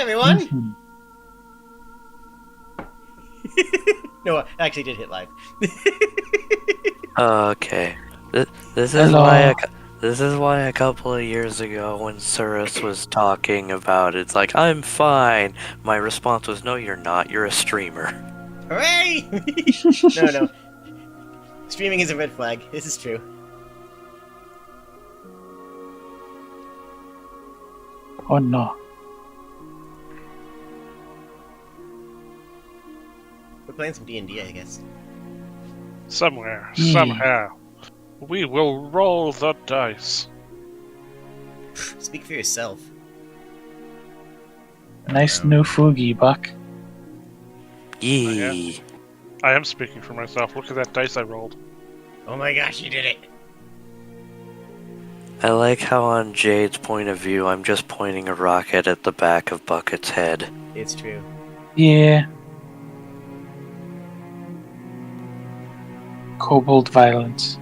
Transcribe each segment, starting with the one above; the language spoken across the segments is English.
everyone! Mhm. No, I actually did hit live. Okay. This is why Hello. this is why a couple of years ago when Cirrus was talking about it's like, I'm fine. My response was, no, you're not. You're a streamer. Hooray! No. Streaming is a red flag. This is true. Oh no. We're playing some D&D, I guess. Somewhere, Yeah. somehow, we will roll the dice. Speak for yourself. Nice new Fugi, Buck. Yee. I am speaking for myself. Look at that dice I rolled. Oh my gosh, you did it! I like how on Jade's point of view, I'm just pointing a rocket at the back of Bucket's head. It's true. Yeah. Kobold violence.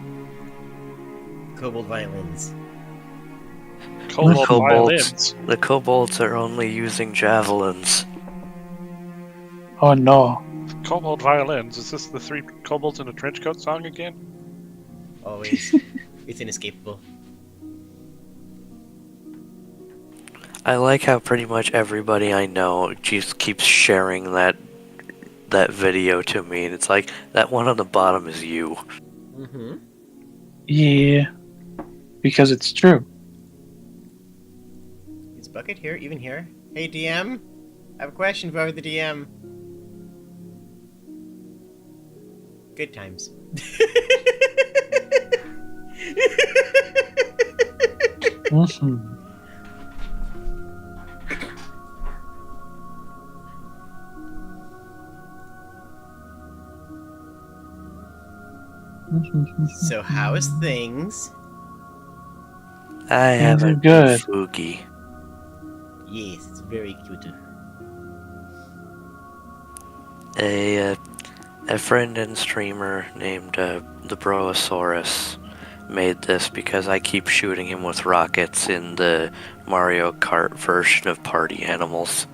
Kobold violins. Kobold Kobolds. violins. The kobolds are only using javelins. Oh no. Kobold violins. Is this the three kobolds in a trench coat song again? Always. It's inescapable. I like how pretty much everybody I know just keeps sharing that video to me, and it's like, that one on the bottom is you. Mm-hmm. Yeah. Because it's true. Is Bucket here? Even here? Hey, DM? I have a question for the DM. Good times. Mhm. So, how's things? I Things have are a good. Fugi. Yes, it's very cute. A friend and streamer named the Broasaurus made this because I keep shooting him with rockets in the Mario Kart version of Party Animals.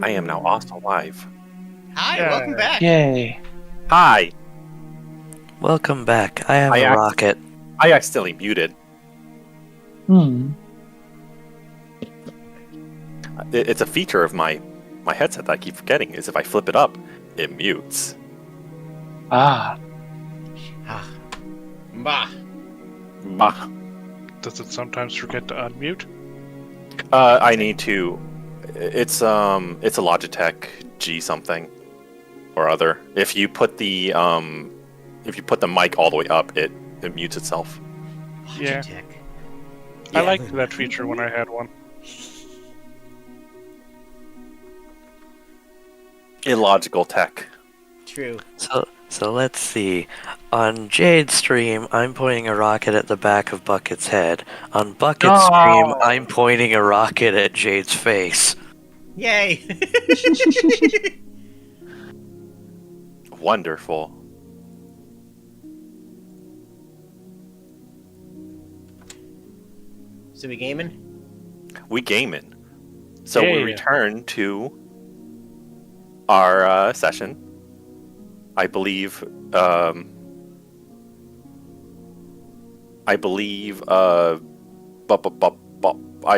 I am now also live. Hi, Yeah. welcome back. Yay. Hi! Welcome back. I have I a act- rocket. I accidentally muted. Hmm. It's a feature of my headset that I keep forgetting, is if I flip it up, it mutes. Ah. Ah. Bah. Bah. Does it sometimes forget to unmute? I need to... It's a Logitech G something or other. If you put the mic all the way up, it mutes itself. Yeah. Logitech. I liked that feature when I had one. Illogical tech. True. So let's see. On Jade's stream, I'm pointing a rocket at the back of Bucket's head. On Bucket's stream, I'm pointing a rocket at Jade's face. Yay! Wonderful. So we gaming? We gaming. So Yeah. we return to our session. I believe I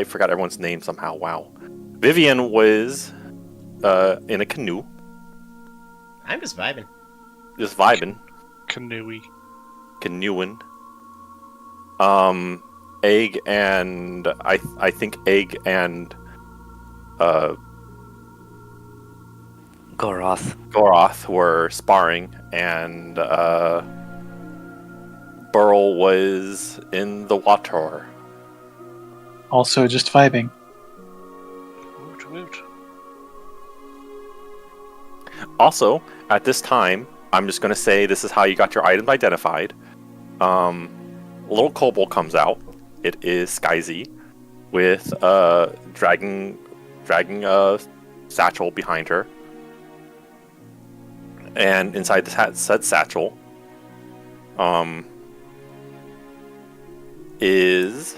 forgot everyone's name somehow. Wow. Vivian was in a canoe, I'm just vibing. just vibing, Canoey. canoeing. Egg and I think Egg and Goroth were sparring, and Burl was in the water. Also just vibing. Woot woot. Also, at this time, I'm just going to say this is how you got your items identified. A little kobold comes out. It is Skyzy with dragging a satchel behind her. And inside the said satchel is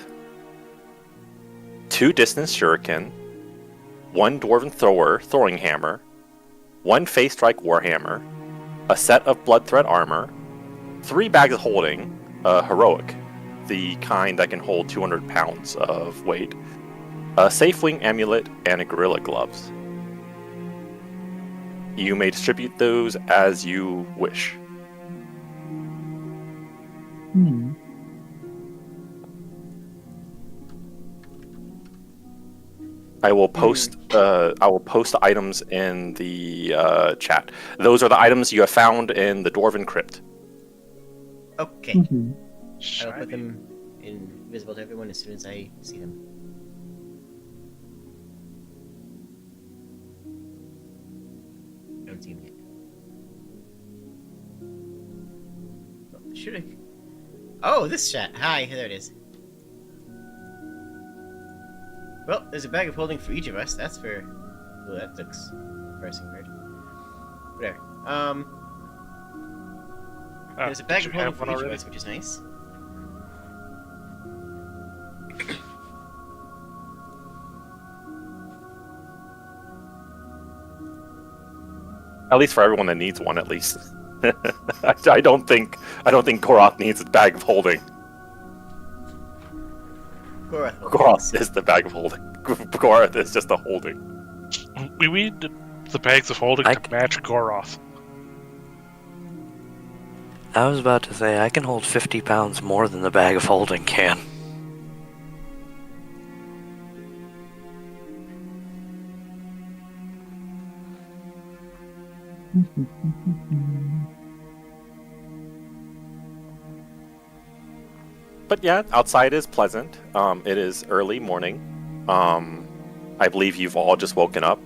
2 distance shuriken, 1 dwarven throwing hammer, 1 phase strike warhammer, a set of blood thread armor, 3 bags of holding, heroic, the kind that can hold 200 pounds of weight, a safe wing amulet, and a gorilla gloves. You may distribute those as you wish. Hmm. I will post the items in the chat. Those are the items you have found in the Dwarven Crypt. Okay. Mhm. I'll put them invisible to everyone as soon as I see them. Don't see them yet. Oh, should I? Oh, this chat. Hi, there it is. Well, there's a bag of holding for each of us. That's for. Oh, that looks depressing, weird. Whatever. There's a bag of holding for each of us, which is nice. At least for everyone that needs one, at least. I don't think Goroth needs a bag of holding. Goroth is the bag of holding. Goroth is just a holding. We need the bags of holding to match Goroth. I was about to say, I can hold 50 pounds more than the bag of holding can. But yeah, outside is pleasant. It is early morning. I believe you've all just woken up.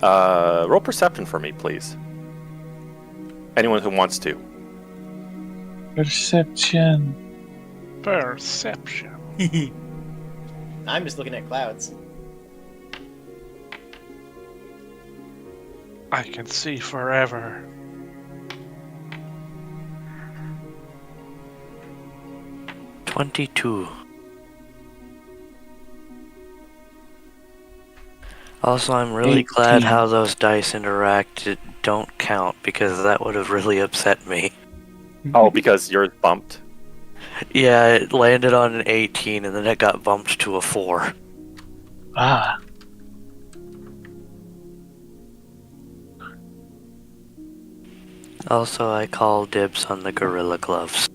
Roll perception for me, please. Anyone who wants to. Perception. Perception. I'm just looking at clouds. I can see forever. $22. Also, I'm really glad 18. how those dice interacted don't count, because that would have really upset me. Oh, because you're bumped? Yeah, it landed on an 18 and then it got bumped to a 4. Ah. Also, I call dibs on the gorilla gloves.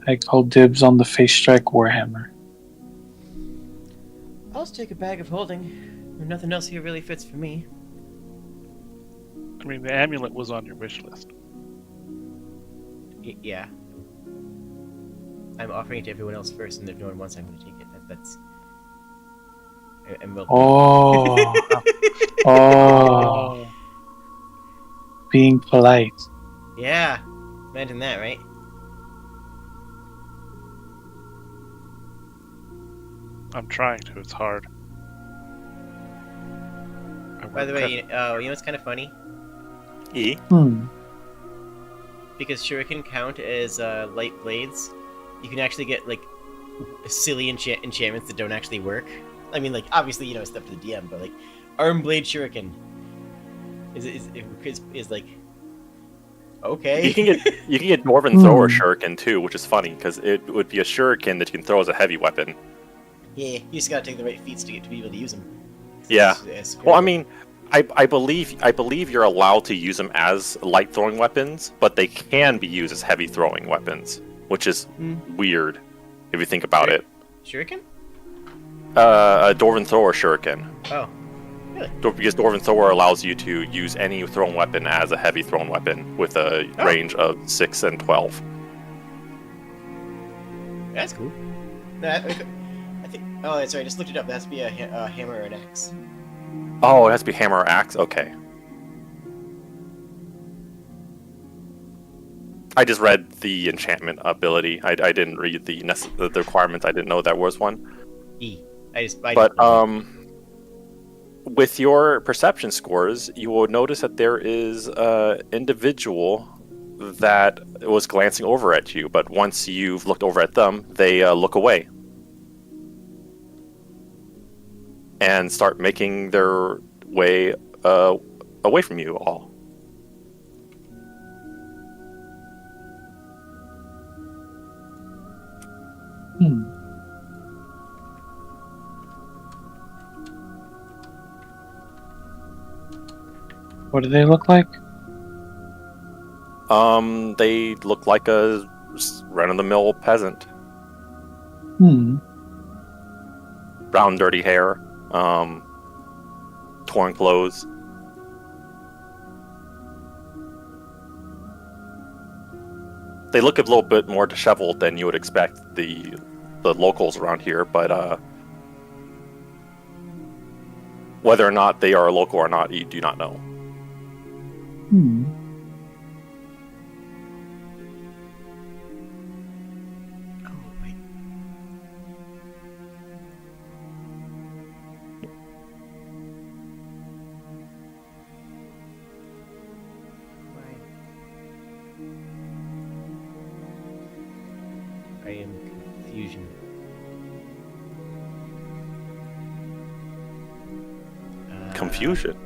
I call dibs on the face strike warhammer. I'll just take a bag of holding. Nothing else here really fits for me. I mean, the amulet was on your wish list. Yeah. I'm offering it to everyone else first, and if no one wants, I'm going to take it. That's. And we'll. Oh. Oh. Being polite. Yeah. Imagine that, right? I'm trying to. It's hard. By the way, you know what's kind of funny? E? Because shuriken count as light blades, you can actually get like silly enchantments that don't actually work. I mean, like obviously it's up to the DM, but like arm blade shuriken is like okay. You can get dwarven thrower shuriken too, which is funny because it would be a shuriken that you can throw as a heavy weapon. Yeah, you just gotta take the right feats to be able to use them. Yeah. Well, I mean, I believe you're allowed to use them as light throwing weapons, but they can be used as heavy throwing weapons, which is weird if you think about it. Shuriken? A dwarven thrower shuriken. Oh, really? Because dwarven thrower allows you to use any thrown weapon as a heavy thrown weapon with a range of 6 and 12. That's cool. I think. Oh, that's right. I just looked it up. That has to be a hammer or an axe. Oh, it has to be hammer or axe? Okay. I just read the enchantment ability. I didn't read the requirements. I didn't know there was one. E. with your perception scores, you will notice that there is an individual that was glancing over at you, but once you've looked over at them, they look away and start making their way away from you all. Hmm. What do they look like? They look like a run-of-the-mill peasant. Hmm. Brown, dirty hair, torn clothes. They look a little bit more disheveled than you would expect the locals around here, but whether or not they are a local or not, you do not know. Hmm. Oh, wait. Why? I am confusion. Confusion.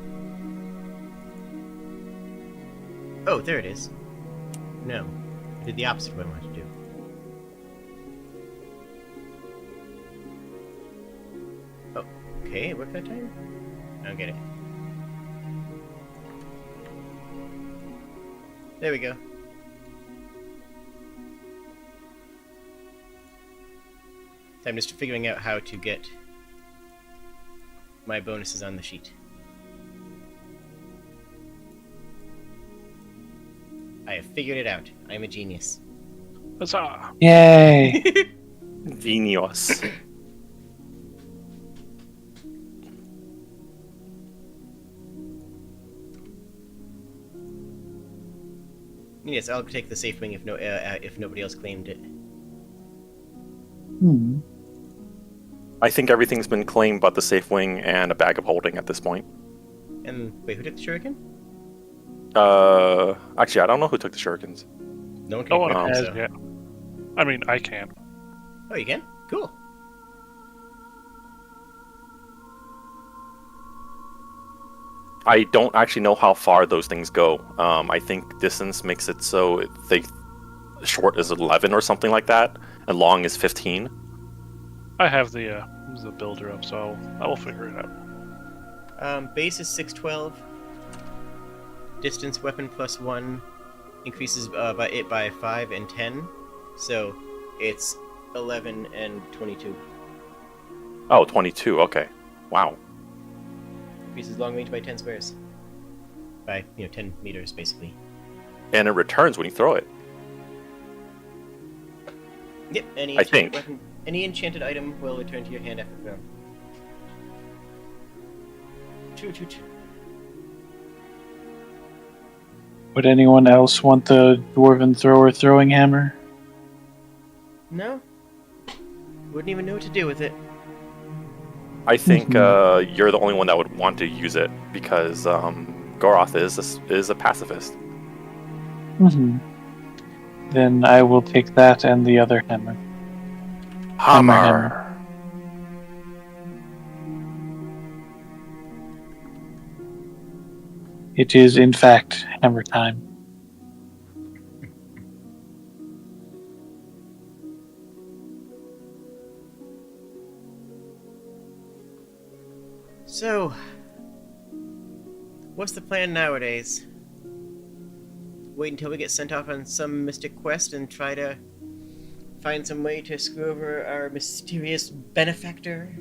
Oh, there it is. No. I did the opposite of what I wanted to do. Oh, okay, it worked that time? I don't get it. There we go. So I'm just figuring out how to get my bonuses on the sheet. I have figured it out. I'm a genius. Huzzah! Yay! Genius. Yes, I'll take the safe wing if nobody else claimed it. Hmm. I think everything's been claimed but the safe wing and a bag of holding at this point. And wait, who took the shuriken? Actually, I don't know who took the shurikens. No one can No one equip them, has so. yet. I mean, I can. Oh, you can? Cool. I don't actually know how far those things go. I think distance makes it so they short is 11 or something like that, and long is 15. I have the builder up, so I will figure it out. Base is 612. Distance weapon plus 1 increases by 5 and 10. So it's 11 and 22. Oh, 22. Okay. Wow. Increases long range by 10 squares. By, 10 meters, basically. And it returns when you throw it. Yep, any I enchanted think. weapon, any enchanted item will return to your hand after thrown. Choo. Would anyone else want the dwarven thrower throwing hammer? No? Wouldn't even know what to do with it. I think you're the only one that would want to use it because Goroth is a pacifist. Mm-hmm. Then I will take that and the other hammer. Hammer. It is, in fact, hammer time. So, what's the plan nowadays? Wait until we get sent off on some mystic quest and try to find some way to screw over our mysterious benefactor?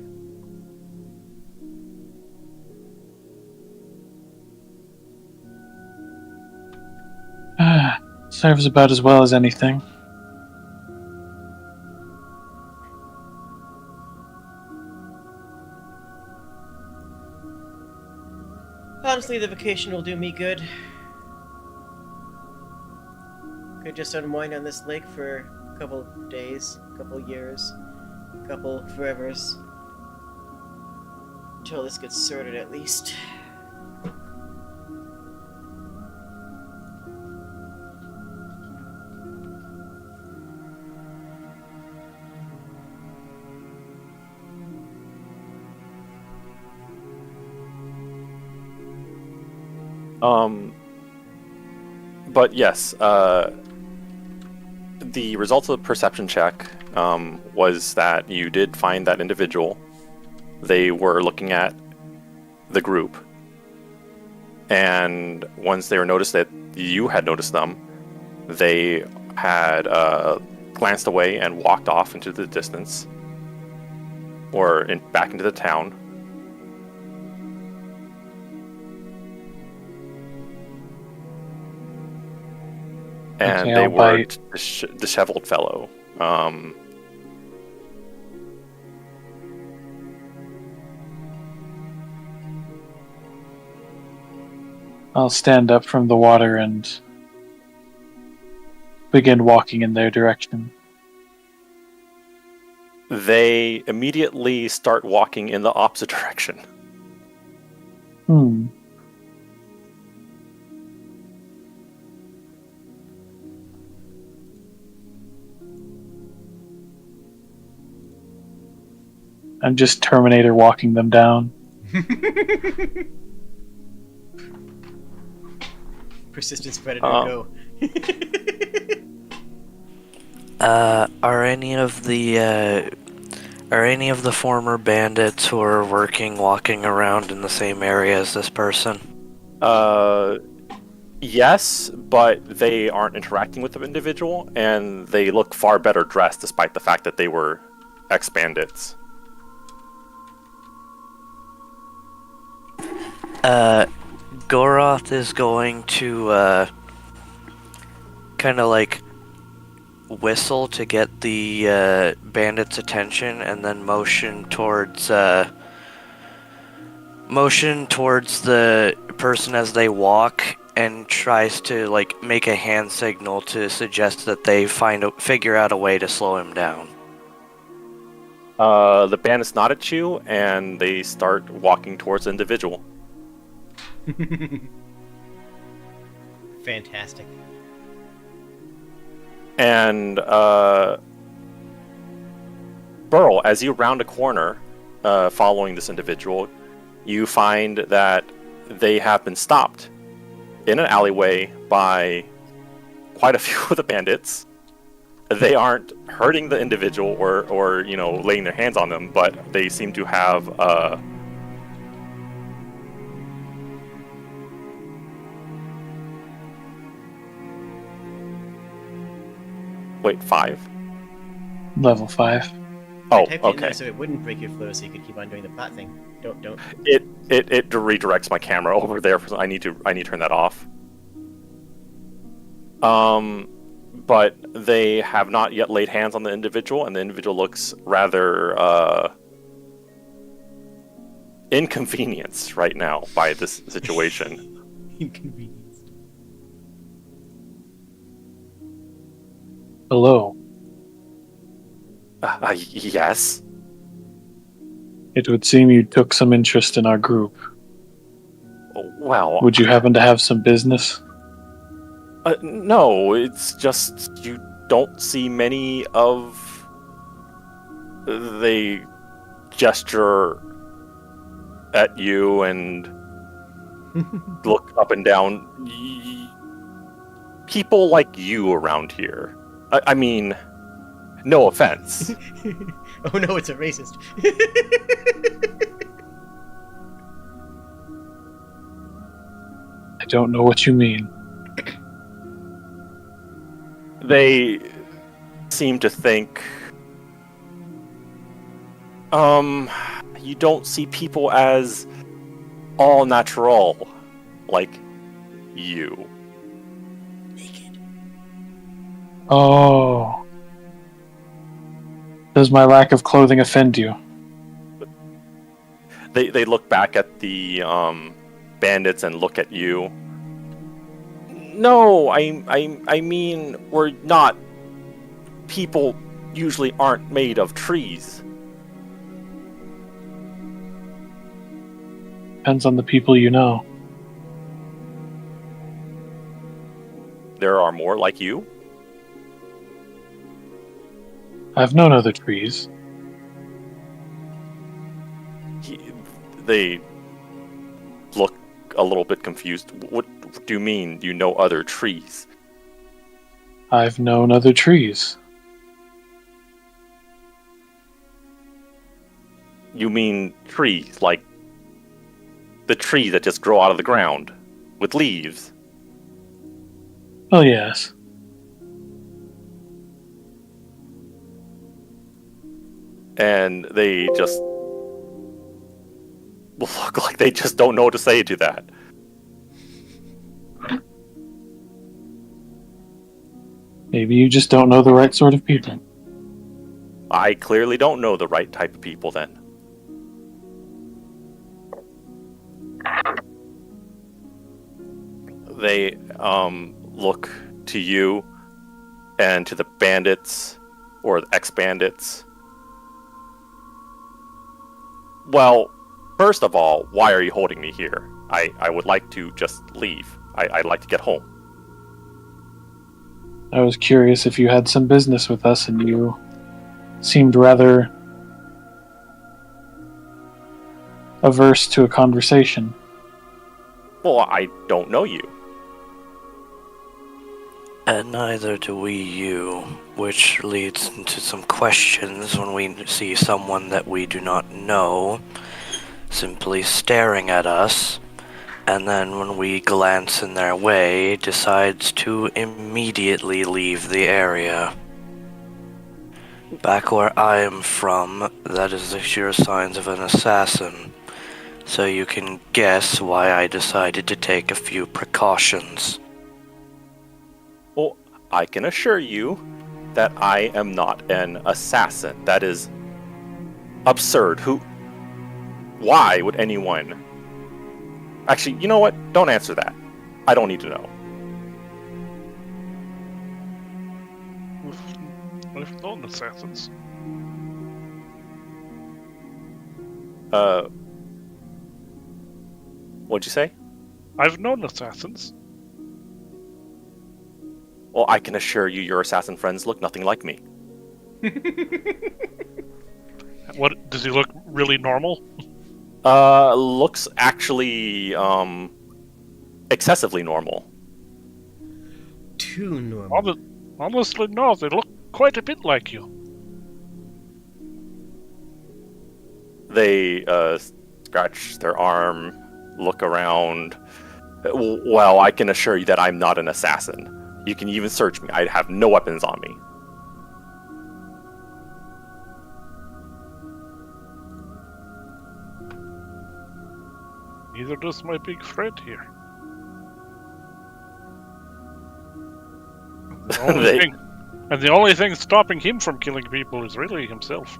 Serves about as well as anything. Honestly, the vacation will do me good. Could just unwind on this lake for a couple days, couple years, couple forevers. until this gets sorted at least. But yes, the results of the perception check was that you did find that individual. They were looking at the group, and once they were noticed that you had noticed them, they had glanced away and walked off into the distance, or back into the town. And Okay, they I'll were bite. disheveled fellow. I'll stand up from the water and begin walking in their direction. They immediately start walking in the opposite direction. Hmm. I'm just Terminator walking them down. Persistence predator go. Are any of the former bandits who are walking around in the same area as this person? Yes, but they aren't interacting with the individual, and they look far better dressed despite the fact that they were ex-bandits. Goroth is going to kind of like whistle to get the bandits' attention, and then motion towards the person as they walk, and tries to like make a hand signal to suggest that they figure out a way to slow him down. The bandits nod at you, and they start walking towards the individual. Fantastic. And Burl, as you round a corner, following this individual, you find that they have been stopped in an alleyway by quite a few of the bandits. They aren't hurting the individual or laying their hands on them, but they seem to have Wait, 5? Level 5. Oh, I typed it in there okay. so it wouldn't break your flow, so you could keep on doing the plot thing. Don't. It redirects my camera over there. I need to turn that off. But they have not yet laid hands on the individual, and the individual looks rather inconvenienced right now by this situation. Inconvenience. Hello. Yes. It would seem you took some interest in our group. Well, Would you happen to have some business? no, it's just you don't see many of. They gesture at you and look up and down. People like you around here. I mean, no offense. Oh no, it's a racist. I don't know what you mean. They seem to think, you don't see people as all natural like you. Naked. Oh. Does my lack of clothing offend you? They look back at the bandits and look at you. No, I mean, we're not. People usually aren't made of trees. depends on the people you know. There are more like you? I've known other trees. They look a little bit confused. What do you mean you know other trees? I've known other trees. You mean trees, like the trees that just grow out of the ground, with leaves? Oh, yes. And they just look like they just don't know what to say to that. Maybe you just don't know the right sort of people. I clearly don't know the right type of people then. They look to you and to the bandits or the ex-bandits. Well, first of all, why are you holding me here? I would like to just leave. I'd like to get home. I was curious if you had some business with us, and you seemed rather averse to a conversation. Well, I don't know you. And neither do we you, which leads into some questions when we see someone that we do not know simply staring at us, and then when we glance in their way, decides to immediately leave the area. Back where I am from, that is the sure signs of an assassin, so you can guess why I decided to take a few precautions. Well, I can assure you that I am not an assassin. That is absurd. Why would anyone... Actually, you know what? Don't answer that. I don't need to know. We've known assassins. What'd you say? I've known assassins. Well, I can assure you your assassin friends look nothing like me. What, does he look really normal? Looks actually, excessively normal. Too normal. Honestly, no, they look quite a bit like you. They, scratch their arm, look around. Well, I can assure you that I'm not an assassin. You can even search me. I have no weapons on me. Neither does my big friend here. The only thing stopping him from killing people is really himself.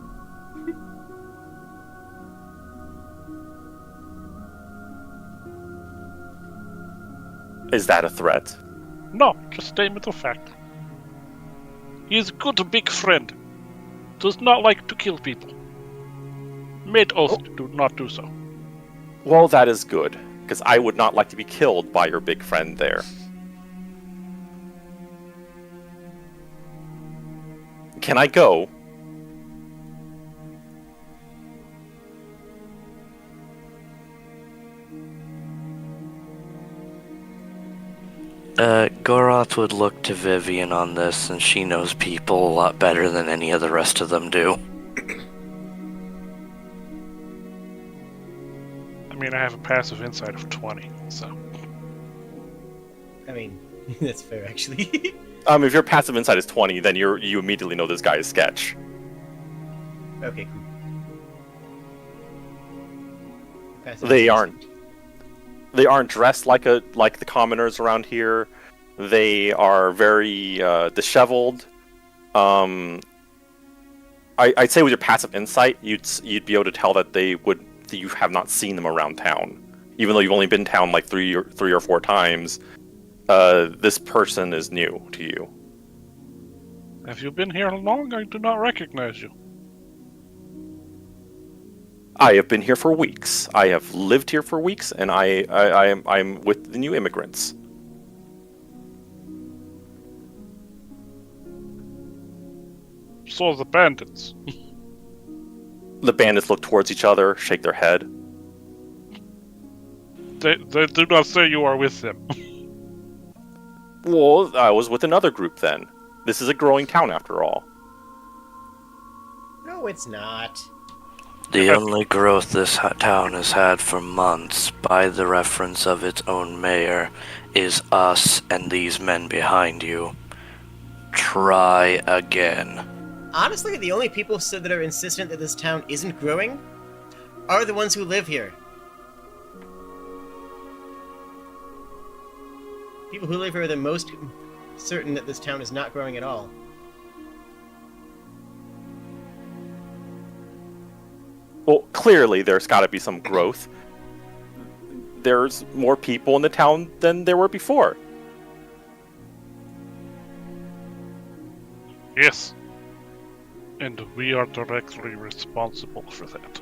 Is that a threat? No, just statement of fact. He is a good big friend. Does not like to kill people. Made oath to not do so. Well, that is good, because I would not like to be killed by your big friend there. Can I go? Goroth would look to Vivian on this, and she knows people a lot better than any of the rest of them do. I mean, I have a passive insight of 20, so... I mean, that's fair, actually. If your passive insight is 20, then you immediately know this guy is Sketch. Okay, cool. Passive They insight. aren't dressed like the commoners around here. They are very disheveled. I'd say with your passive insight, you'd be able to tell that you have not seen them around town, even though you've only been in town like three or four times. This person is new to you. Have you been here long? I do not recognize you. I have been here for weeks. I have lived here for weeks, and I'm with the new immigrants. So the bandits. The bandits look towards each other, shake their head. They do not say you are with them. Well, I was with another group then. This is a growing town after all. No, it's not. The only growth this town has had for months, by the reference of its own mayor, is us and these men behind you. Try again. Honestly, the only people that are insistent that this town isn't growing are the ones who live here. People who live here are the most certain that this town is not growing at all. Well, clearly there's got to be some growth. There's more people in the town than there were before. Yes. And we are directly responsible for that.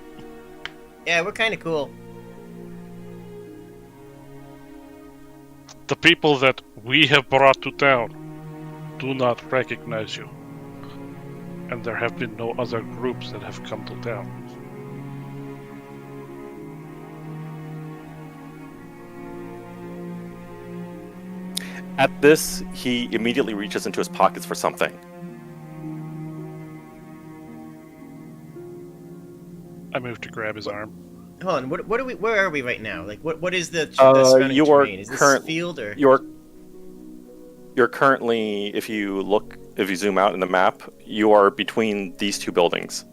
Yeah, we're kind of cool. The people that we have brought to town do not recognize you. And there have been no other groups that have come to town. At this, he immediately reaches into his pockets for something. I move to grab his arm. Hold on, what are we? Where are we right now? Like, what is the surrounding you are terrain? Is this field or? You're currently, if you zoom out in the map, you are between these two buildings.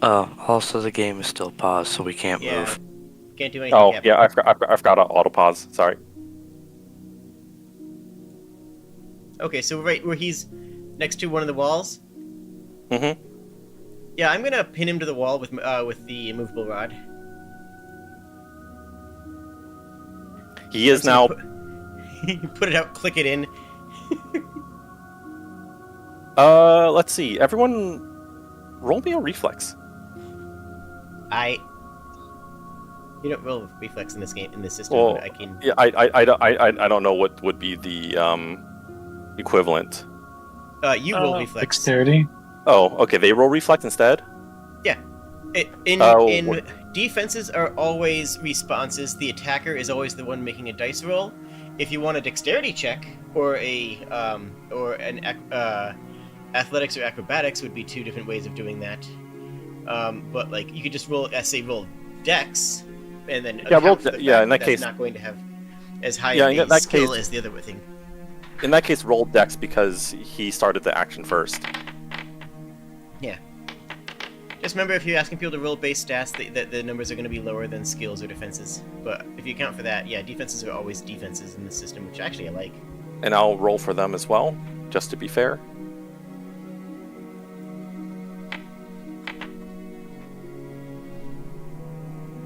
Also the game is still paused, so we can't move. Can't do anything. Oh, yeah, I forgot to auto pause. Sorry. Okay, so right where he's next to one of the walls. Mm-hmm. Yeah, I'm gonna pin him to the wall with the immovable rod. He is now. Put it out, click it in. Let's see. Everyone, roll me a reflex. You don't roll reflex in this game, in this system, Well, but I can. Yeah, I don't know what would be the equivalent. You roll reflex. Dexterity. Oh, okay. They roll reflex instead. Yeah. In What? defenses are always responses. The attacker is always the one making a dice roll. If you want a dexterity check or an athletics or acrobatics would be two different ways of doing that. But like you could just roll dex, and then in that case, not going to have as high in a skill as the other thing. In that case, roll dex because he started the action first. Yeah. Just remember, if you're asking people to roll base stats, the numbers are going to be lower than skills or defenses. But if you account for that, yeah, defenses are always defenses in this system, which actually I like. And I'll roll for them as well, just to be fair.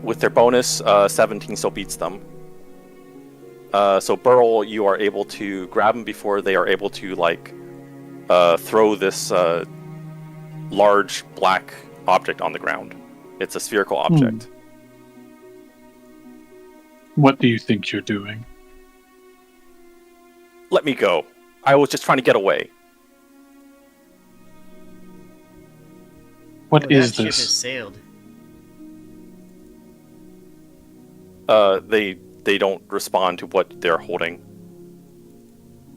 With their bonus, 17 still beats them. So Burl, you are able to grab them before they are able to throw this large black object on the ground. It's a spherical object. What do you think you're doing? Let me go. I was just trying to get away. What is that ship this? has sailed. They don't respond to what they're holding.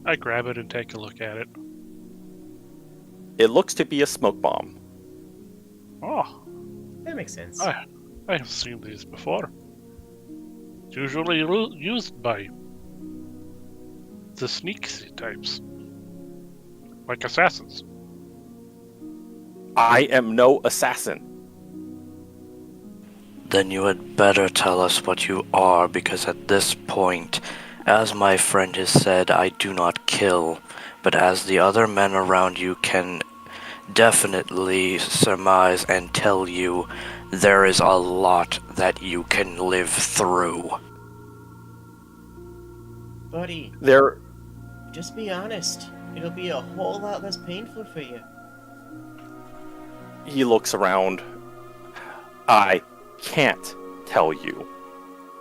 I grab it and take a look at it. It looks to be a smoke bomb. Oh, That makes sense. I have seen these before. It's usually used by the sneaky types, like assassins. I am no assassin. Then you had better tell us what you are, because at this point, as my friend has said, I do not kill, but as the other men around you can definitely surmise and tell you, there is a lot that you can live through. Buddy, just be honest. It'll be a whole lot less painful for you. He looks around. I can't tell you,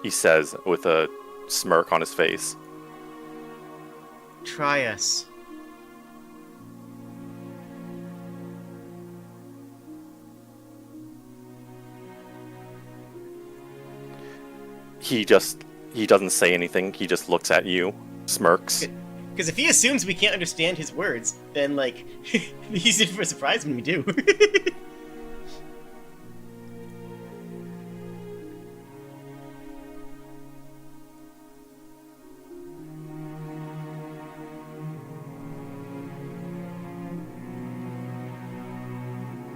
he says with a smirk on his face. Try us. He doesn't say anything. He just looks at you, smirks. Because if he assumes we can't understand his words, then, like, he's in for a surprise when we do.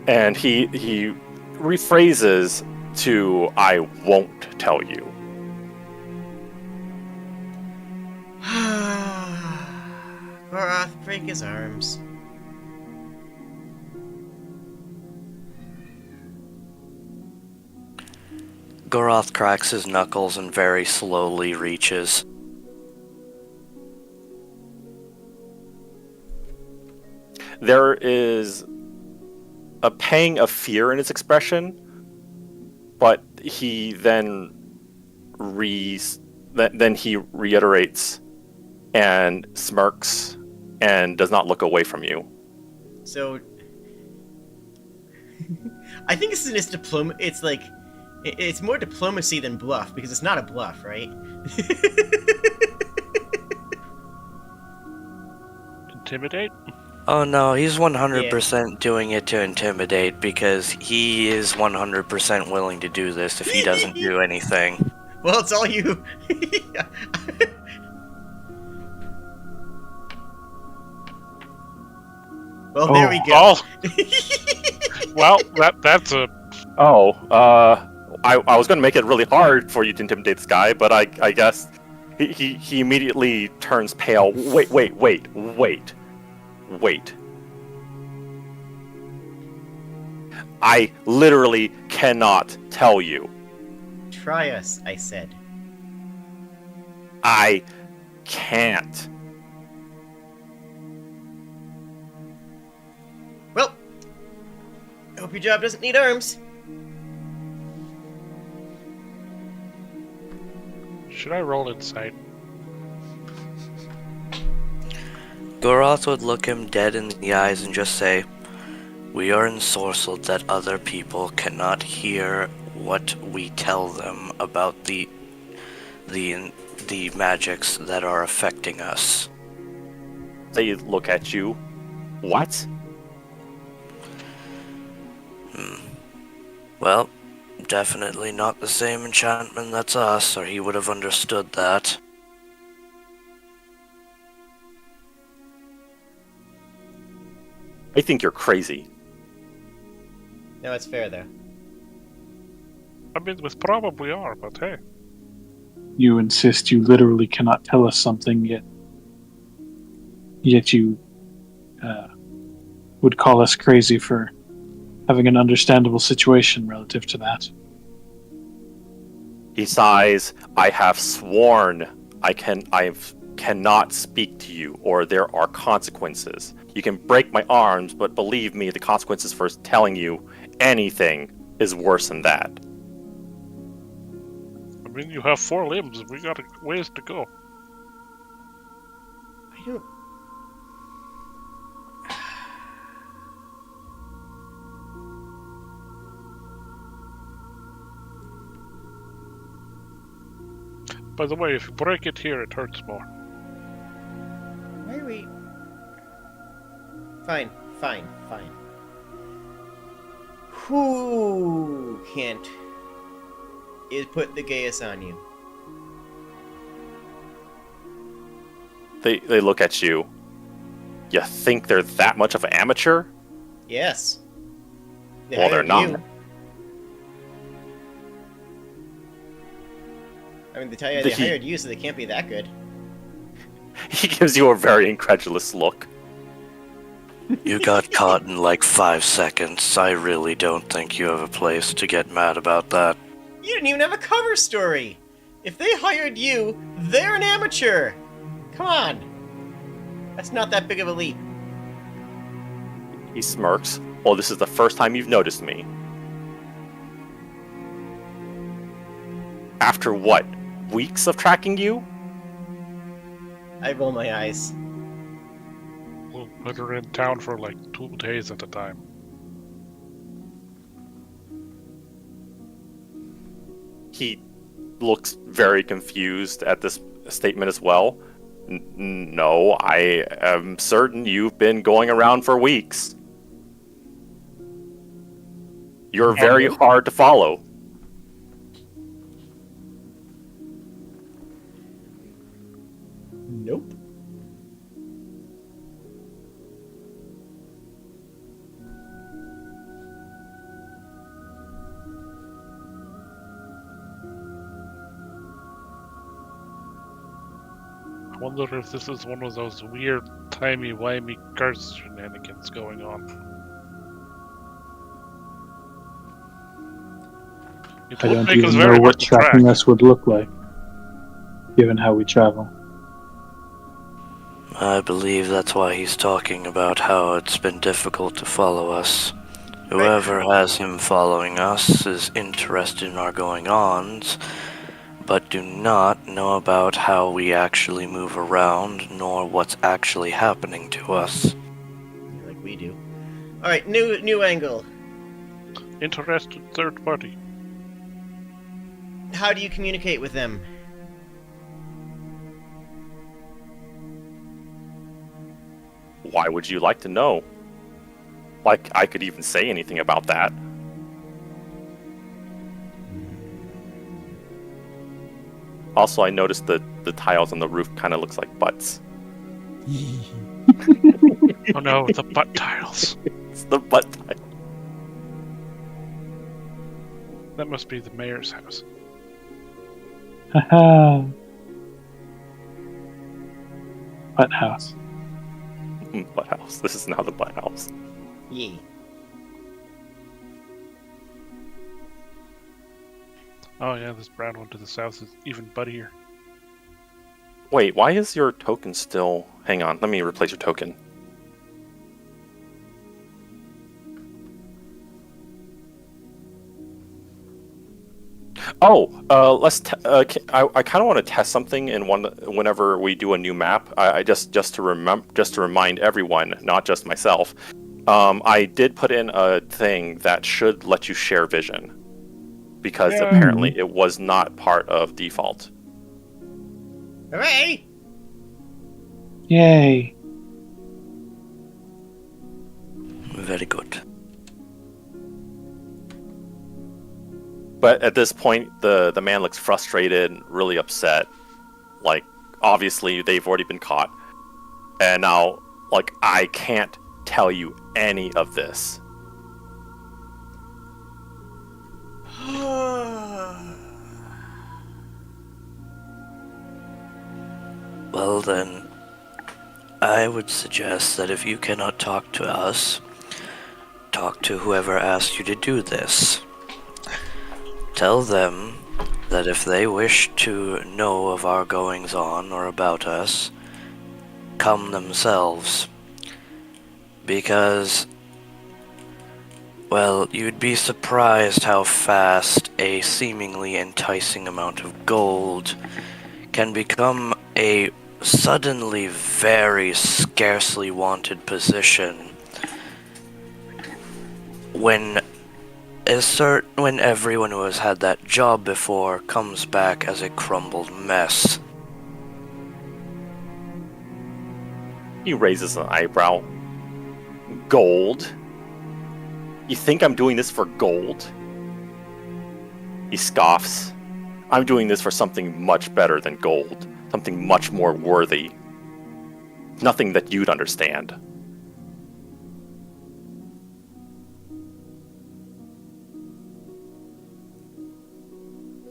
And he rephrases to, I won't tell you. Goroth, break his arms. Goroth cracks his knuckles and very slowly reaches. There is a pang of fear in his expression, but he then he reiterates and smirks and does not look away from you. So, I think this is it's like, it's more diplomacy than bluff, because it's not a bluff, right? Intimidate? Oh no, he's 100% doing it to intimidate because he is 100% willing to do this if he doesn't do anything. Well, it's all you. Well, there we go. Oh. Well, that's a... I was going to make it really hard for you to intimidate this guy, but I guess he immediately turns pale. Wait. I literally cannot tell you. Try us, I said. I can't. Well, I hope your job doesn't need arms. Should I roll insight? Goroth would look him dead in the eyes and just say, "We are ensorcelled that other people cannot hear what we tell them about the magics that are affecting us." They look at you. What? Well, definitely not the same enchantment that's us, or he would have understood that. I think you're crazy. No, it's fair, though. I mean, we probably are, but hey. You insist you literally cannot tell us something, yet you would call us crazy for having an understandable situation relative to that. He sighs. I have sworn I cannot speak to you, or there are consequences. You can break my arms, but believe me, the consequences for telling you anything is worse than that. I mean, you have 4 limbs. We got a ways to go. I don't... By the way, if you break it here, it hurts more. Why are we... Fine. Who can't put the gaius on you? They look at you. You think they're that much of an amateur? Yes. Well, they're hired not. you. I mean, they hired you, so they can't be that good. He gives you a very incredulous look. You got caught in like 5 seconds. I really don't think you have a place to get mad about that. You didn't even have a cover story! If they hired you, they're an amateur! Come on! That's not that big of a leap. He smirks. Well, this is the first time you've noticed me. After what? Weeks of tracking you? I roll my eyes. We'll put her in town for like 2 days at a time. He looks very confused at this statement as well. No, I am certain you've been going around for weeks. You're very hard to follow. Nope. I wonder if this is one of those weird timey-wimey curse shenanigans going on. It I would don't make us even very know hard what to track. tracking us would look like, given how we travel. I believe that's why he's talking about how it's been difficult to follow us. Whoever has him following us is interested in our going-ons, but do not know about how we actually move around, nor what's actually happening to us. Like we do. All right, new angle. Interested third party. How do you communicate with them? Why would you like to know? Like I could even say anything about that. Also, I noticed that the tiles on the roof kind of looks like butts. Oh no, the butt tiles. It's the butt tile. That must be the mayor's house. Haha. Butt house. Butt house. This is now the butt house. Yeah. Oh yeah, this brown one to the south is even buttier. Wait, why is your token still... Hang on, let me replace your token. Oh, let's. I kind of want to test something in whenever we do a new map. I just to remind everyone, not just myself. I did put in a thing that should let you share vision, because apparently it was not part of default. Hooray! Yay. Very good. But at this point, the man looks frustrated and really upset. Like, obviously, they've already been caught. And now, like, I can't tell you any of this. Well then, I would suggest that if you cannot talk to us, talk to whoever asked you to do this. Tell them that if they wish to know of our goings-on or about us, come themselves. Because, well, you'd be surprised how fast a seemingly enticing amount of gold can become a suddenly very scarcely wanted position when everyone who has had that job before comes back as a crumbled mess. He raises an eyebrow. Gold? You think I'm doing this for gold? He scoffs. I'm doing this for something much better than gold. Something much more worthy. Nothing that you'd understand.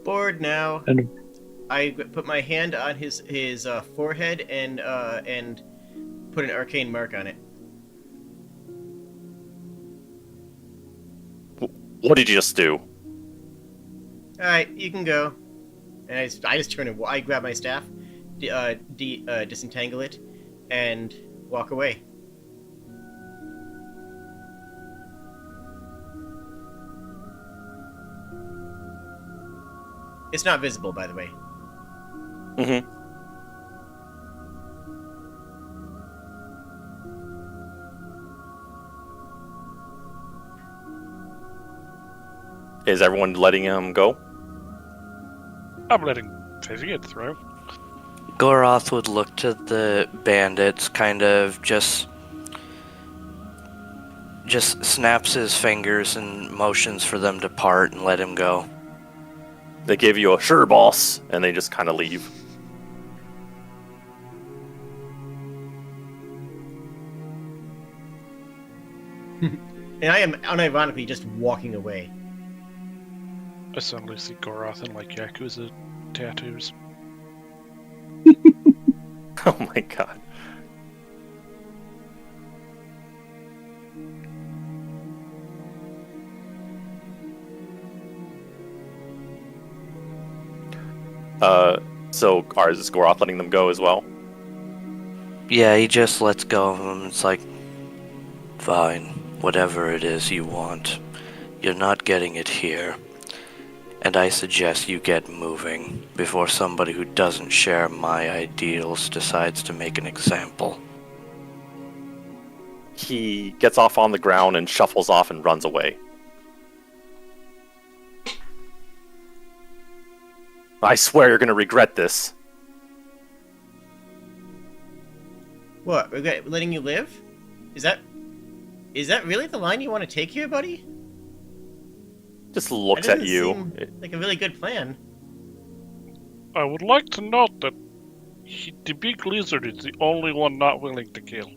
Bored now. And I put my hand on his forehead and put an arcane mark on it. What did you just do? All right, you can go. And I just turn and I grab my staff, disentangle it, and walk away. It's not visible, by the way. Mm-hmm. Is everyone letting him go? I'm letting Fizzy get through. Goroth would look to the bandits, kind of just snaps his fingers and motions for them to part and let him go. They give you a sure, boss, and they just kind of leave. And I am unironically just walking away. I suddenly see Goroth in like Yakuza tattoos. Oh my god. So is Goroth letting them go as well? Yeah, he just lets go of him. It's like, fine, whatever it is you want. You're not getting it here. And I suggest you get moving before somebody who doesn't share my ideals decides to make an example. He gets off on the ground and shuffles off and runs away. I swear you're gonna regret this. What? Regret letting you live? Is that really the line you want to take here, buddy? Just looks That at doesn't you. seem like a really good plan. I would like to note that the big lizard is the only one not willing to kill.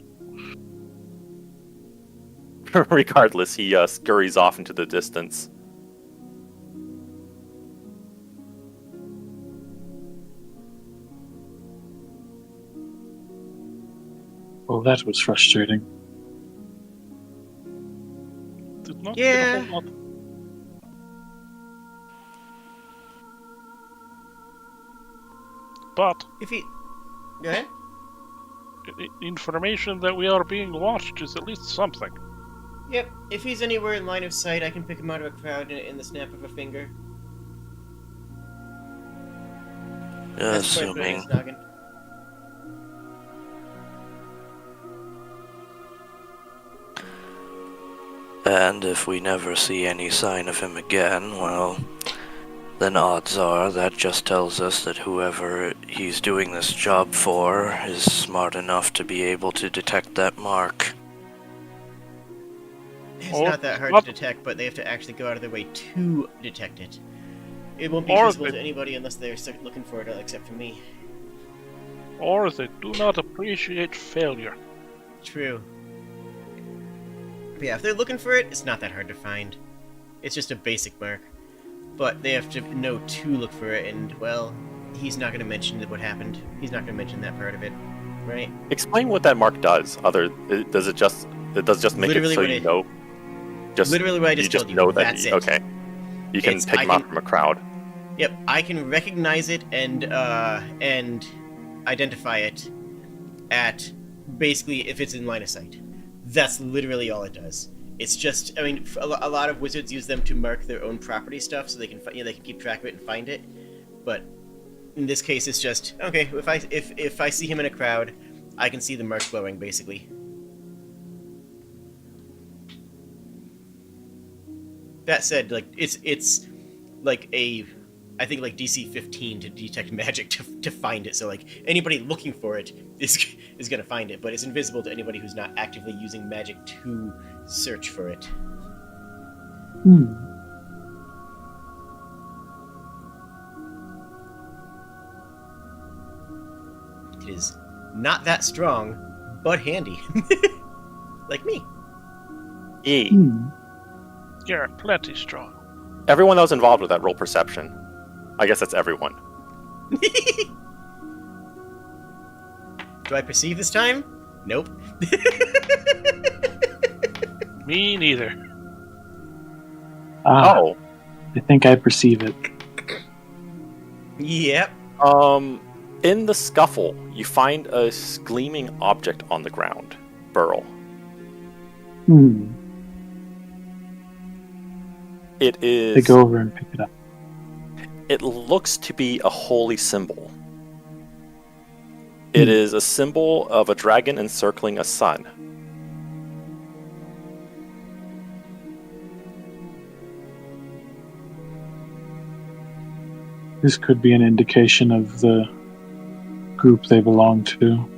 Regardless, he scurries off into the distance. Well, that was frustrating. Did not Yeah. get a whole lot. But If he... Go ahead. Information that we are being watched is at least something. Yep, if he's anywhere in line of sight, I can pick him out of a crowd in the snap of a finger. That's quite a bit of Assuming. his noggin. And if we never see any sign of him again, well, then odds are that just tells us that whoever he's doing this job for is smart enough to be able to detect that mark. It's Or not that hard not- to detect, but they have to actually go out of their way to detect it. It won't be Or visible they- to anybody unless they're looking for it, except for me. Or they do not appreciate failure. True. But yeah, if they're looking for it, it's not that hard to find. It's just a basic mark. But they have to know to look for it, and, well, he's not going to mention what happened. He's not going to mention that part of it, right? Explain what that mark does. Does it just make Literally it so what you it- know? Just Literally what I you just just told you. know that. That's it. Okay. You can pick I him out can- from a crowd. Yep, I can recognize it and identify it at basically if it's in line of sight. That's literally all it does. It's just, I mean, a lot of wizards use them to mark their own property stuff, so they can they can keep track of it and find it. But in this case, it's just okay. If I see him in a crowd, I can see the mark glowing basically. That said, like it's like I think like DC 15 to detect magic to find it. So like anybody looking for it is gonna find it, but it's invisible to anybody who's not actively using magic to search for it. It is not that strong, but handy. Like me. E. You're plenty strong. Everyone that was involved with that roll perception. I guess that's everyone. Do I perceive this time? Nope. Me neither. Oh. I think I perceive it. Yep. In the scuffle, you find a gleaming object on the ground. Burl. It I is. go over and pick it up. it looks to be a holy symbol. It is a symbol of a dragon encircling a sun. This could be an indication of the group they belong to.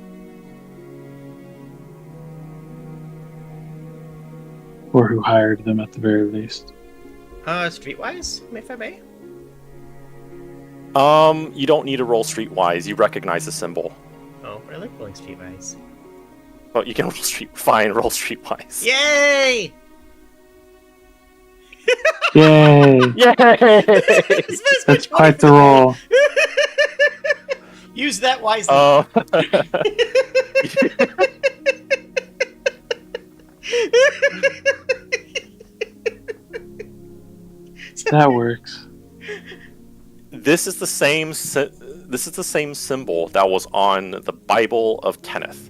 Or who hired them at the very least. Streetwise, if I may? You don't need to roll streetwise. You recognize the symbol. Oh, I like rolling streetwise. Oh, you can roll roll streetwise. Yay! Yay! Yay! That's quite the roll. Use that wisely. That works. This is the same symbol that was on the Bible of Kenneth.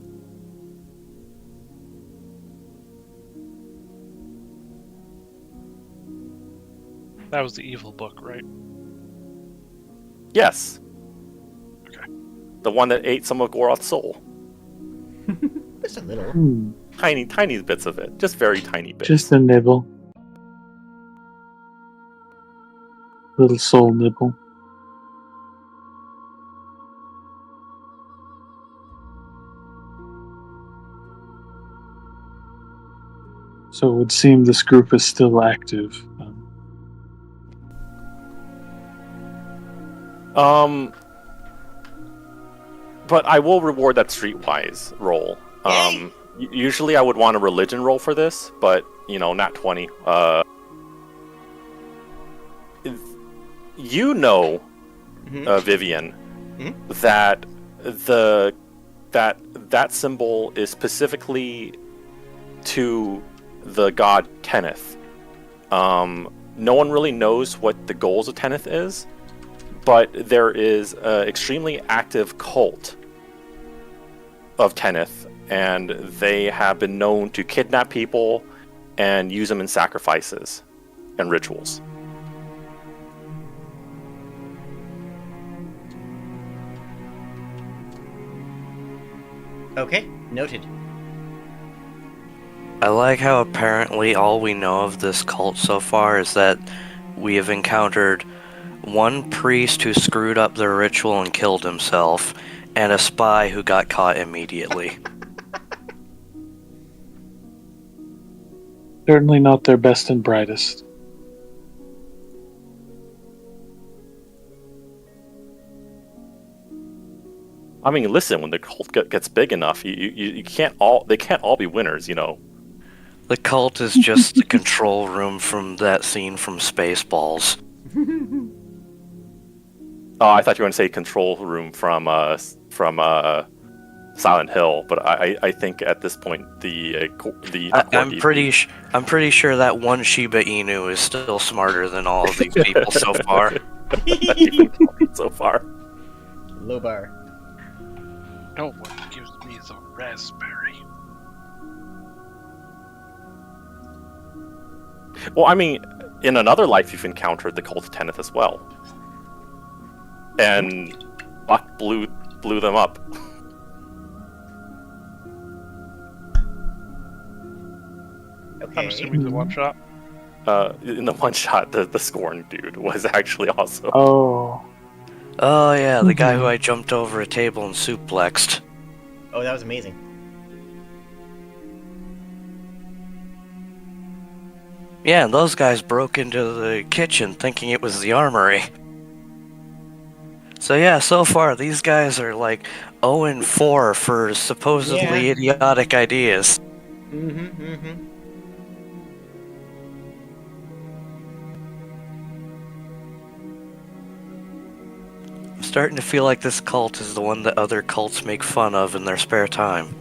That was the evil book, right? Yes. Okay. The one that ate some of Goroth's soul. Just a little. Tiny bits of it. Just very tiny bits. Just a nibble. Little soul nibble. So it would seem this group is still active. But I will reward that streetwise roll. Usually I would want a religion roll for this, but nat 20. Vivian, that that symbol is specifically to the god Kenneth. No one really knows what the goals of Kenneth is, but there is an extremely active cult of Kenneth, and they have been known to kidnap people and use them in sacrifices and rituals. Okay, noted. I like how apparently all we know of this cult so far is that we have encountered one priest who screwed up their ritual and killed himself, and a spy who got caught immediately. Certainly not their best and brightest. I mean, listen, when the cult gets big enough, they can't all be winners, The cult is just the control room from that scene from Spaceballs. Oh, I thought you were going to say control room from Silent Hill, but I think at this point I'm pretty sure that one Shiba Inu is still smarter than all of these people so far. So far. Low bar. No one gives me the raspberry. Well, I mean, in another life, you've encountered the cult of Kenneth as well, and Buck blew them up. Okay. I'm assuming the one shot. In the one shot, the Scorn dude was actually awesome. Oh yeah, the guy who I jumped over a table and suplexed. Oh, that was amazing. Yeah, and those guys broke into the kitchen thinking it was the armory. So yeah, so far these guys are like 0-4 for supposedly idiotic ideas. I'm starting to feel like this cult is the one that other cults make fun of in their spare time.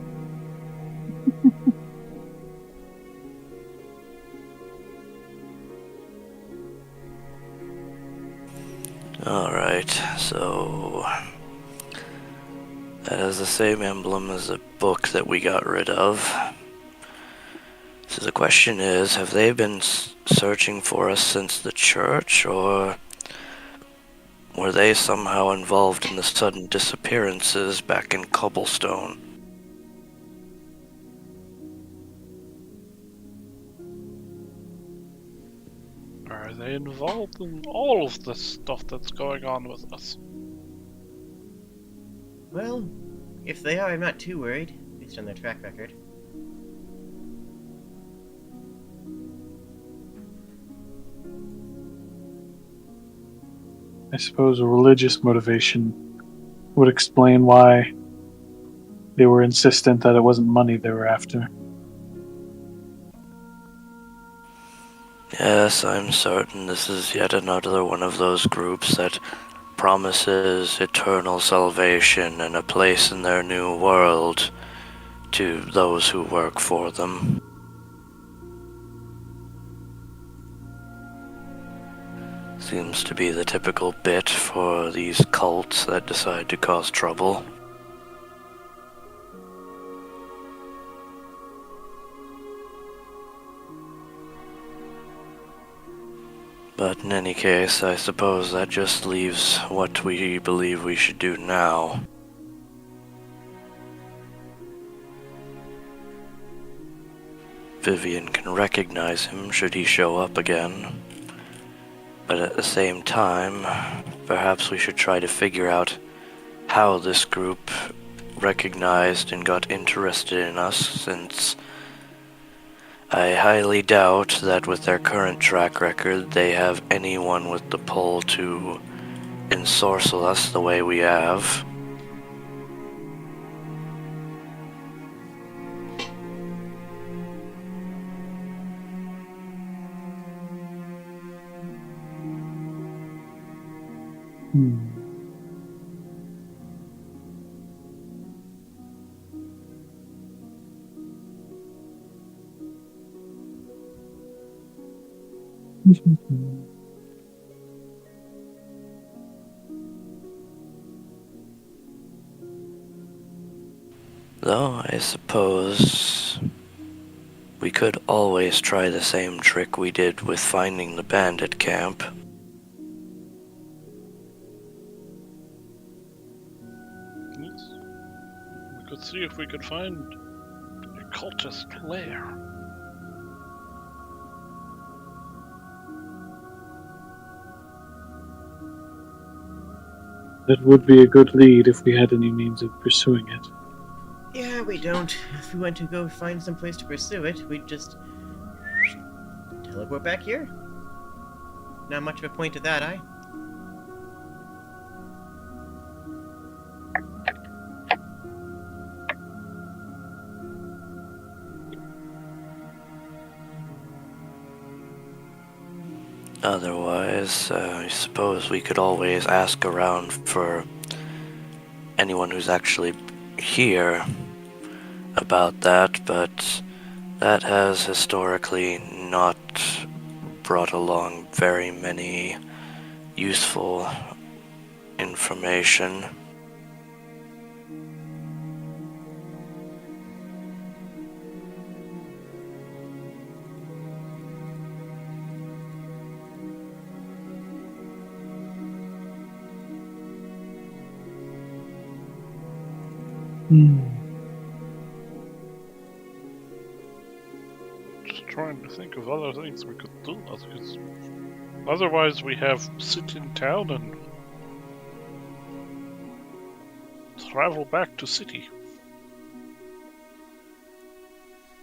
Alright, so that has the same emblem as the book that we got rid of. So the question is, have they been searching for us since the church, or Were they somehow involved in the sudden disappearances back in Cobblestone? Are they involved in all of the stuff that's going on with us? Well, if they are, I'm not too worried, based on their track record. I suppose a religious motivation would explain why they were insistent that it wasn't money they were after. Yes, I'm certain this is yet another one of those groups that promises eternal salvation and a place in their new world to those who work for them. Seems to be the typical bit for these cults that decide to cause trouble. But in any case, I suppose that just leaves what we believe we should do now. Vivian can recognize him should he show up again. But at the same time, perhaps we should try to figure out how this group recognized and got interested in us, since I highly doubt that with their current track record they have anyone with the pull to ensorcel us the way we have. Though I suppose we could always try the same trick we did with finding the bandit camp. Yes. We could see if we could find a cultist lair. That would be a good lead if we had any means of pursuing it. Yeah, we don't. If we went to go find some place to pursue it, we'd just teleport back here. Not much of a point to that, eh? Otherwise, I suppose we could always ask around for anyone who's actually here about that, but that has historically not brought along very many useful information. Just trying to think of other things we could do. Because otherwise, we have sit in town and travel back to city.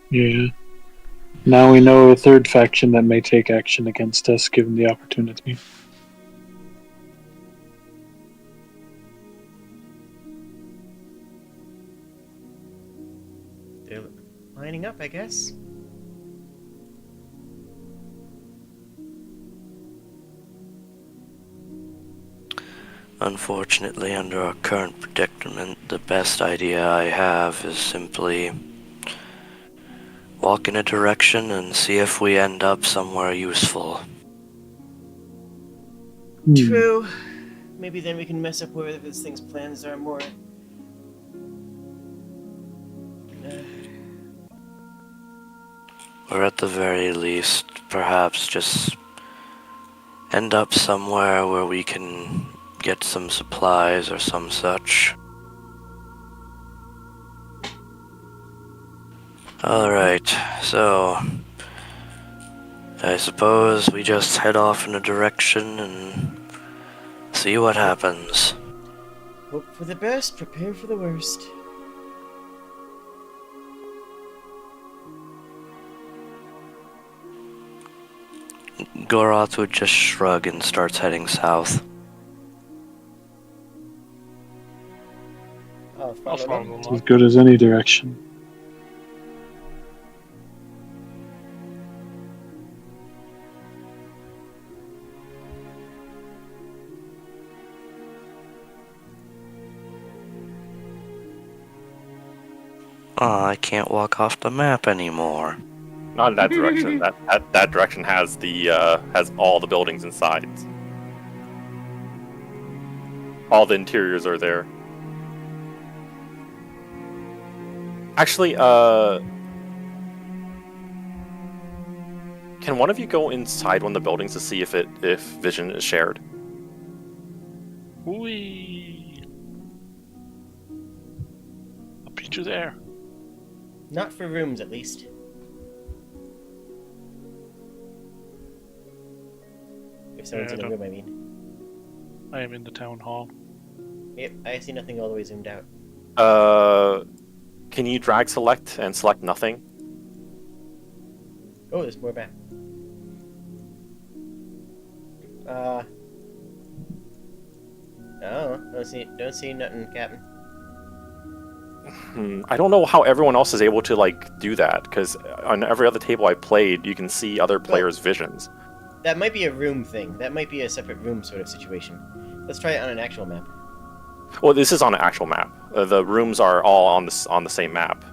Yeah. Now we know a third faction that may take action against us given the opportunity. They're lining up, I guess. Unfortunately, under our current predicament, the best idea I have is simply walk in a direction and see if we end up somewhere useful. True. Maybe then we can mess up whether this thing's plans are more... Or at the very least, perhaps just end up somewhere where we can get some supplies or some such. Alright, so I suppose we just head off in a direction and see what happens. Hope for the best, prepare for the worst. Goroth would just shrug and starts heading south. I'll I'll follow follow them. It's as along. good as any direction. Aw, I can't walk off the map anymore. Not in that direction. that direction has the has all the buildings and sides. All the interiors are there. Actually, can one of you go inside one of the buildings to see if vision is shared? Whee! I'll beat you there. Not for rooms, at least. If someone's Yeah, in a I room, I mean. I am in the town hall. Yep, I see nothing all the way zoomed out. Can you drag select and select nothing? Oh, there's more back. Oh, don't see nothing, Captain. I don't know how everyone else is able to like do that, because on every other table I played, you can see other players' visions. That might be a room thing. That might be a separate room sort of situation. Let's try it on an actual map. Well, this is on an actual map. The rooms are all on the same map.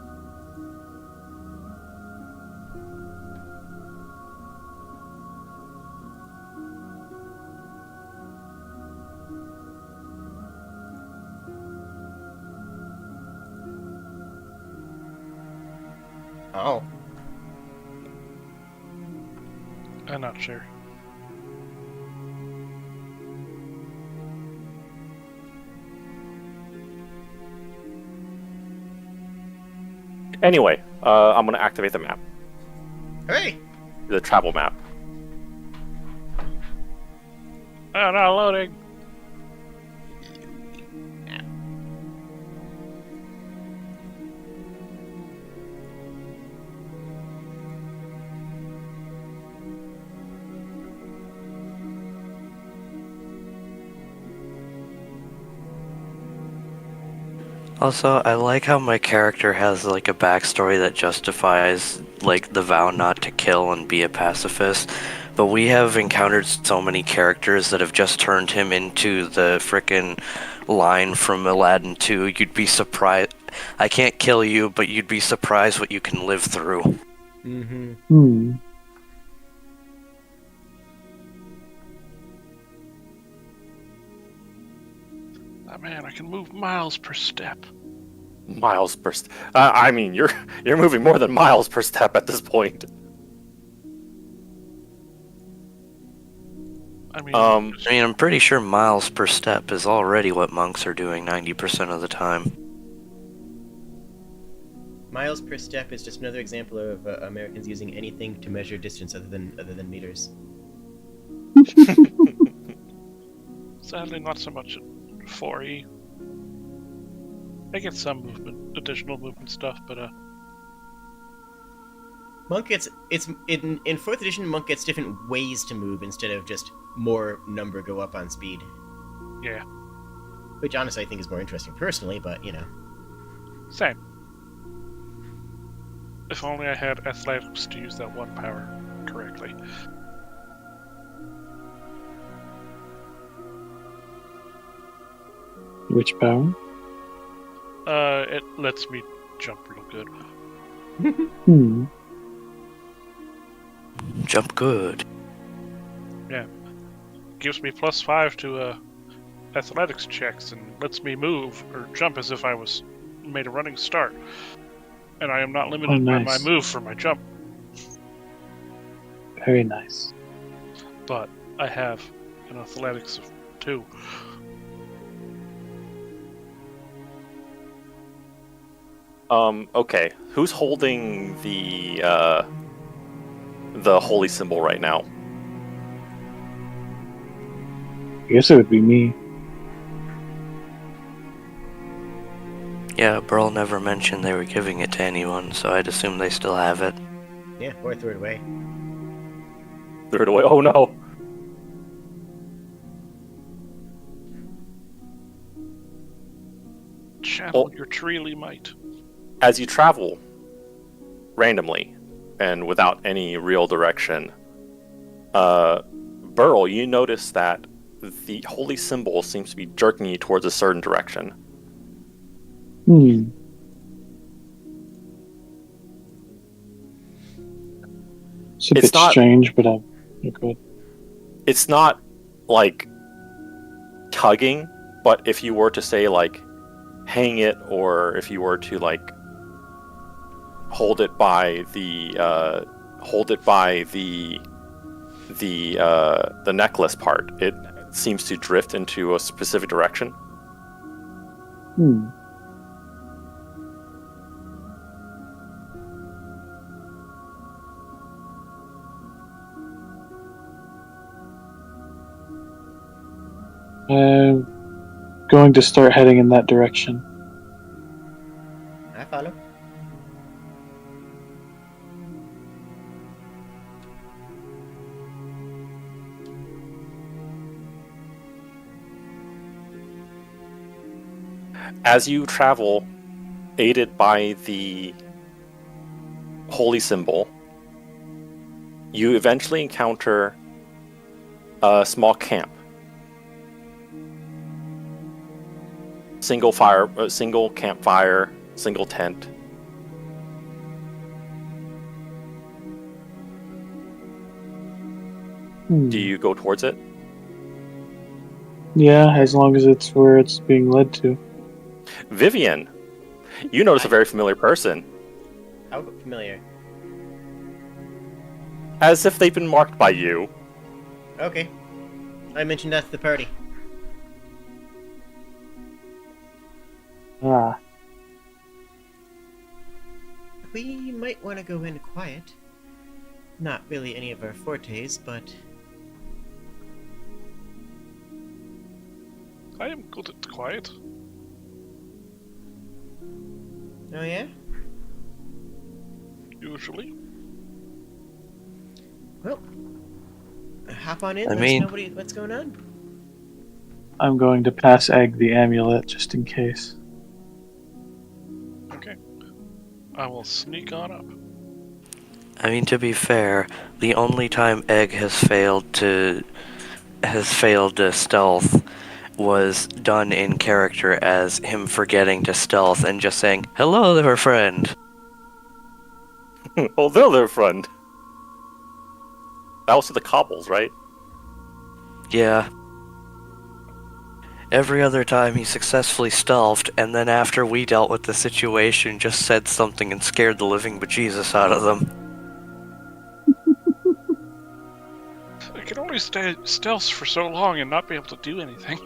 Oh. I'm not sure. Anyway, I'm gonna activate the map, Hooray! the travel map. Oh, not loading. Also, I like how my character has like a backstory that justifies like the vow not to kill and be a pacifist, but we have encountered so many characters that have just turned him into the frickin' line from Aladdin 2. You'd be surprised. I can't kill you, but you'd be surprised what you can live through. Mm-hmm. Hmm. Oh, man, I can move miles per step. Miles per step. I mean, you're moving more than miles per step at this point. I mean, I mean, I'm pretty sure miles per step is already what monks are doing 90% of the time. Miles per step is just another example of Americans using anything to measure distance other than meters. sadly, not so much at 4E. I get some movement, additional movement stuff, but Monk gets in fourth edition. Monk gets different ways to move instead of just more number go up on speed. yeah, Which honestly I think is more interesting personally, but you know. same. If only I had athletics to use that one power correctly. Which power? It lets me jump real good. Hmm. Jump good. Gives me +5 to athletics checks and lets me move or jump as if I was made a running start. And I am not limited by my nice. move for my jump, Very nice. but I have an athletics of 2. Okay. Who's holding the holy symbol right now? I guess it would be me. Yeah, Burl never mentioned they were giving it to anyone, so I'd assume they still have it. Yeah, or threw it away. Threw it away. Oh no. Channel Oh. your treely might. As you travel randomly and without any real direction, Burl, you notice that the holy symbol seems to be jerking you towards a certain direction. It's a It's bit not- strange, but you're good. It's not like tugging, but if you were to say like hang it, or if you were to like hold it by the necklace part, it seems to drift into a specific direction. I'm going to start heading in that direction. I follow. As you travel, aided by the holy symbol, you eventually encounter a small camp. Single campfire, single tent. Do you go towards it? Yeah, as long as it's where it's being led to. Vivian, you notice a very familiar person, How familiar? as if they've been marked by you. Okay. I mentioned that to the party. Ah, We might want to go in quiet. Not really any of our fortes, but I am good at quiet. oh yeah. Usually. Well, hop on in. I Let mean- us know what's going on. I'm going to pass Egg the amulet just in case. Okay. I will sneak on up. I mean, to be fair, the only time Egg has failed to stealth was done in character as him forgetting to stealth and just saying, "Hello there, friend." Oh, there, friend. That was to the Kobolds, right? Yeah. Every other time he successfully stealthed, and then after we dealt with the situation, just said something and scared the living bejesus out of them. I can only stay stealth for so long and not be able to do anything.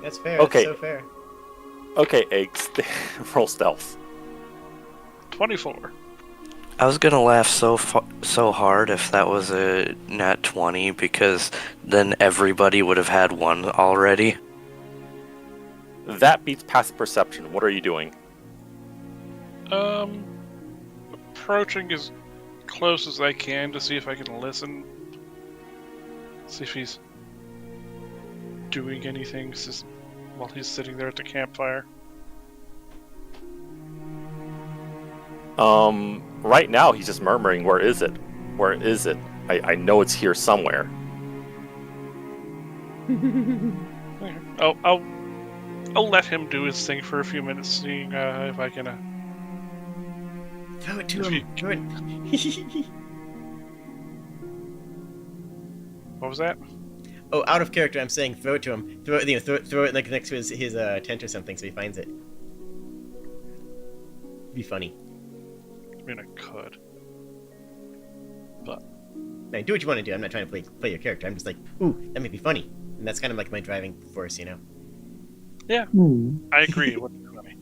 That's fair. Okay. That's so fair. Okay, Eggs, roll stealth. 24. I was gonna laugh so hard if that was a nat 20, because then everybody would have had one already. That beats passive perception. What are you doing? Approaching as close as I can to see if I can listen. See if he's doing anything while he's sitting there at the campfire. Right now he's just murmuring, "Where is it? Where is it? I know it's here somewhere." Okay. I'll let him do his thing for a few minutes, seeing if I can. Throw it to If him. Throw it. What was that? Oh, out of character. I'm saying throw it to him. Throw it like next to his tent or something, so he finds it. Be funny. I mean, I could. Now, do what you want to do. I'm not trying to play your character. I'm just like, ooh, that might be funny, and that's kind of like my driving force, you know. Yeah, I agree. What's funny?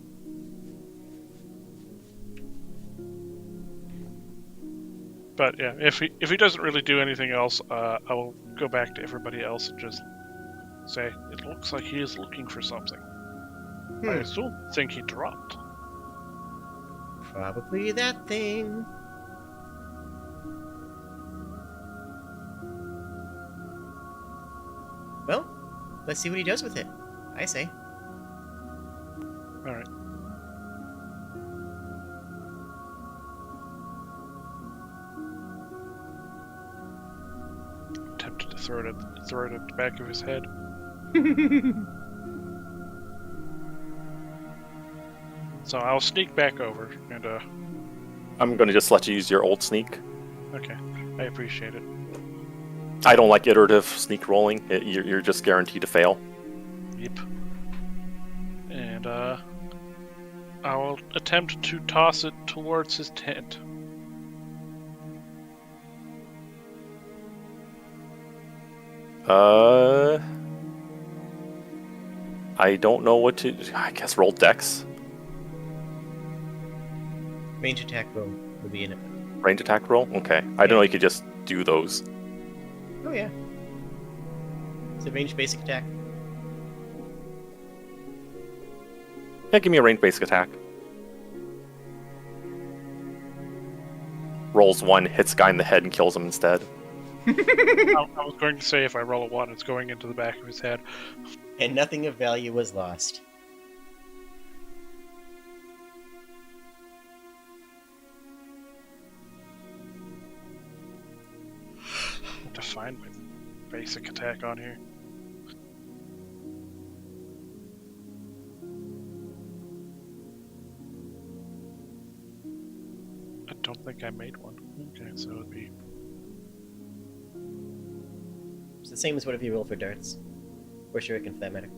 But yeah, if he doesn't really do anything else, I will go back to everybody else and just say it looks like he is looking for something. I assume think he dropped. Probably that thing. Well, let's see what he does with it. I say. All right. Tempted to throw it at the back of his head. So I'll sneak back over and I'm going to just let you use your old sneak. okay, I appreciate it. I don't like iterative sneak rolling. You're just guaranteed to fail. Yep. And I will attempt to toss it towards his tent. I don't know what to. I guess roll dex. Range attack roll will be in it. Range attack roll? Okay. I don't know you could just do those. Oh yeah. It's a range basic attack. Yeah, give me a range basic attack. Rolls 1, hits guy in the head and kills him instead. I was going to say if I roll a 1, it's going into the back of his head. And nothing of value was lost. I have to find my basic attack on here. I don't think I made one. Okay, so it would be... It's the same as whatever you roll for darts. Or shuriken for that matter.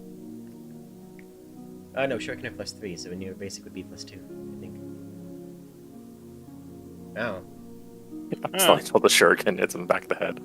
No, shuriken are +3, so in your basic would be +2, I think. Oh. It's not until the shuriken hits him in the back of the head.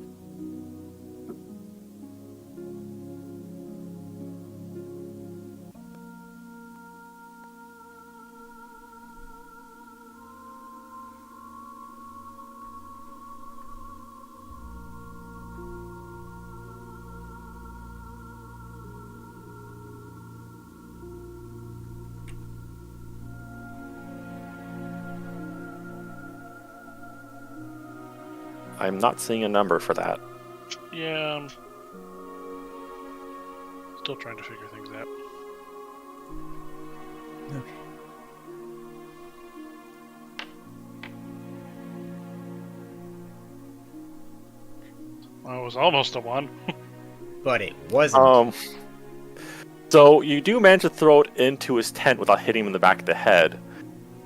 I'm not seeing a number for that. Yeah, I'm still trying to figure things out. Okay. Well, it was almost a 1. But it wasn't. So you do manage to throw it into his tent without hitting him in the back of the head.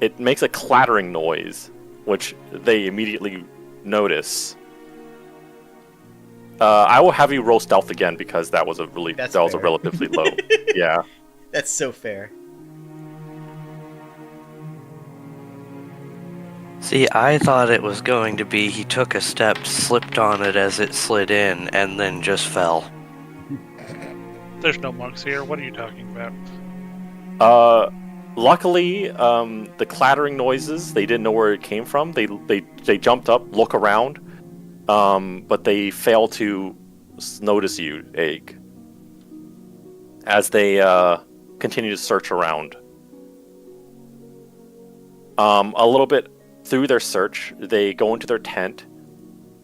It makes a clattering noise, which they immediately notice. I will have you roll stealth again because that was a relatively low. Yeah. That's so fair. See, I thought it was going to be he took a step, slipped on it as it slid in, and then just fell. There's no monks here. What are you talking about? Luckily, the clattering noises, they didn't know where it came from. They jumped up, look around, but they fail to notice you, Egg, as they continue to search around. A little bit through their search, they go into their tent.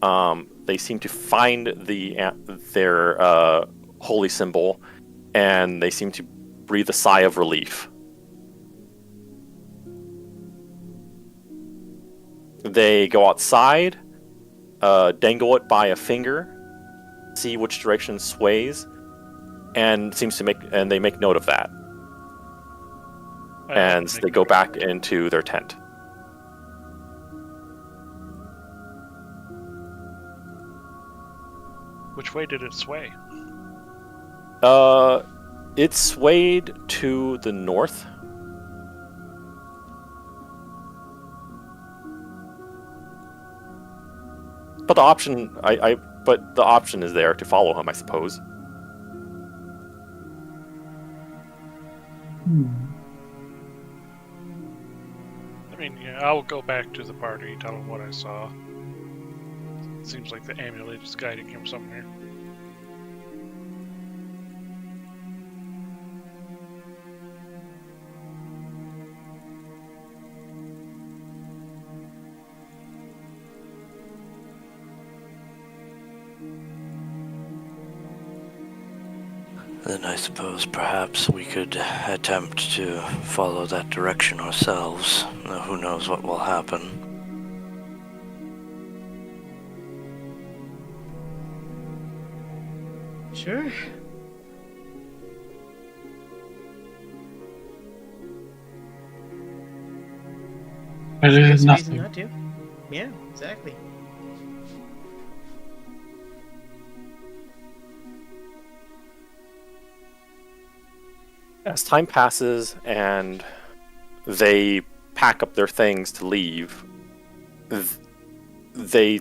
They seem to find their holy symbol, and they seem to breathe a sigh of relief. They go outside, dangle it by a finger, see which direction it sways, and they make note of that. And they go back into their tent. Which way did it sway? It swayed to the north. But the option is there to follow him, I suppose. I mean, yeah, I'll go back to the party, tell them what I saw. Seems like the amulet is guiding him somewhere. Then I suppose perhaps we could attempt to follow that direction ourselves. Who knows what will happen. Sure. Better There's than reason nothing. not to. Yeah, exactly. As time passes and they pack up their things to leave, they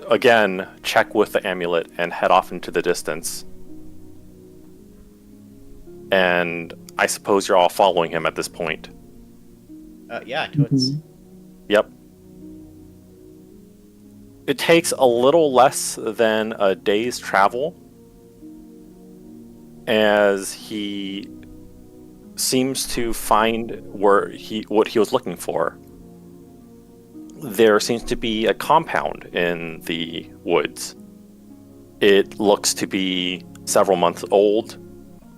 again check with the amulet and head off into the distance. And I suppose you're all following him at this point. Yeah, totes. Mhm. Yep. It takes a little less than a day's travel as he seems to find what he was looking for. There seems to be a compound in the woods. It looks to be several months old,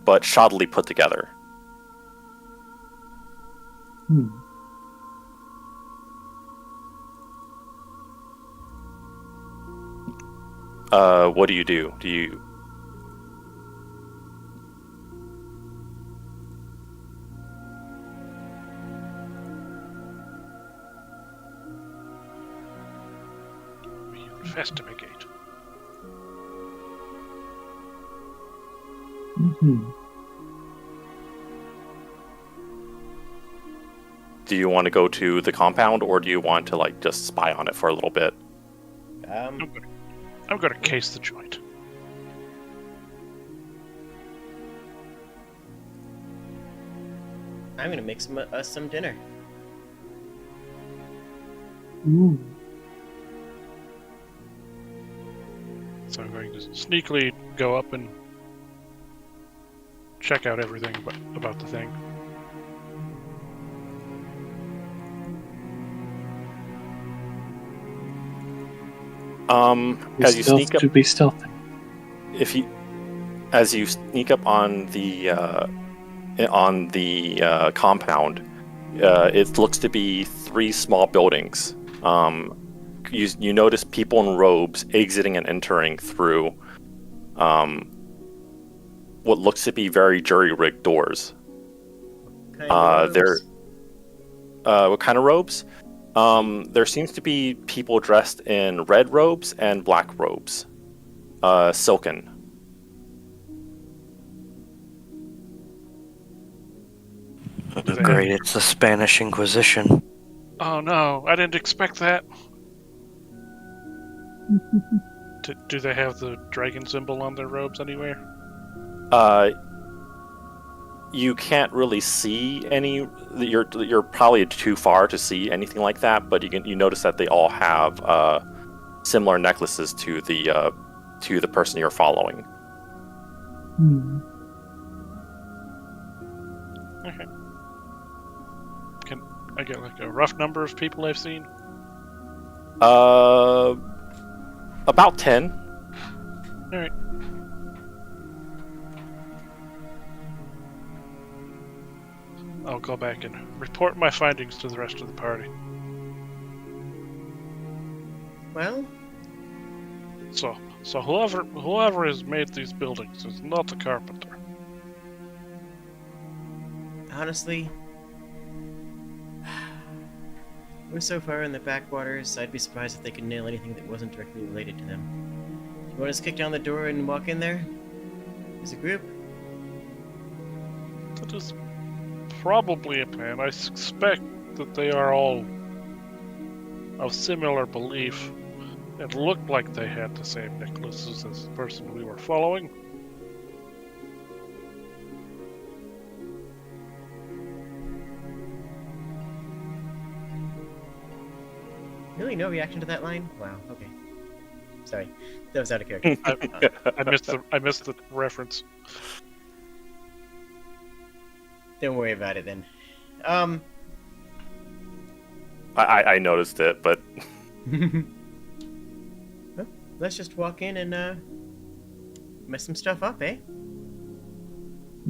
but shoddily put together. Hmm. What do you do? Do you... We investigate. Mhm. Do you want to go to the compound, or do you want to like just spy on it for a little bit? I'm gonna case the joint. I'm gonna make some dinner. Ooh. So I'm going to sneakily go up and check out everything about the thing. As you sneak up, to be stealthy. as you sneak up on the compound, it looks to be 3 small buildings. You notice people in robes exiting and entering through what looks to be very jury-rigged doors. Kind of They're what kind of robes? There seems to be people dressed in red robes and black robes, silken. Great, it's the Spanish Inquisition. Oh no, I didn't expect that. Do they have the dragon symbol on their robes anywhere? You can't really see any. You're probably too far to see anything like that, but you notice that they all have similar necklaces to the person you're following. Hmm. Okay. Can I get like a rough number of people I've seen? About 10. All right. I'll go back and report my findings to the rest of the party. Well, So whoever has made these buildings is not a carpenter. honestly, we're so far in the backwaters, I'd be surprised if they could nail anything that wasn't directly related to them. You want us to kick down the door and walk in there? As a group? That is probably a plan. I suspect that they are all of similar belief. It looked like they had the same necklaces as the person we were following. Really? No reaction to that line? Wow, okay. Sorry, that was out of character. I missed the reference. Don't worry about it then. I noticed it, but Well, let's just walk in and mess some stuff up, eh?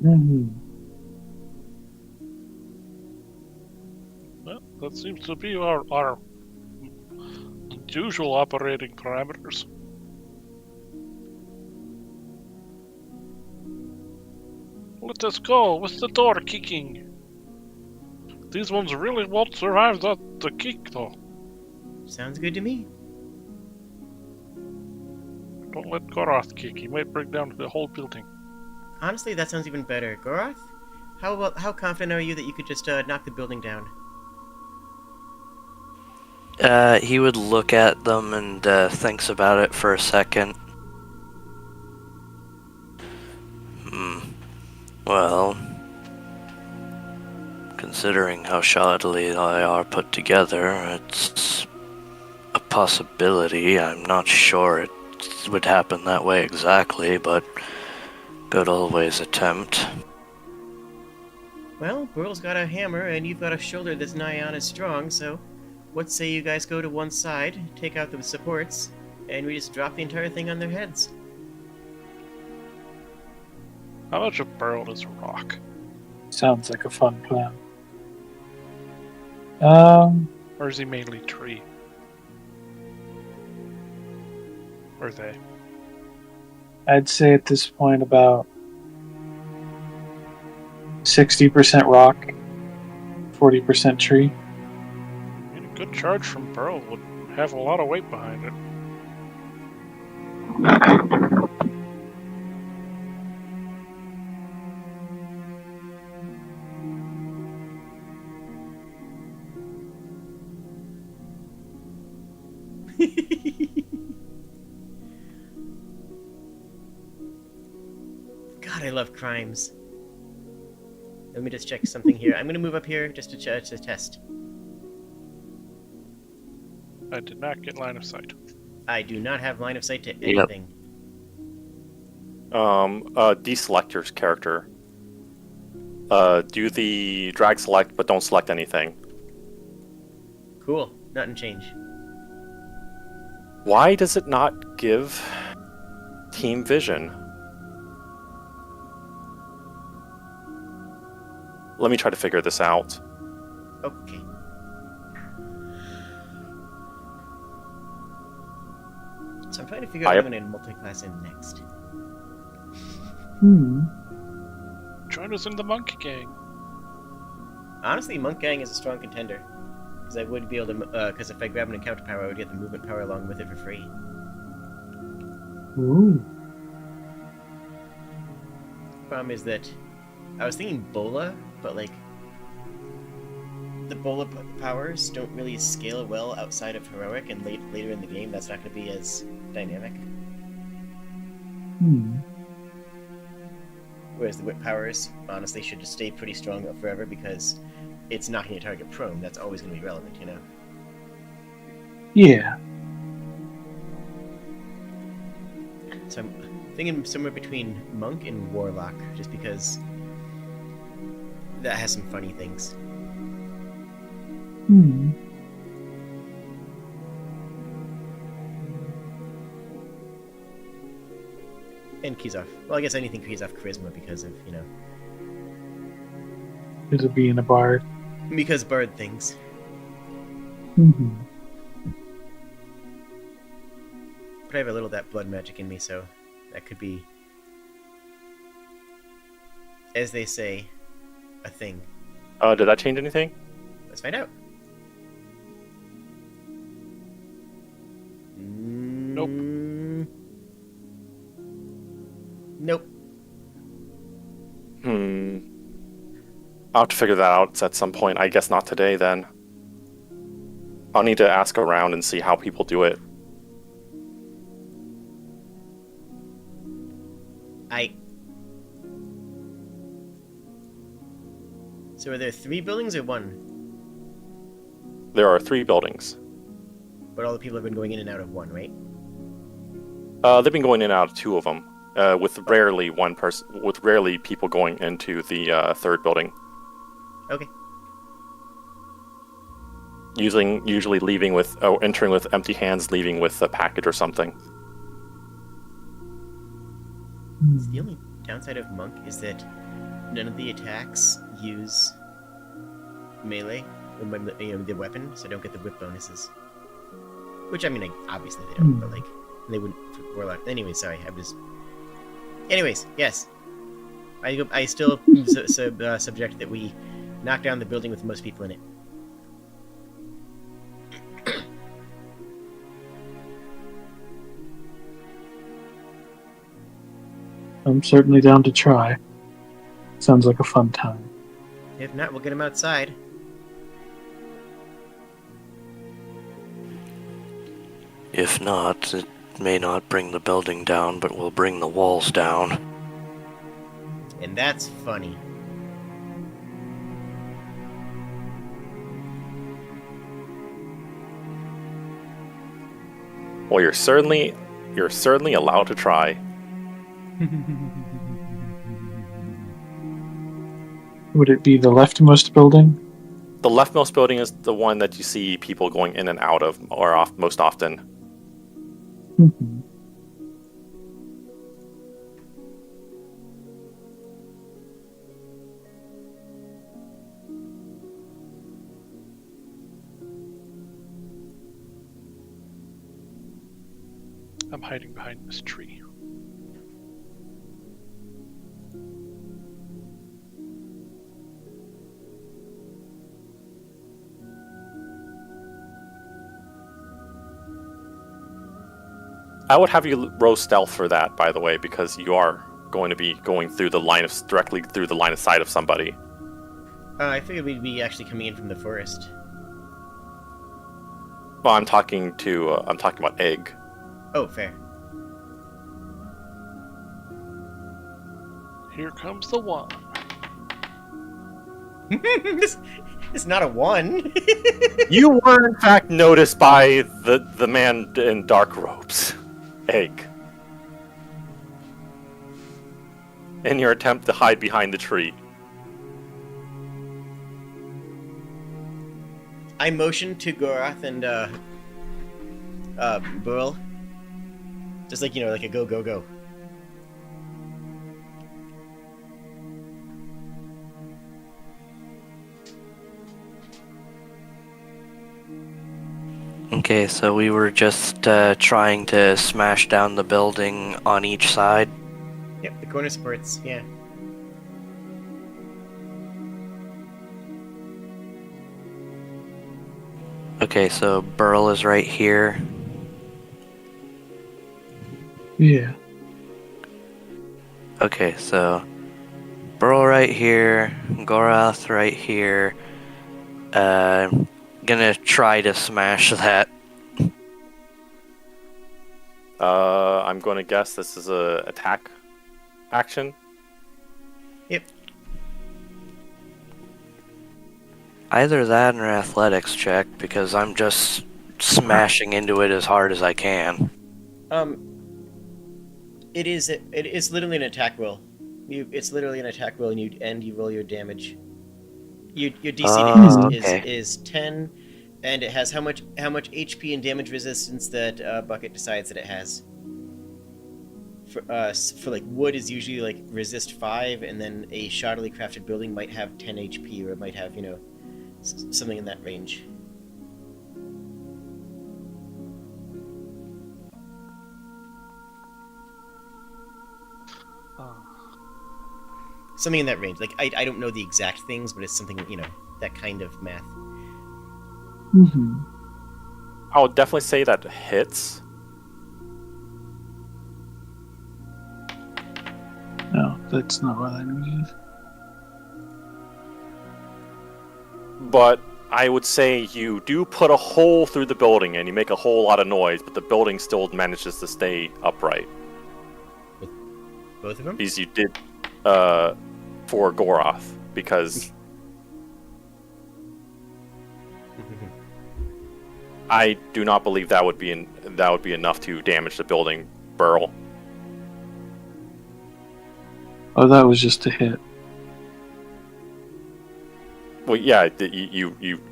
Hmm. Well, that seems to be our usual operating parameters. Let us go with the door kicking. These ones really won't survive the kick, though. Sounds good to me. Don't let Goroth kick. He might break down the whole building. Honestly, that sounds even better. Goroth, how confident are you that you could just knock the building down? He would look at them and thinks about it for a second. Well, considering how shoddily they are put together, it's a possibility. I'm not sure it would happen that way exactly, but could always attempt. Well, Burl's got a hammer, and you've got a shoulder that's nigh on as strong, so what say you guys go to one side, take out the supports, and we just drop the entire thing on their heads? How much of Burl is rock? Sounds like a fun plan. Or is he mainly tree? Or they? I'd say at this point about 60% rock, 40% tree. I mean, a good charge from Burl would have a lot of weight behind it. God, I love crimes. Let me just check something here. I'm gonna move up here just to test. I did not get line of sight. I do not have line of sight to anything. deselector's character. Do the drag select, but don't select anything. Cool. Nothing change. Why does it not give team vision? Let me try to figure this out. Okay. So I'm trying to figure out what I'm going to multi-class in next. Join us in the Monk Gang. Honestly, Monk Gang is a strong contender. Because I would be able to, because if I grab an encounter power, I would get the movement power along with it for free. Ooh. Problem is that I was thinking Bola, but like the Bola powers don't really scale well outside of heroic, and later in the game, that's not going to be as dynamic. Whereas the whip powers, honestly, should just stay pretty strong forever because it's knocking a target prone. That's always going to be relevant, you know? Yeah. So I'm thinking somewhere between Monk and Warlock, just because that has some funny things. And keys off. Well, I guess anything keys off charisma because of, you know... It'll be in a bard. Because bard things. But I have a little of that blood magic in me, so that could be, as they say, a thing. Did that change anything? Let's find out. Nope. Nope. I'll have to figure that out at some point. I guess not today, then. I'll need to ask around and see how people do it. So are there 3 buildings or 1? There are 3 buildings. But all the people have been going in and out of 1, right? They've been going in and out of 2 of them, with rarely people going into the 3rd building. Okay. Usually leaving with, entering with empty hands, leaving with a package or something. The only downside of Monk is that none of the attacks use melee, the weapon, so I don't get the whip bonuses. Which, I mean, obviously they don't, but, like, they wouldn't for Warlock. Anyway, sorry, I was... Anyways, yes. I still subject that we knock down the building with most people in it. I'm certainly down to try. Sounds like a fun time. If not, we'll get him outside. If not, it may not bring the building down, but will bring the walls down. And that's funny. Well, you're certainly allowed to try. Would it be the leftmost building? The leftmost building is the one that you see people going in and out of most often. Mm-hmm. I'm hiding behind this tree. I would have you roll stealth for that, by the way, because you are going to be going through directly through the line of sight of somebody. I figured we'd be actually coming in from the forest. Well, I'm talking about Egg. Oh, fair. Here comes the one. It's not a 1. You were in fact noticed by the man in dark robes, Egg, in your attempt to hide behind the tree. I motioned to Gorath and Burl. Just like, like a go, go, go. Okay, so we were just trying to smash down the building on each side. Yep, the corner supports, yeah. Okay, so Burl is right here. Yeah. Okay, so Burl right here, Gorath right here. Gonna try to smash that. I'm going to guess this is a attack action. Yep. Either that or athletics check, because I'm just smashing into it as hard as I can. It is literally an attack roll. It's literally an attack roll, and you roll your damage. Your DC to hit is 10, and it has how much HP and damage resistance that bucket decides that it has. For like wood is usually like resist 5, and then a shoddily crafted building might have 10 HP, or it might have something in that range. Something in that range. Like, I don't know the exact things, but it's something, that kind of math. Mm-hmm. I would definitely say that hits. No, that's not what I mean. But I would say you do put a hole through the building and you make a whole lot of noise, but the building still manages to stay upright. With both of them? Because you did for Goroth, because I do not believe that would be enough to damage the building Burl. Oh, that was just a hit. Well, yeah,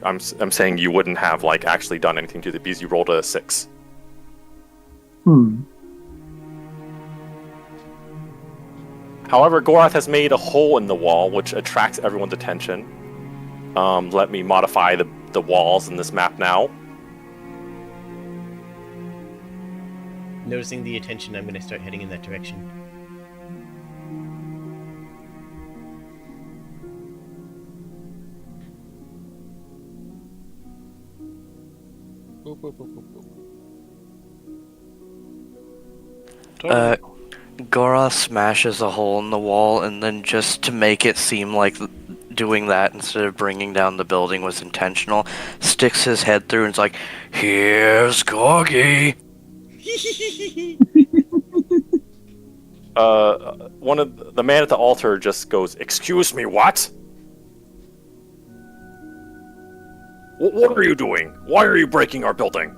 I'm saying you wouldn't have like actually done anything to the because you rolled a 6. However, Gorath has made a hole in the wall, which attracts everyone's attention. Let me modify the walls in this map now. Noticing the attention, I'm going to start heading in that direction. Boop, boop, boop, boop, boop. Totally. Goroth smashes a hole in the wall, and then just to make it seem like doing that instead of bringing down the building was intentional, sticks his head through and is like, "Here's Corgi." One of the man at the altar just goes, "Excuse me, what? What are you doing? Why are you breaking our building?"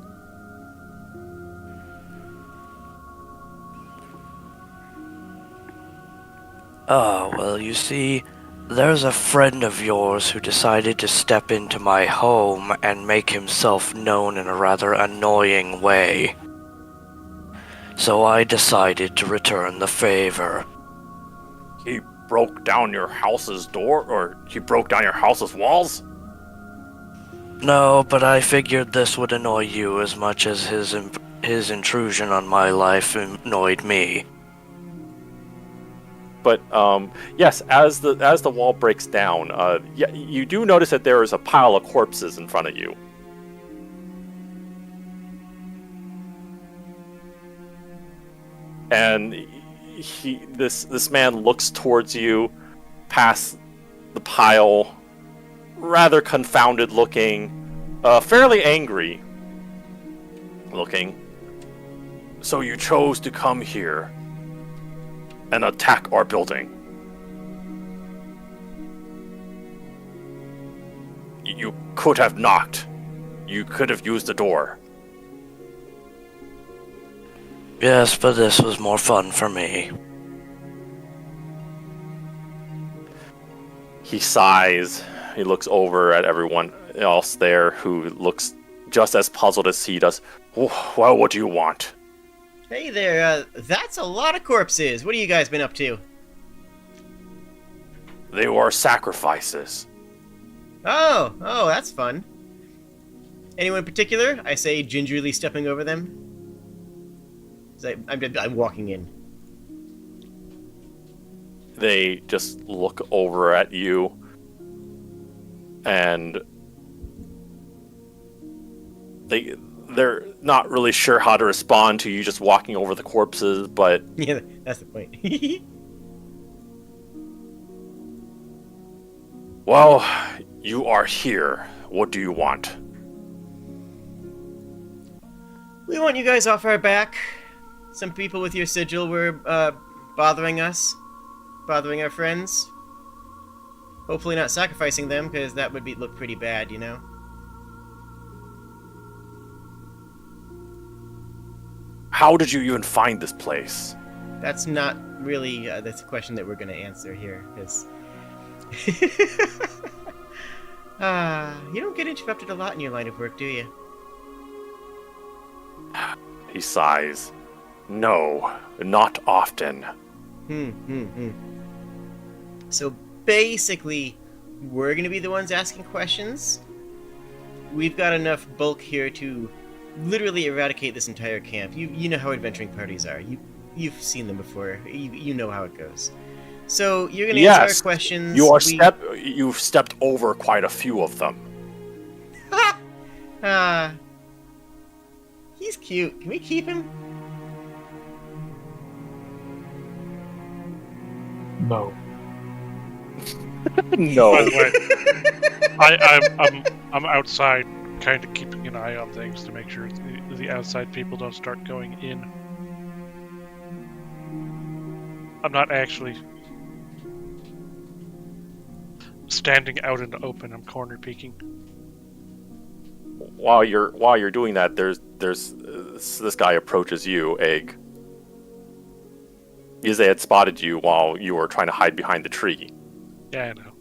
Oh, well, you see, there's a friend of yours who decided to step into my home and make himself known in a rather annoying way. So I decided to return the favor. He broke down your house's door, or he broke down your house's walls? No, but I figured this would annoy you as much as his intrusion on my life annoyed me. But yes, as the wall breaks down, yeah, you do notice that there is a pile of corpses in front of you. And this man looks towards you, past the pile, rather confounded looking, fairly angry looking. "So you chose to come here and attack our building. You could have knocked. You could have used the door." Yes, but this was more fun for me. He sighs. He looks over at everyone else there who looks just as puzzled as he does. "Well, what do you want?" Hey there, that's a lot of corpses. What have you guys been up to? "They were sacrifices." Oh, that's fun. Anyone in particular? I say, gingerly stepping over them. I'm walking in. They just look over at you, and they're not really sure how to respond to you just walking over the corpses, but Yeah, that's the point. well, you are here. What do you want? We want you guys off our back. Some people with your sigil were bothering us, bothering our friends. Hopefully not sacrificing them, because that would look pretty bad, you know? How did you even find this place? That's not really that's a question that we're going to answer here, because... you don't get interrupted a lot in your line of work, do you? He sighs. No, not often. So basically, we're going to be the ones asking questions. We've got enough bulk here to literally eradicate this entire camp. You know how adventuring parties are. You've seen them before. You know how it goes. So you're going to answer our questions. You've stepped over quite a few of them. He's cute. Can we keep him? No. No. By the way, I'm outside, kind of keeping an eye on things to make sure the outside people don't start going in. I'm not actually standing out in the open. I'm corner peeking. While you're doing that, there's this guy approaches you, Egg. Because they had spotted you while you were trying to hide behind the tree. Yeah, I know.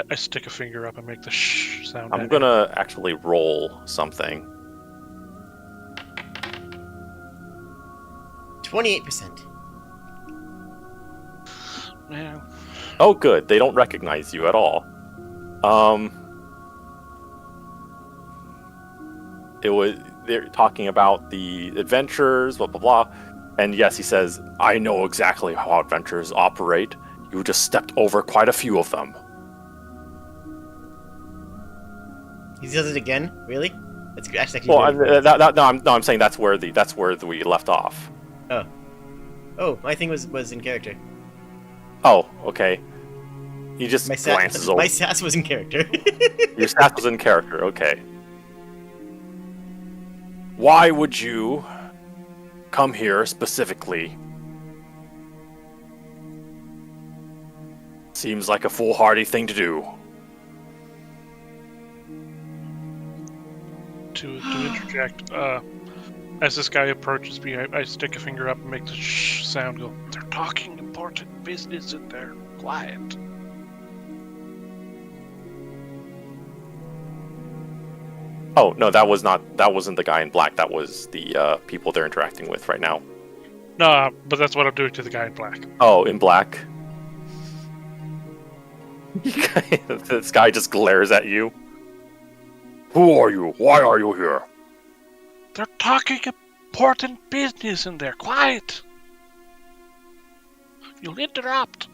I stick a finger up and make the shh sound. I'm gonna actually roll something. 28%. Man, Oh, good. They don't recognize you at all. They're talking about the adventures, blah blah blah. And yes, he says, "I know exactly how adventures operate. You just stepped over quite a few of them." He does it again? Really? It's actually Well, really funny. I'm saying that's where we left off. Oh, my thing was in character. Oh, okay. He just glances over. My sass was in character. Your sass was in character, okay. Why would you come here specifically? Seems like a foolhardy thing to do. to interject, as this guy approaches me, I stick a finger up and make the shh sound. Go. They're talking important business in there. Quiet. Oh no, that wasn't the guy in black. That was the people they're interacting with right now. No, but that's what I'm doing to the guy in black. Oh, in black. This guy just glares at you. Who are you? Why are you here? They're talking important business in there. Quiet. You'll interrupt.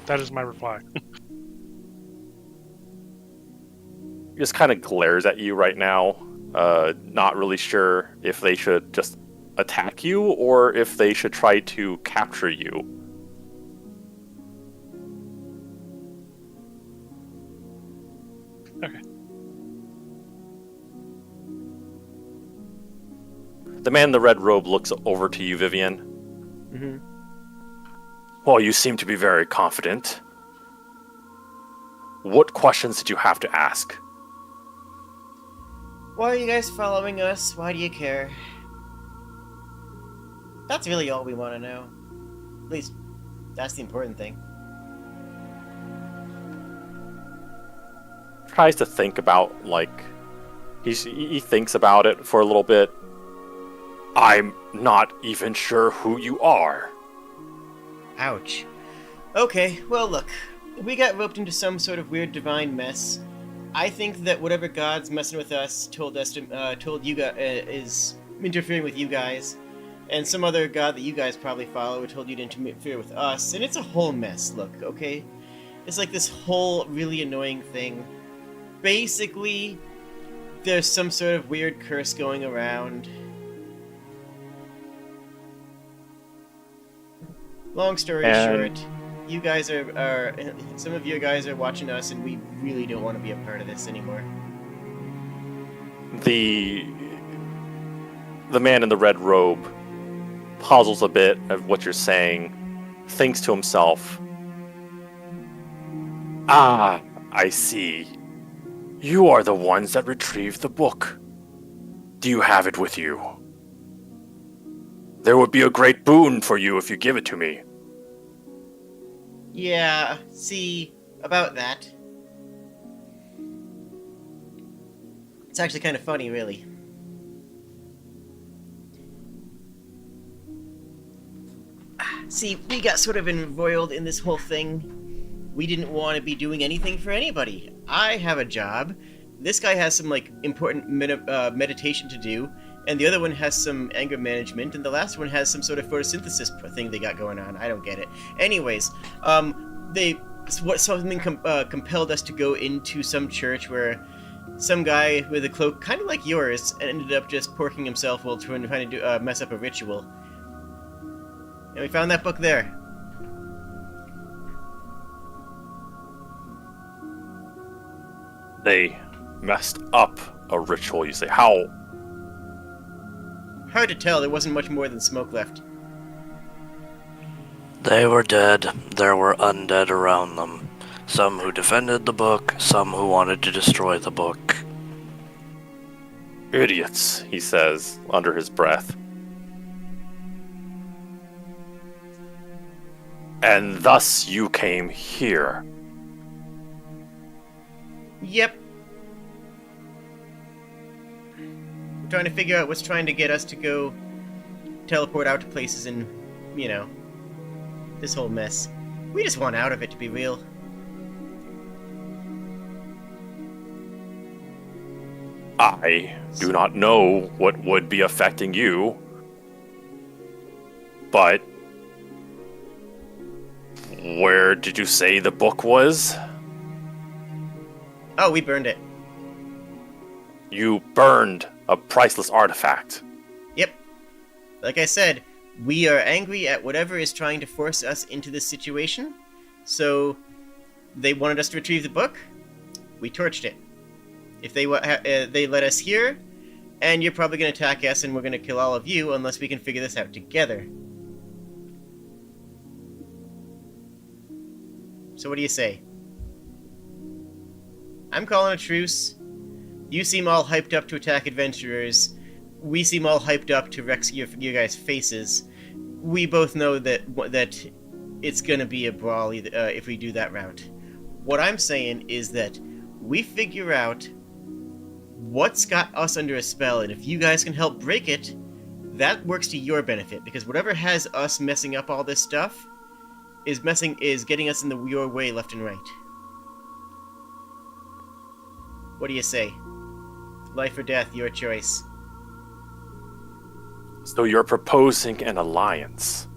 That is my reply. He just kind of glares at you right now. Not really sure if they should just attack you or if they should try to capture you. Okay. The man in the red robe looks over to you, Vivian. Mm-hmm. Well, you seem to be very confident. What questions did you have to ask? Why are you guys following us? Why do you care? That's really all we want to know. At least, that's the important thing. Tries to think about, like, he thinks about it for a little bit. I'm not even sure who you are. Ouch. Okay, well look, we got roped into some sort of weird divine mess. I think that whatever god's messing with us told you guys is interfering with you guys, and some other god that you guys probably follow told you to interfere with us, and it's a whole mess. Look, okay, it's like this whole really annoying thing. Basically, there's some sort of weird curse going around. Long story short, you guys are some of you guys are watching us, and we really don't want to be a part of this anymore. The man in the red robe puzzles a bit of what you're saying, thinks to himself, "Ah, I see. You are the ones that retrieved the book. Do you have it with you? There would be a great boon for you if you give it to me." Yeah, see, about that. It's actually kind of funny, really. See, we got sort of embroiled in this whole thing. We didn't want to be doing anything for anybody. I have a job. This guy has some, like, important meditation to do. And the other one has some anger management, and the last one has some sort of photosynthesis thing they got going on. I don't get it. Anyways, something compelled us to go into some church where some guy with a cloak, kind of like yours, ended up just porking himself while trying to mess up a ritual. And we found that book there. They messed up a ritual, you say. How? Hard to tell, there wasn't much more than smoke left. They were dead. There were undead around them. Some who defended the book, some who wanted to destroy the book. Idiots, he says under his breath. And thus you came here. Yep. We're trying to figure out what's trying to get us to go teleport out to places and, you know, this whole mess. We just want out of it, to be real. I do not know what would be affecting you, but where did you say the book was? Oh, we burned it. You burned a priceless artifact. Yep. Like I said, we are angry at whatever is trying to force us into this situation. So, they wanted us to retrieve the book. We torched it. If they let us here, and you're probably going to attack us, and we're going to kill all of you unless we can figure this out together. So what do you say? I'm calling a truce. You seem all hyped up to attack adventurers. We seem all hyped up to wreck your guys' faces. We both know that it's gonna be a brawl if we do that route. What I'm saying is that we figure out what's got us under a spell, and if you guys can help break it, that works to your benefit, because whatever has us messing up all this stuff is getting us in your way left and right. What do you say? Life or death, your choice. So you're proposing an alliance.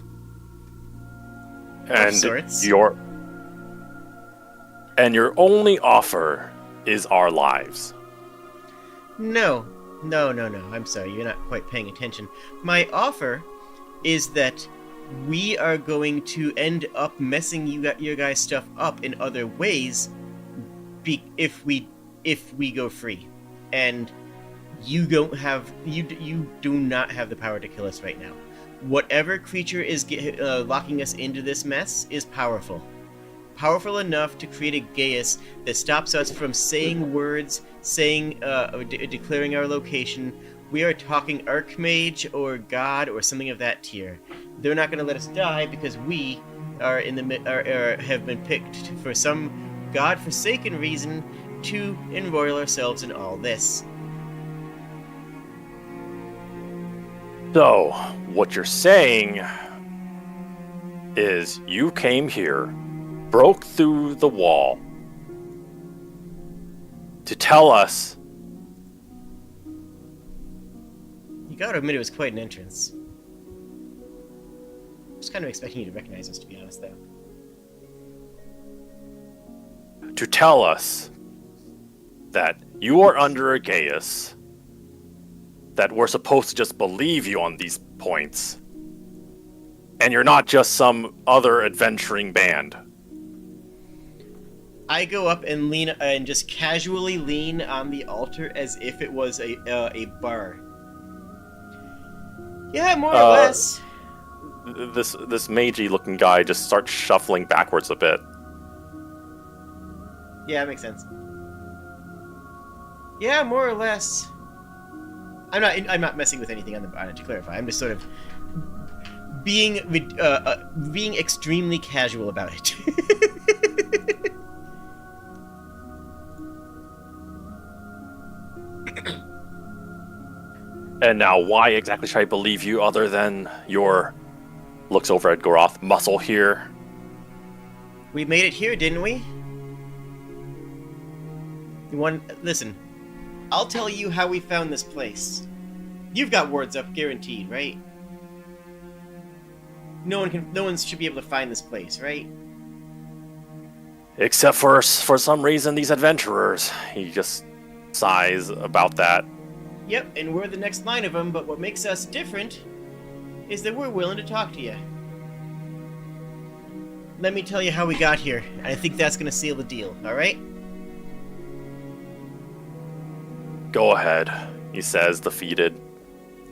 Of sorts. your only offer is our lives. No. I'm sorry, you're not quite paying attention. My offer is that we are going to end up messing your guys' stuff up in other ways if we go free. And you do not have the power to kill us right now. Whatever creature is locking us into this mess is powerful. Powerful enough to create a Gaius that stops us from saying words, declaring our location. We are talking Archmage or God or something of that tier. They're not going to let us die because we are have been picked for some God-forsaken reason to embroil ourselves in all this. So, what you're saying is you came here, broke through the wall to tell us. You gotta admit it was quite an entrance. I was kind of expecting you to recognize us, to be honest, though. To tell us that you are under a Gaius, that we're supposed to just believe you on these points, and you're not just some other adventuring band. I go up and lean and just casually lean on the altar as if it was a bar. Yeah, more or less. This magey looking guy just starts shuffling backwards a bit. Yeah, that makes sense. Yeah, more or less. I'm not messing with anything on it, to clarify. I'm just sort of being extremely casual about it. And now, why exactly should I believe you other than your, looks over at Goroth, muscle here? We made it here, didn't we? Listen, I'll tell you how we found this place. You've got wards up, guaranteed, right? No one should be able to find this place, right? Except for some reason, these adventurers. He just sighs about that. Yep, and we're the next line of them, but what makes us different is that we're willing to talk to you. Let me tell you how we got here, and I think that's going to seal the deal, alright? Go ahead, he says, defeated.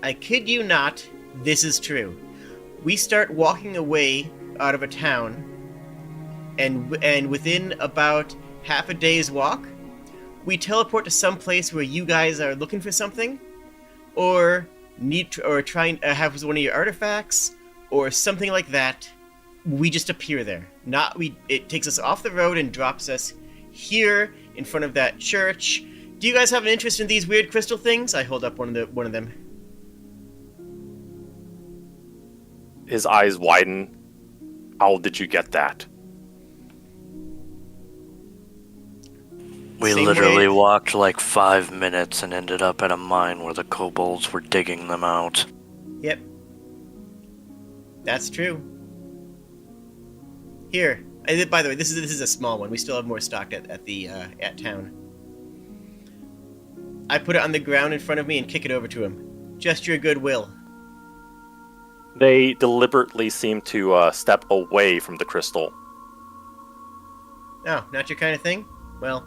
I kid you not, this is true. We start walking away out of a town, and within about half a day's walk, we teleport to some place where you guys are looking for something, or trying to have one of your artifacts, or something like that. We just appear there. It takes us off the road and drops us here in front of that church. Do you guys have an interest in these weird crystal things? I hold up one of them. His eyes widen. How did you get that? We Same literally way- walked like 5 minutes and ended up at a mine where the kobolds were digging them out. Yep. That's true. Here. By the way, this is a small one. We still have more stocked at town. I put it on the ground in front of me and kick it over to him. Gesture of goodwill. They deliberately seem to step away from the crystal. Oh, not your kind of thing? Well,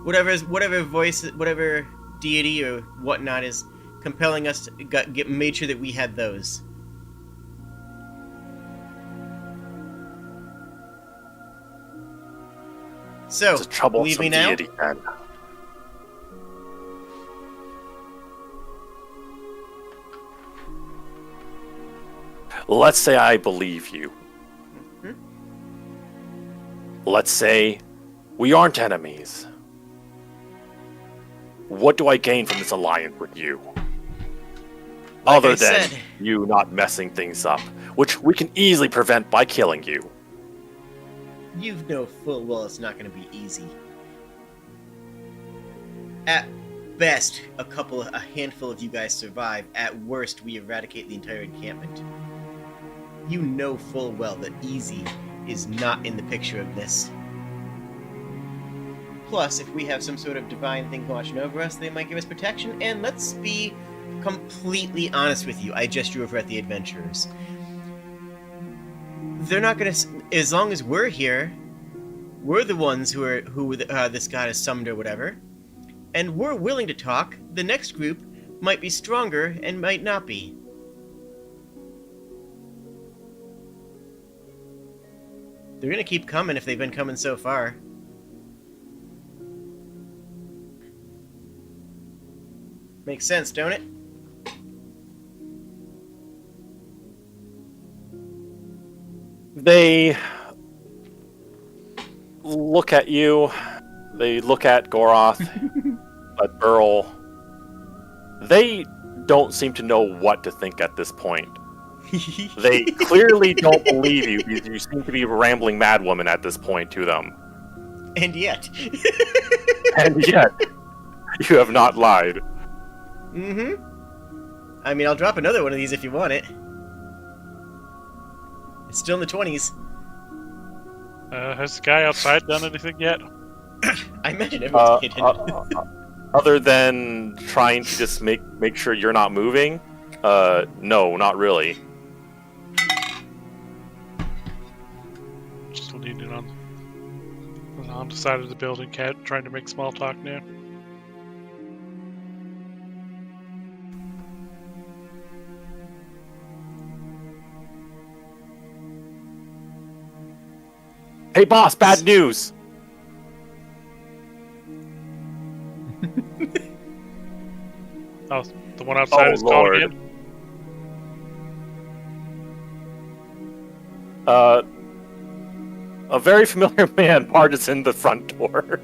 whatever deity or whatnot is compelling us to made sure that we had those. So, It's a troublesome leave me now? deity, then. Let's say I believe you. Mhm. Let's say we aren't enemies. What do I gain from this alliance with you? Like Other I than said. you not messing things up, which we can easily prevent by killing you. You know full well it's not going to be easy. At best, a handful of you guys survive. At worst, we eradicate the entire encampment. You know full well that easy is not in the picture of this. Plus, if we have some sort of divine thing watching over us, they might give us protection, and let's be completely honest with you, I just drew over at the adventurers. They're not gonna, as long as we're here, we're the ones who this god is summoned or whatever, and we're willing to talk. The next group might be stronger and might not be. They're gonna keep coming if they've been coming so far. Makes sense, don't it? They look at you. They look at Goroth, at Earl. They don't seem to know what to think at this point. They clearly don't believe you because you seem to be a rambling madwoman at this point to them. And yet. And yet, you have not lied. Mm-hmm. I mean, I'll drop another one of these if you want it. It's still in the 20s. Has the guy outside done anything yet? I imagine everyone's hidden. Other than trying to just make sure you're not moving, no, not really. Just leaning on the side of the building, cat trying to make small talk now. Hey boss, bad news! Oh, the one outside Oh, is Lord. calling in. A very familiar man barges in the front door.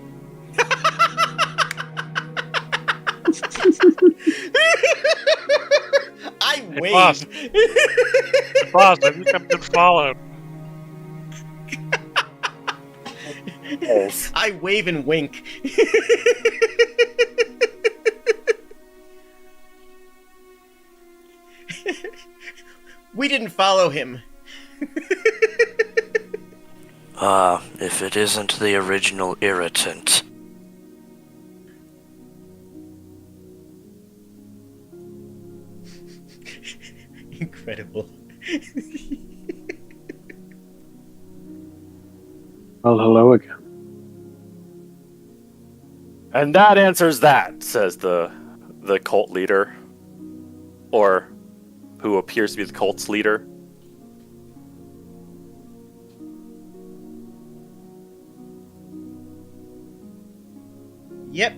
I Hey, boss. wave. Boss, I think I've been followed. I wave and wink. We didn't follow him. If it isn't the original irritant. Incredible. Well, hello again. And that answers that, says the the cult leader, or who appears to be the cult's leader? Yep.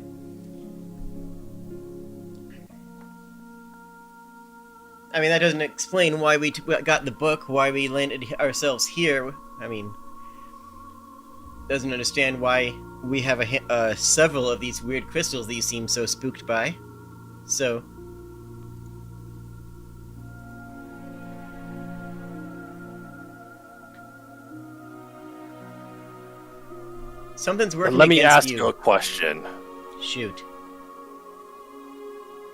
I mean, that doesn't explain why we got the book, why we landed ourselves here. I mean, doesn't understand why we have several of these weird crystals that you seem so spooked by. So... something's working Let me against ask you a question. Shoot.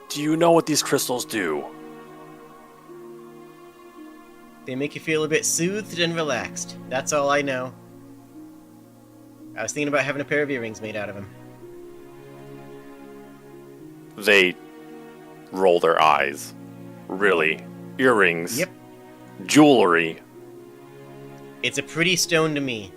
Do you know what these crystals do? They make you feel a bit soothed and relaxed. That's all I know. I was thinking about having a pair of earrings made out of them. They roll their eyes. Really? Earrings? Yep. Jewelry? It's a pretty stone to me.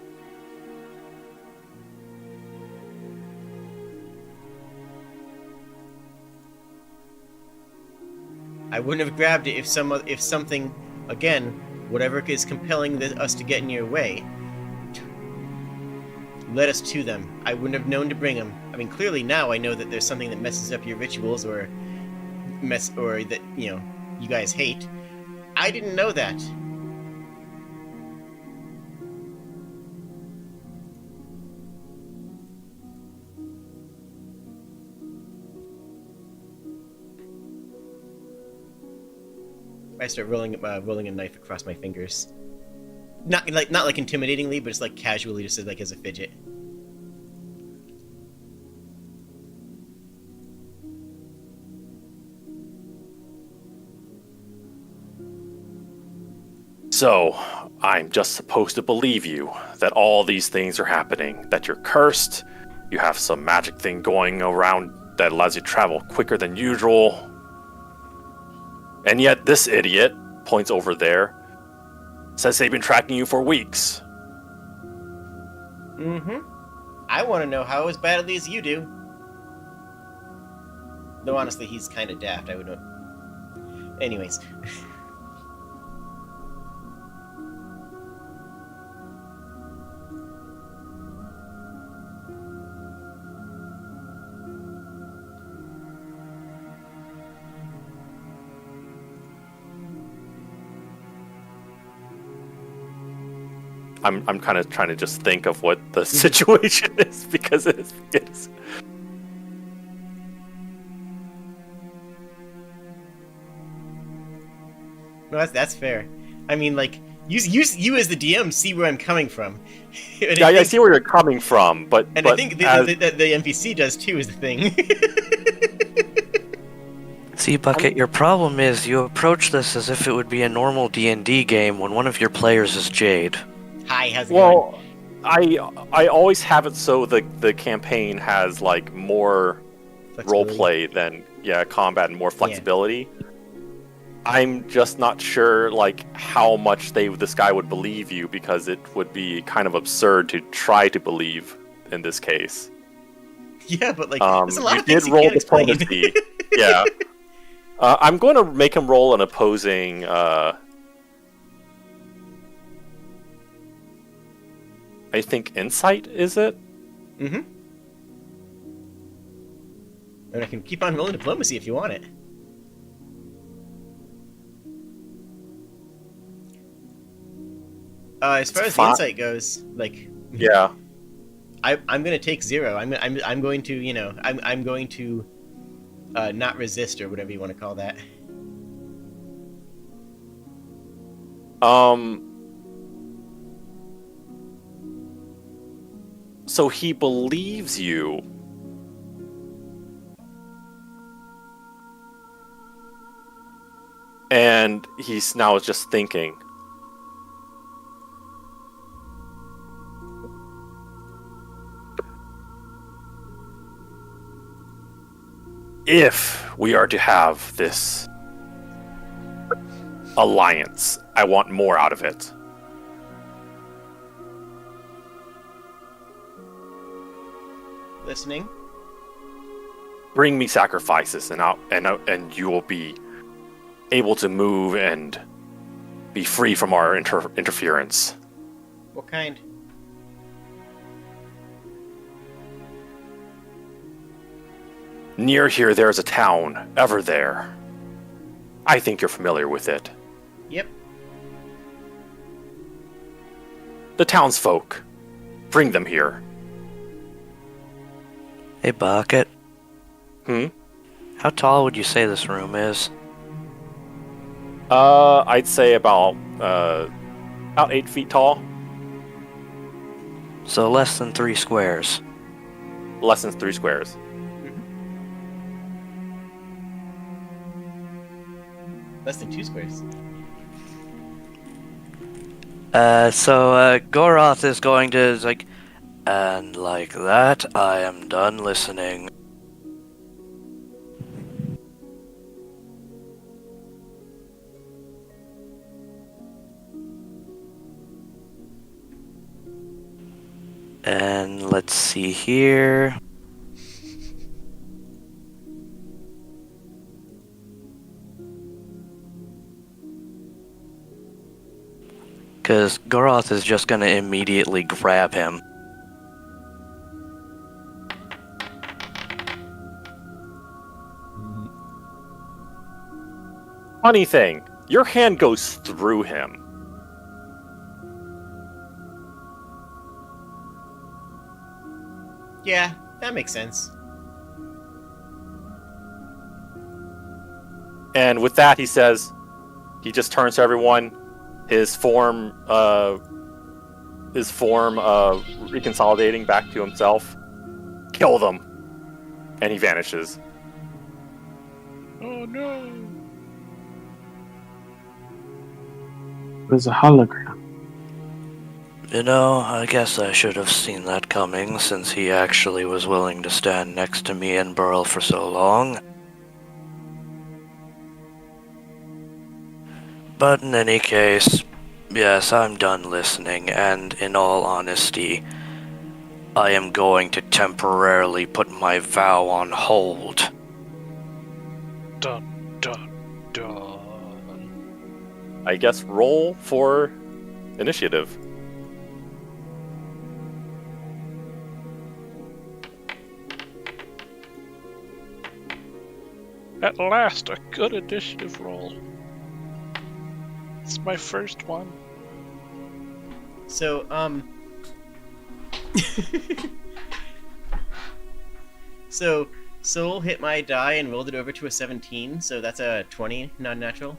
I wouldn't have grabbed it if something, again, whatever is compelling us to get in your way, led us to them. I wouldn't have known to bring them. I mean, clearly now I know that there's something that messes up your rituals or that, you guys hate. I didn't know that. I start rolling a knife across my fingers. Not like intimidatingly, but it's like casually, just like as a fidget. So, I'm just supposed to believe you that all these things are happening, that you're cursed, you have some magic thing going around that allows you to travel quicker than usual. And yet this idiot, points over there, says they've been tracking you for weeks. Mm-hmm. I want to know how as badly as you do. Though honestly, he's kind of daft, I would know. Anyways. I'm kind of trying to just think of what the situation is, because it's No, that's fair. I mean, like, you as the DM see where I'm coming from. Yeah, I see where you're coming from, but I think the NPC does too, is the thing. See, Bucket, your problem is you approach this as if it would be a normal D&D game when one of your players is Jade. Hi, how's it going? well, I always have it so the campaign has like more role play than combat and more flexibility. Yeah. I'm just not sure like how much this guy would believe you, because it would be kind of absurd to try to believe in this case. Yeah, but like there's a lot of you things did you roll can't explain. diplomacy. Yeah. I'm going to make him roll an opposing I think insight, is it? Mm-hmm. And I can keep on rolling diplomacy if you want it. As far as the insight goes, like yeah, I'm gonna take 0. I'm going to I'm going to not resist, or whatever you want to call that. So he believes you. And he's now just thinking. If we are to have this alliance, I want more out of it. Listening. Bring me sacrifices, and you will be able to move and be free from our interference. What kind? Near here, there is a town, ever there. I think you're familiar with it. Yep. The townsfolk. Bring them here. Hey, Bucket. Hmm? How tall would you say this room is? I'd say about 8 feet tall. So less than 3 squares. Less than 3 squares. Less than 2 squares. So Goroth is going to, like, and like that, I am done listening. And let's see here. Because Goroth is just going to immediately grab him. Funny thing, your hand goes through him. Yeah, that makes sense. And with that, he says, he just turns to everyone, his form reconsolidating back to himself. Kill them! And he vanishes. Oh no! It was a hologram. You know, I guess I should have seen that coming, since he actually was willing to stand next to me and Burl for so long. But in any case, yes, I'm done listening, and in all honesty, I am going to temporarily put my vow on hold. Dun dun dun. I guess roll for initiative. At last, a good initiative roll. It's my first one. So, so Soul hit my die and rolled it over to a 17, so that's a 20, non-natural.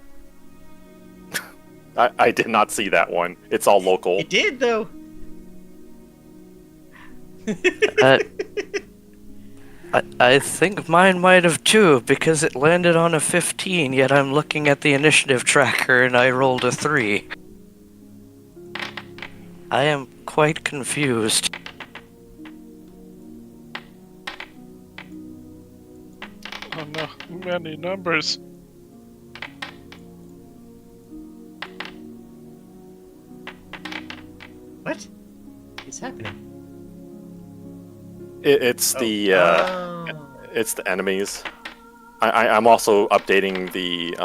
I did not see that one. It's all local. It did, though! I think mine might have too, because it landed on a 15, yet I'm looking at the initiative tracker and I rolled a 3. I am quite confused. Oh no, many numbers. What is happening? It's the it's the enemies. I'm also updating the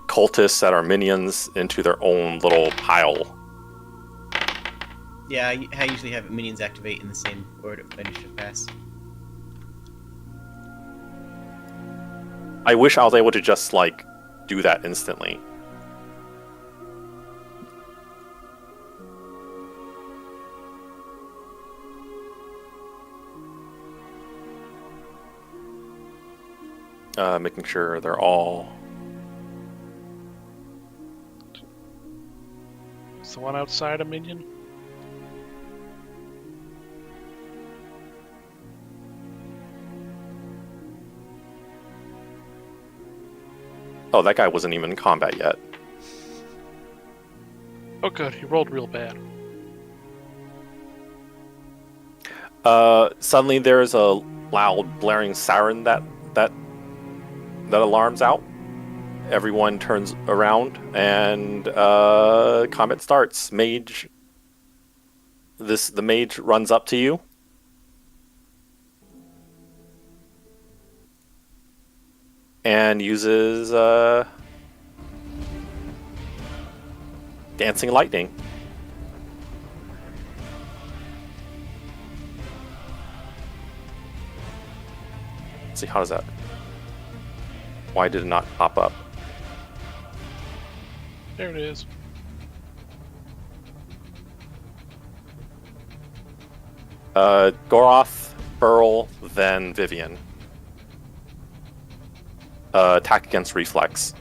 cultists that are minions into their own little pile. Yeah, I usually have minions activate in the same order of initiative pass. I wish I was able to just like do that instantly. Making sure they're all... Is the one outside a minion? Oh, that guy wasn't even in combat yet. Oh good, he rolled real bad. Suddenly there's a loud blaring siren that alarms out. Everyone turns around and combat starts. Mage. The mage runs up to you. and uses dancing lightning. Let's see, how does that? Why did it not pop up? There it is. Goroth, Burl, then Vivian. Attack against reflex.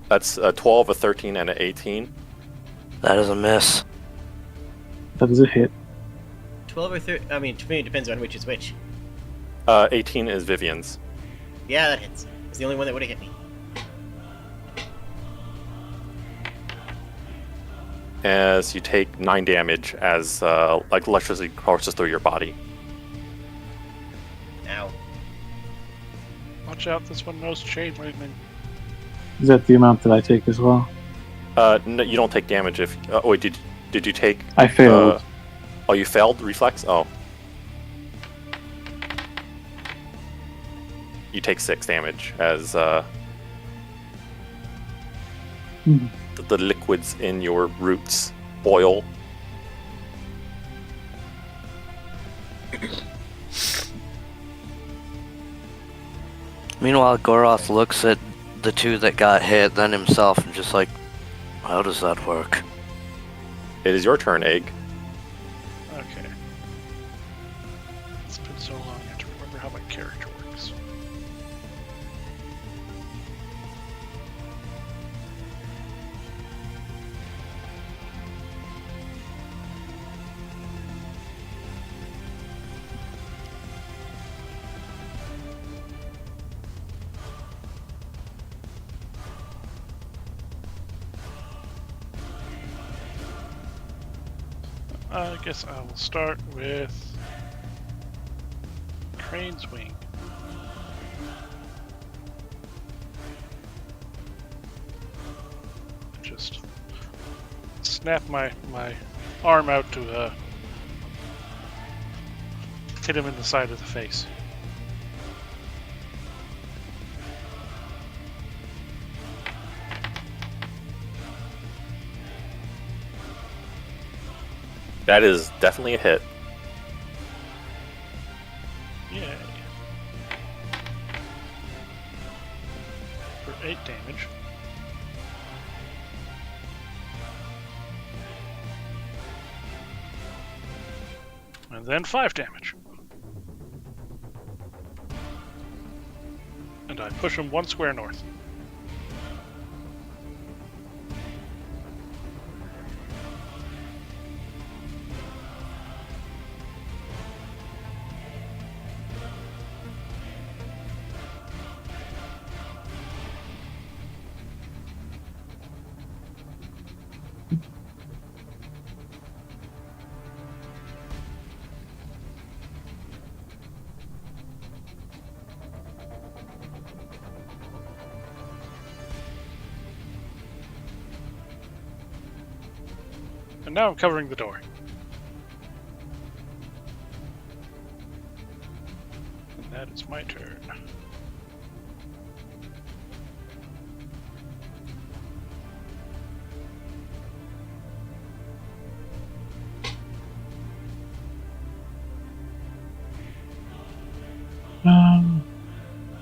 That's a 12, a 13, and an 18. That is a miss. That is a hit. 12 or 13. I mean, to me, it depends on which is which. 18 is Vivian's. Yeah, that hits. It's the only one that would have hit me. As you take 9 damage as like electricity courses through your body. Ow. Watch out, this one knows chain lightning. Is that the amount that I take as well? No, you don't take damage if. Wait, did you take? I failed. Oh, you failed reflex. Oh, you take 6 damage as the liquids in your roots boil. Meanwhile, Goroth looks at the two that got hit, then himself, and just like, how does that work? It is your turn, Egg. Okay. It's been so long, I have to remember how my character works. I guess I will start with Crane's Wing. Just snap my arm out to hit him in the side of the face. That is definitely a hit. Yay. For 8 damage. And then 5 damage. And I push him 1 square north. And now I'm covering the door. And that is my turn.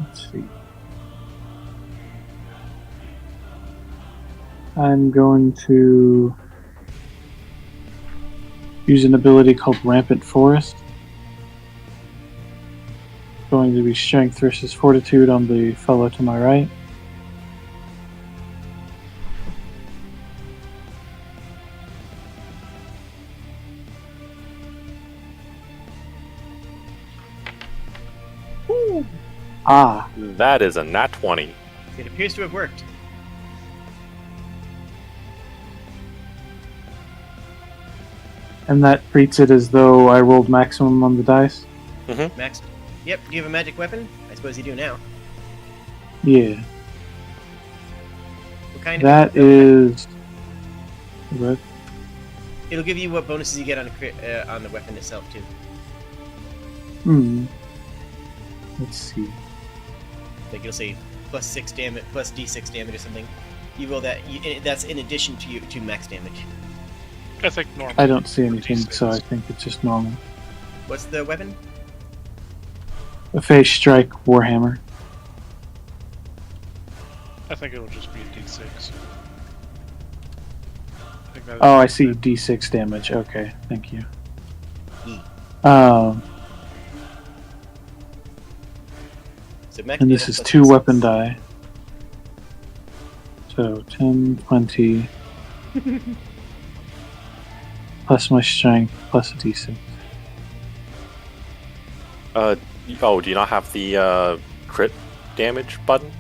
Let's see. I'm going to use an ability called Rampant Forest. Going to be Strength versus Fortitude on the fellow to my right. Woo! Ah, That is a nat 20. It appears to have worked. and that treats it as though I rolled maximum on the dice. Max. Yep. Do you have a magic weapon? I suppose you do now. Yeah. kind of. That is. What? It'll give you what bonuses you get on the weapon itself too. Let's see. Like it'll say plus 6 damage, plus d6 damage or something. You roll that. That's in addition to max damage. I think normal. I don't see anything, so I think it's just normal. What's the weapon? A Phase Strike Warhammer. I think it'll just be a d6. Oh, I see d6 damage. Okay, thank you. So max And this damage is plus 2 D6. weapon die. So 10, 20. Plus my strength, plus a d6. Oh, do you not have the crit damage button?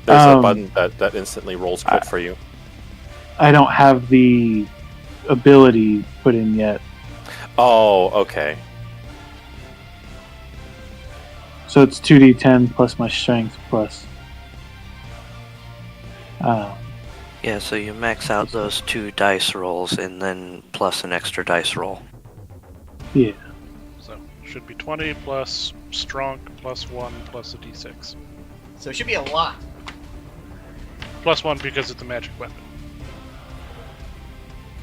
There's a button that instantly rolls crit for you. I don't have the ability put in yet. Oh, okay. So it's 2d10 plus my strength plus. Yeah, so you max out those 2 dice rolls and then plus an extra dice roll. Yeah. So should be 20 plus strong plus 1 plus a d6. So it should be a lot. Plus 1 because it's a magic weapon.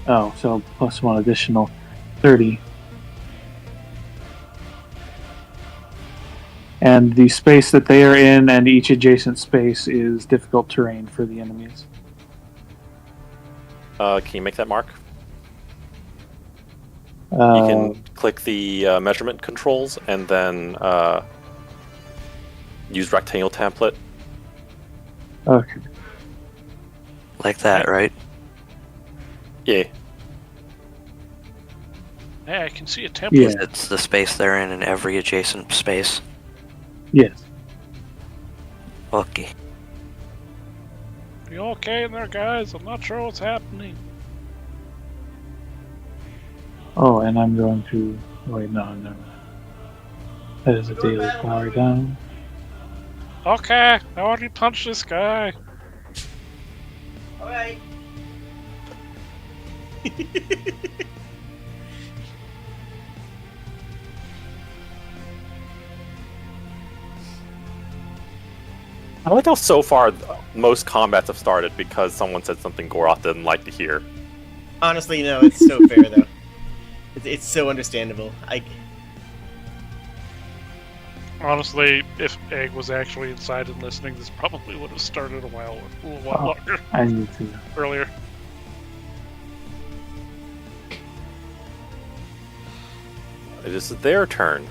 Oh, so plus 1 additional 30. And the space that they are in and each adjacent space is difficult terrain for the enemies. Can you make that mark? You Uh, can click the measurement controls and then use rectangle template. okay. Like that, right? Yeah. Hey, I can see a template. Yeah. It's the space they're in every adjacent space. Yes. Okay. You okay in there, guys? I'm not sure what's happening. Oh, and I'm going to. Wait, no. That is a daily power down. Okay, I already punched this guy. Alright. I like how so far most combats have started because someone said something Goroth didn't like to hear. Honestly, no, it's so fair though. It's so understandable. Honestly, if Egg was actually inside and listening, this probably would have started a little while longer I need to. earlier. It is their turn.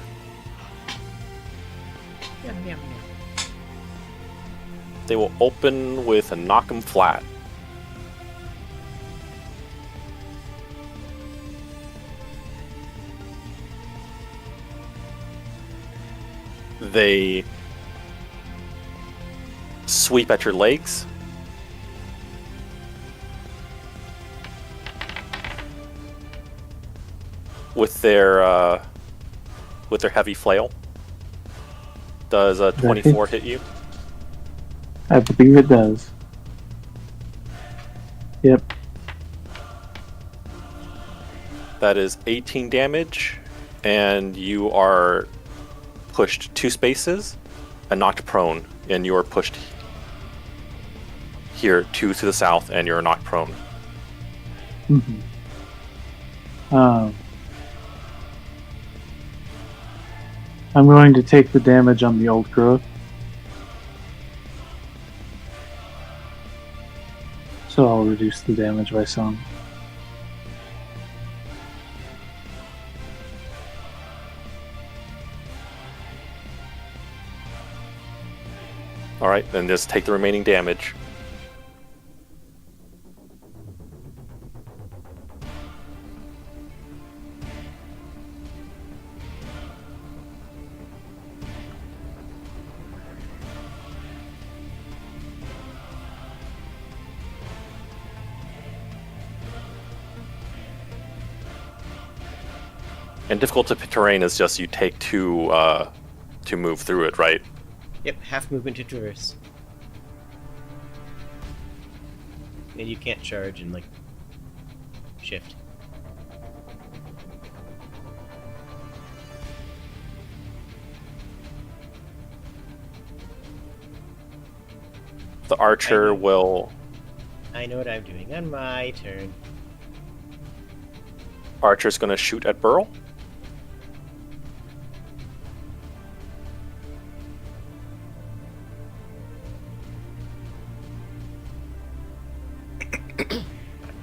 They will open with a knock 'em flat. They sweep at your legs. With their heavy flail. Does a 24 hit you? I believe it does. Yep. That is 18 damage, and you are pushed 2 spaces and knocked prone, and you are pushed here 2 to the south, and you're knocked prone. Mm-hmm. I'm going to take the damage on the old growth. So I'll reduce the damage by some. Alright, then just take the remaining damage. And difficult terrain is just you take 2 to move through it, right? Yep, half movement to traverse. And you can't charge and, like, shift. The archer will. I know what I'm doing on my turn. Archer's gonna shoot at Burl.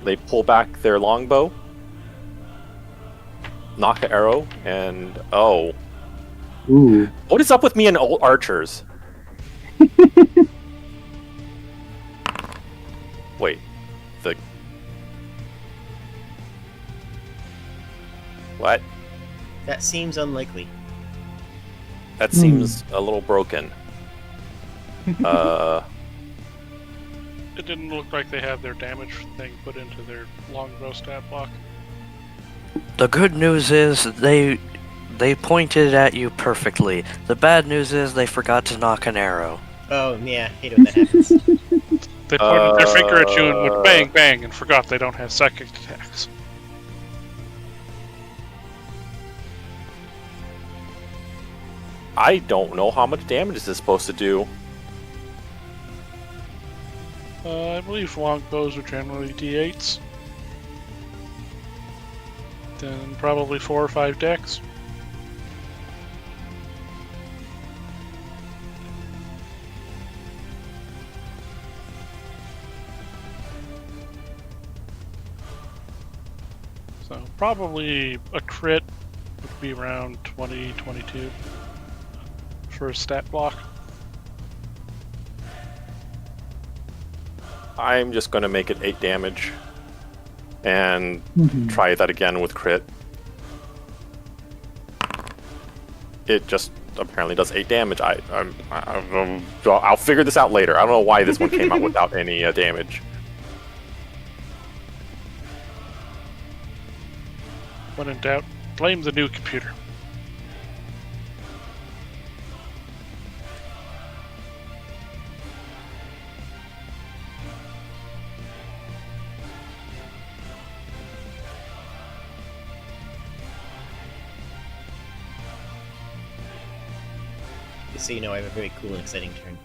They pull back their longbow, knock an arrow, and oh. Ooh. What is up with me and old archers? Wait, the... What? That seems unlikely. That seems a little broken. It didn't look like they had their damage thing put into their longbow stat block. The good news is they pointed at you perfectly. The bad news is they forgot to knock an arrow. Oh, yeah, hate it when that happens. They pointed their finger at you and went bang, bang, and forgot they don't have psychic attacks. I don't know how much damage this is supposed to do. I believe longbows are generally D8s. Then probably 4 or 5 decks. So probably a crit would be around 20, 22 for a stat block. I'm just going to make it 8 damage and try that again with crit. It just apparently does 8 damage. I'll figure this out later. I don't know why this one came out without any damage. When in doubt, blame the new computer. Just so you know, I have a very cool and exciting turn.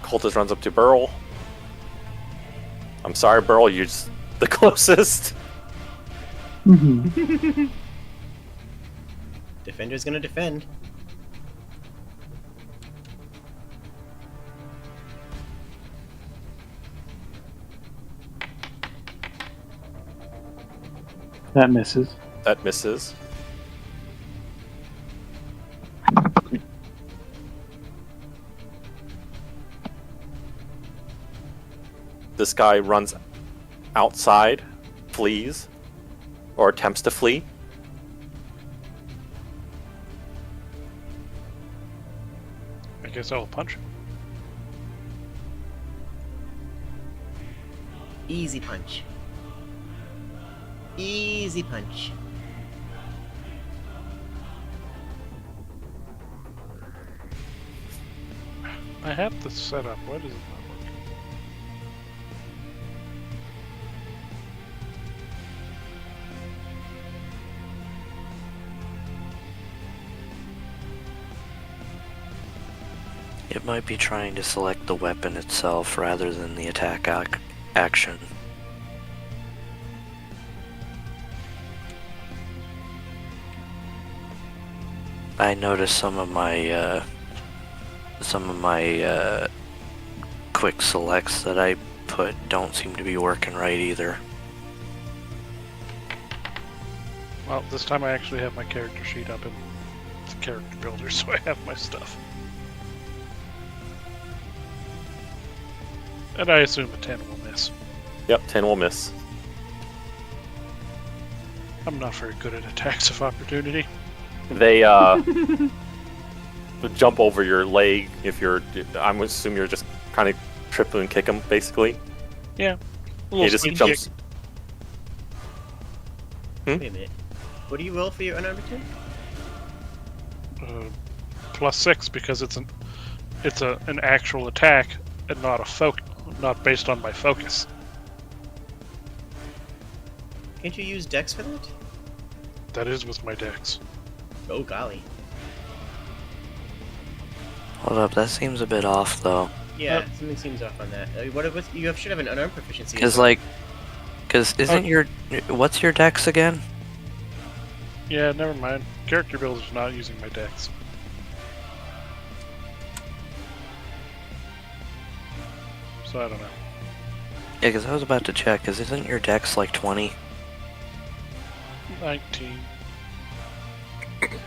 Cultist runs up to Burl. I'm sorry, Burl, you're just the closest. Defender's gonna defend. That misses. That misses. This guy runs outside, flees, or attempts to flee. I guess I'll punch him. Easy punch. Easy punch. I have this set up. Why does it not work? It might be trying to select the weapon itself rather than the attack action. I noticed some of my quick selects that I put don't seem to be working right either. Well, this time I actually have my character sheet up in the character builder, so I have my stuff. And I assume a 10 will miss. Yep, 10 will miss. I'm not very good at attacks of opportunity. They jump over your leg if you're. I'm assuming you're just kind of triple and kick him, basically. Yeah. A He little just swing jumps. kick. Wait a minute. What do you roll for your unarmed attack? +6 because it's an actual attack and not based on my focus. Can't you use Dex for that? That is with my dex. Oh golly. Hold up, that seems a bit off though. Yeah, something seems off on that. You should have an unarmed proficiency. Cause isn't what's your dex again? Yeah, never mind. Character builder's not using my dex. So I don't know. Yeah, cause I was about to check. Cause isn't your dex like 20? 19.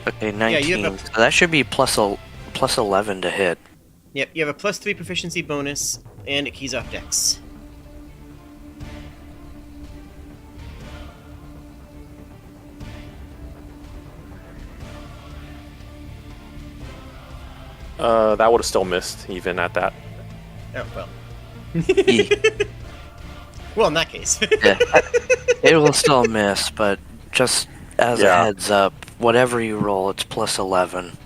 Okay, 19. you have So that should be plus 11 to hit. Yep, you have a +3 proficiency bonus, and it keys off Dex. That would have still missed, even at that. Oh, well. E. Well, in that case. Yeah, it will still miss, but just as a heads up, whatever you roll, it's plus 11.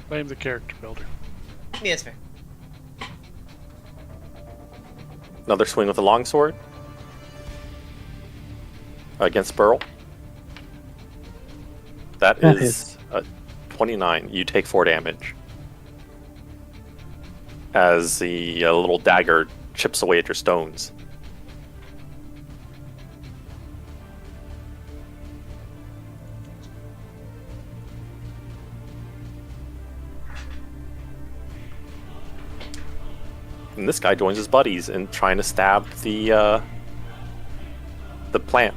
Blame the character builder. Yeah, that's fair. Another swing with a longsword against Burl. That That is 29. You take 4 damage as the little dagger chips away at your stones. And this guy joins his buddies in trying to stab the plant.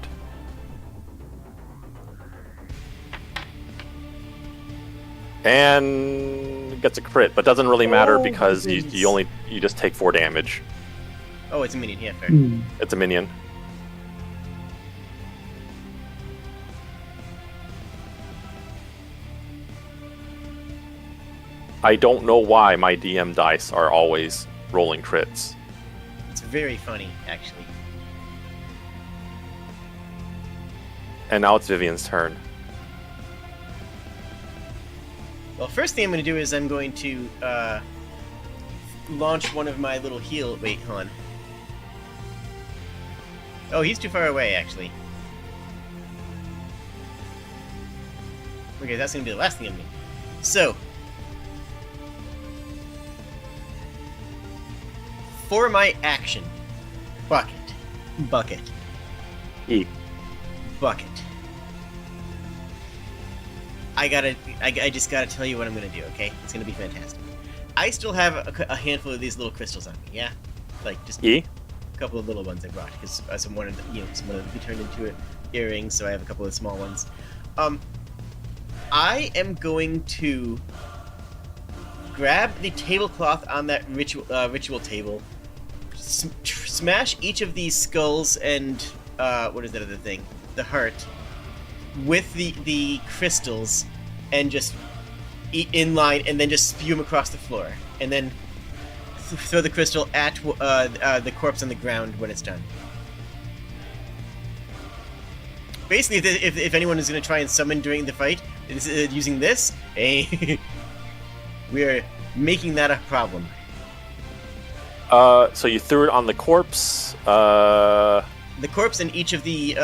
And gets a crit, but doesn't really matter because you just take 4 damage. Oh, it's a minion, yeah, fair. It's a minion. I don't know why my DM dice are always rolling crits. It's very funny, actually. And now it's Vivian's turn. Well, first thing I'm going to do is I'm going to launch one of my little heal... Wait, hold on. Oh, he's too far away, actually. Okay, that's going to be the last thing I'm doing. So... for my action... Bucket. E. Bucket. I just gotta tell you what I'm gonna do, okay? It's gonna be fantastic. I still have a handful of these little crystals on me, yeah? Like, just E. a couple of little ones I brought, because some wanted to be turned into earrings, so I have a couple of small ones. I am going to grab the tablecloth on that ritual table, smash each of these skulls and, what is that other thing? The heart, with the crystals, and just eat in line, and then just spew them across the floor, and then throw the crystal at the corpse on the ground when it's done. Basically, if anyone is going to try and summon during the fight using this, we are making that a problem. So you threw it on the corpse. The corpse and each of the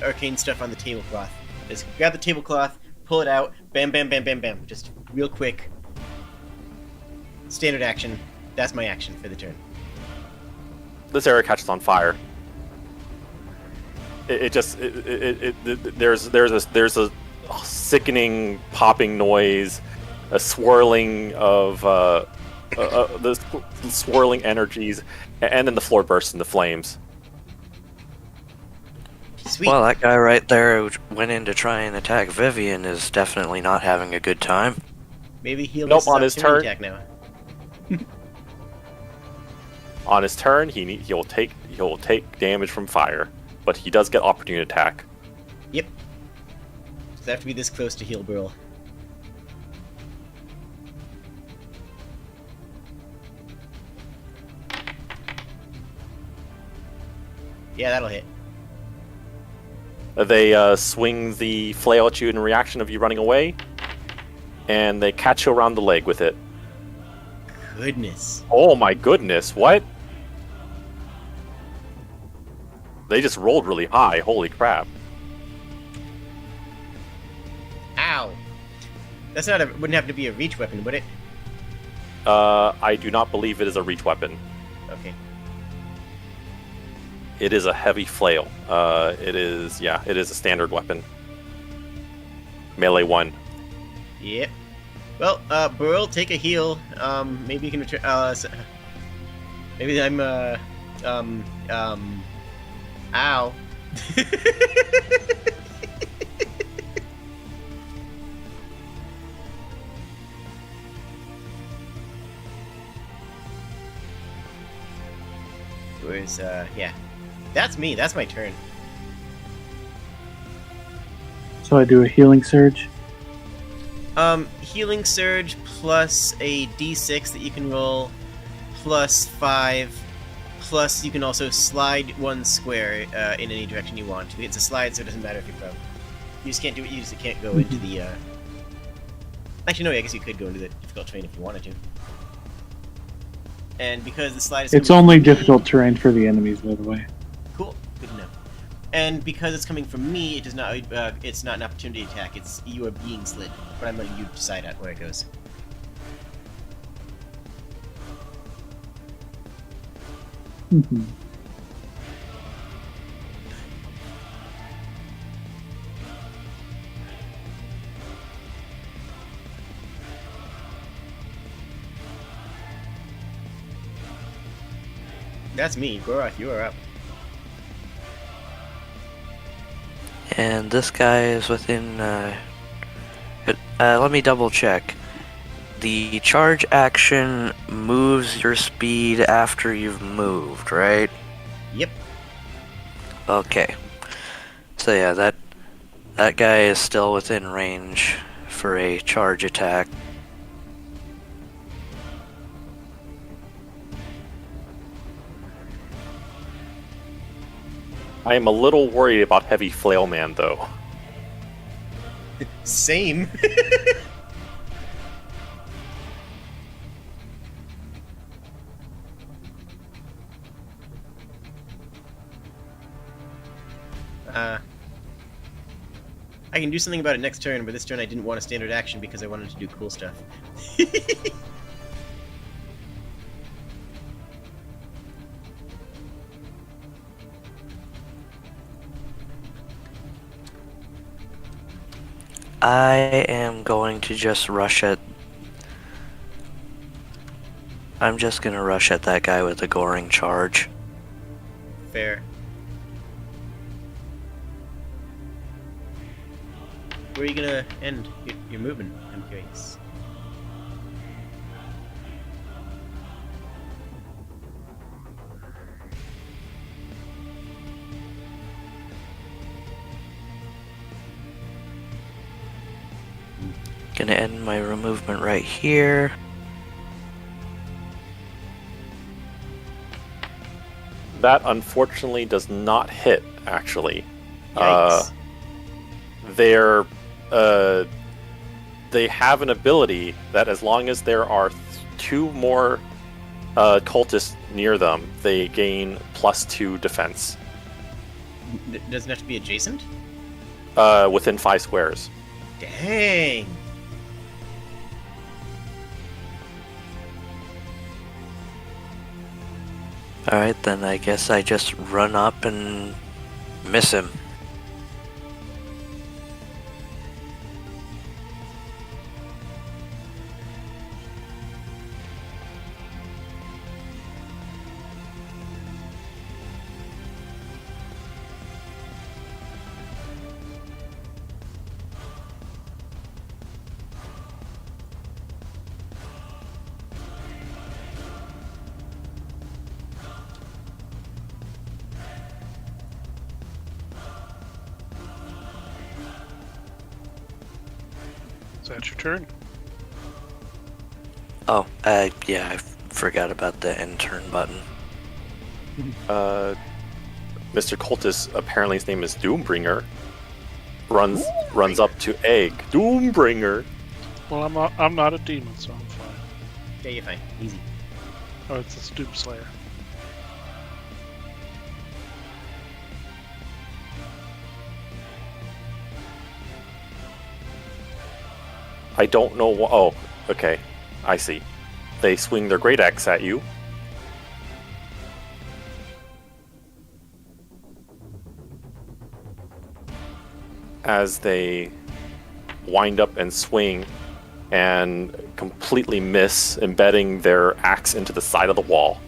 arcane stuff on the tablecloth. Just grab the tablecloth, pull it out, bam, bam, bam, bam, bam. Just real quick. Standard action. That's my action for the turn. This area catches on fire. There's a sickening popping noise, a swirling of the swirling energies, and then the floor bursts into flames. Sweet. Well, that guy right there who went in to try and attack Vivian is definitely not having a good time. Maybe he'll Nope, on his turn. attack now. On his turn, he'll take damage from fire, but he does get opportunity attack. Yep. Does have to be this close to heal Burl. Yeah, that'll hit. They swing the flail at you in reaction of you running away, and they catch you around the leg with it. Goodness. Oh my goodness, what? They just rolled really high, holy crap. Ow. That's not a... wouldn't have to be a reach weapon, would it? I do not believe it is a reach weapon. Okay. It is a heavy flail. It is a standard weapon. Melee 1. Yep. Well, Burl, take a heal. Maybe you can return... maybe I'm, ow. Where's, yeah. That's me. That's my turn. So I do a healing surge. Healing Surge plus a d6 that you can roll, plus 5, plus you can also slide 1 square in any direction you want. It's a slide, so it doesn't matter if you're prone. You just can't do it. You just can't go into the. Actually, no. I guess you could go into the difficult terrain if you wanted to. And because the slide is. It's only difficult terrain for the enemies, by the way. Cool. Good to know. And because it's coming from me, it does not. It's not an opportunity attack. It's you are being slid. But I'm letting you decide where it goes. Mm-hmm. That's me. Goroth, you are up. And this guy is within, let me double check. The charge action moves your speed after you've moved, right? Yep. Okay. So yeah, that guy is still within range for a charge attack. I am a little worried about Heavy Flail Man, though. Same. I can do something about it next turn, but this turn I didn't want a standard action because I wanted to do cool stuff. I am going to just rush at... I'm just gonna rush at that guy with a goring charge. Fair. Where are you gonna end your movement? I'm curious. Gonna end my movement right here. That unfortunately does not hit, actually. Yikes. They have an ability that as long as there are 2 more cultists near them, they gain +2 defense. Doesn't have to be adjacent? Within 5 squares. Dang. Alright, then I guess I just run up and miss him. Is that your turn? Oh, yeah, I forgot about the end turn button. Mr. Cultist, apparently his name is Doombringer, runs up to Egg. Doombringer. Well, I'm not a demon, so I'm fine. Yeah, you're fine. Easy. Oh, it's a Doom Slayer. I don't know what. Oh, okay. I see. They swing their great axe at you. As they wind up and swing and completely miss, embedding their axe into the side of the wall.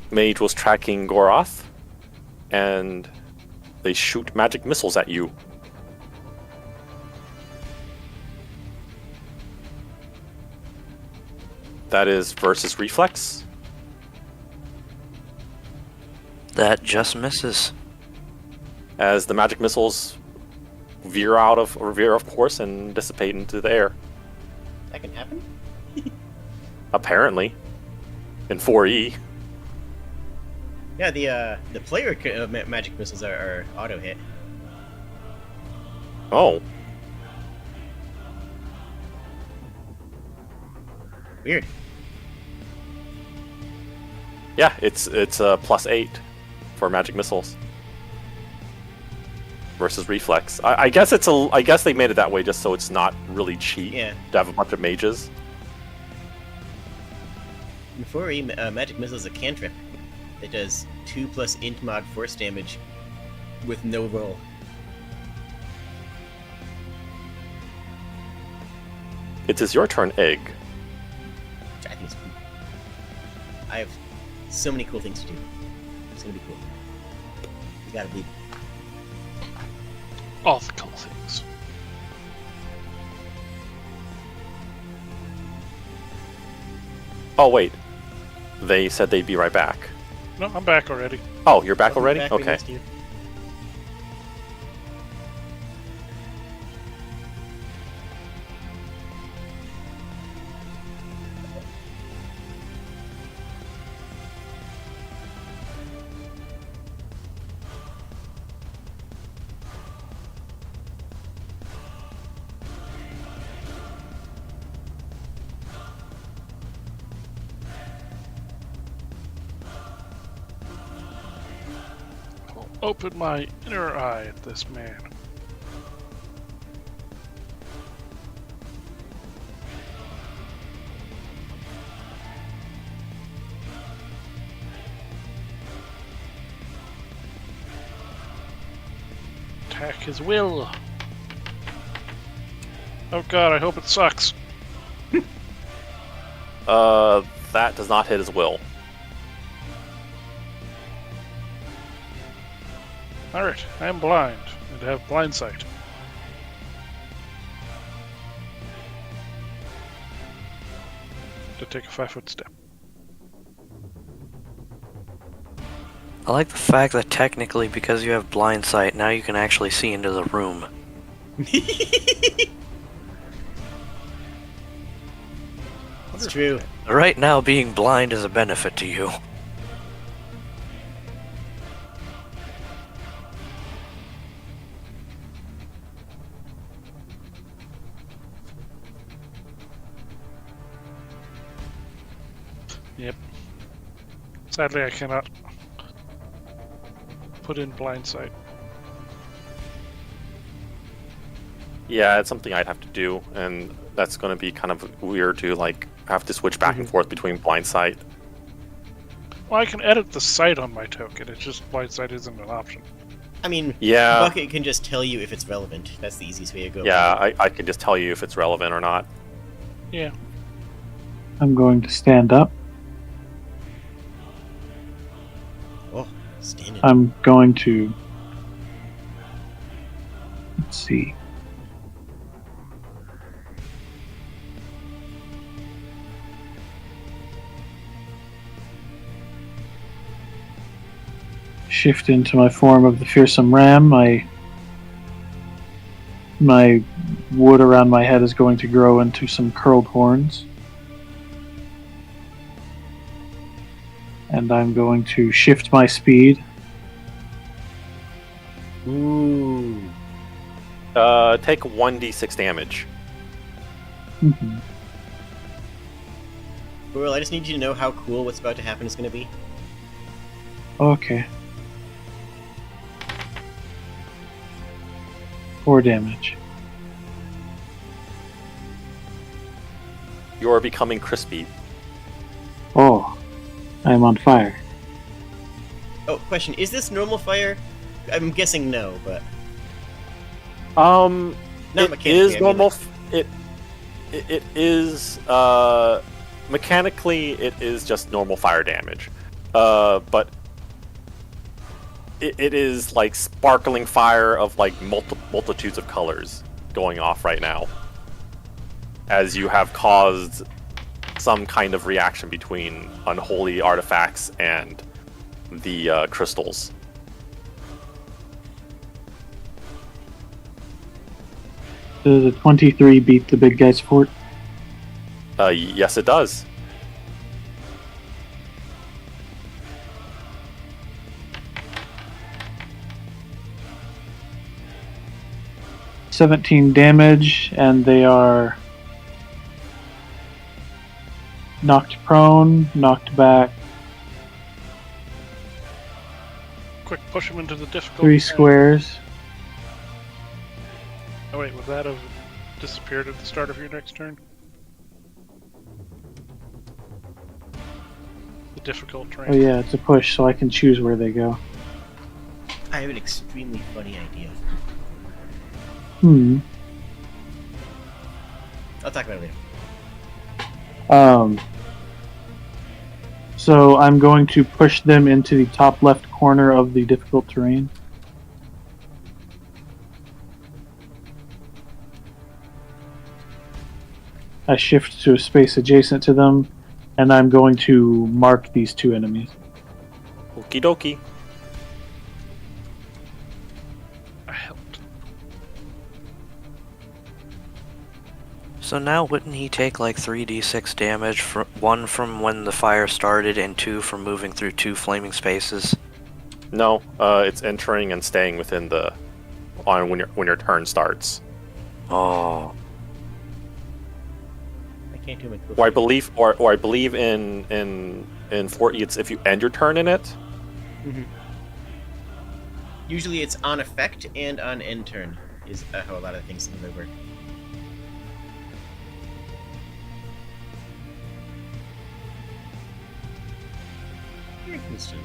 Mage was tracking Goroth, and they shoot magic missiles at you. That is versus reflex. That just misses. As the magic missiles veer off course and dissipate into the air. That can happen? Apparently. In 4E. Yeah, the player magic missiles are auto hit. Oh. Weird. Yeah, it's +8 for magic missiles. Versus reflex. I guess I guess they made it that way just so it's not really cheap to have a bunch of mages. In 4E, magic missile is a cantrip. It does 2+ int mod force damage with no roll. It is your turn, Egg. Which I think is cool. I have so many cool things to do. It's gonna be cool. You gotta believe it. All the cool things. Oh wait. They said they'd be right back. No, I'm back already. Oh, you're back already? Back, we Okay. missed you. I'll open my inner eye at this man. Attack his will. Oh god, I hope it sucks. That does not hit his will. Alright, I am blind and have blind sight. To take a 5-foot step. I like the fact that technically, because you have blind sight, now you can actually see into the room. It's true. Right now, being blind is a benefit to you. Yep. Sadly, I cannot put in blind sight. Yeah, it's something I'd have to do, and that's going to be kind of weird to like have to switch back and forth between blind sight. Well, I can edit the sight on my token. It's just blind sight isn't an option. I mean, Yeah. Bucket can just tell you if it's relevant. That's the easiest way to go. Yeah, I can just tell you if it's relevant or not. Yeah. I'm going to stand up. Oh, standing. I'm going to... Let's see. Shift into my form of the fearsome ram. I My wood around my head is going to grow into some curled horns. And I'm going to shift my speed. Ooh. Take 1d6 damage. Mhm. Well, I just need you to know how cool what's about to happen is going to be. Okay. 4 damage. You're becoming crispy. Oh, I'm on fire. Oh, question: is this normal fire? I'm guessing no, but not It mechanically. is I mean, normal. like- It is mechanically it is just normal fire damage, but it is like sparkling fire of like multitudes of colors going off right now, as you have caused some kind of reaction between unholy artifacts and the crystals. Does a 23 beat the big guy's fort? Yes, it does. $17 damage, and they are knocked prone, knocked back, Quick, push him into the difficult. 3 squares. Oh wait, would that have disappeared at the start of your next turn? The difficult terrain. Oh yeah, it's a push, so I can choose where they go. I have an extremely funny idea. I'll talk about it later. So I'm going to push them into the top left corner of the difficult terrain. I shift to a space adjacent to them, and I'm going to mark these 2 enemies. Okie dokie. I helped. So now wouldn't he take like 3d6 damage, from 1 from when the fire started and 2 from moving through 2 flaming spaces? No, it's entering and staying within the when your turn starts. Oh. I can't do my cool. Or I believe in Fort E, it's if you end your turn in it. Usually it's on effect and on end turn is how a lot of things seem to work. Here comes to me.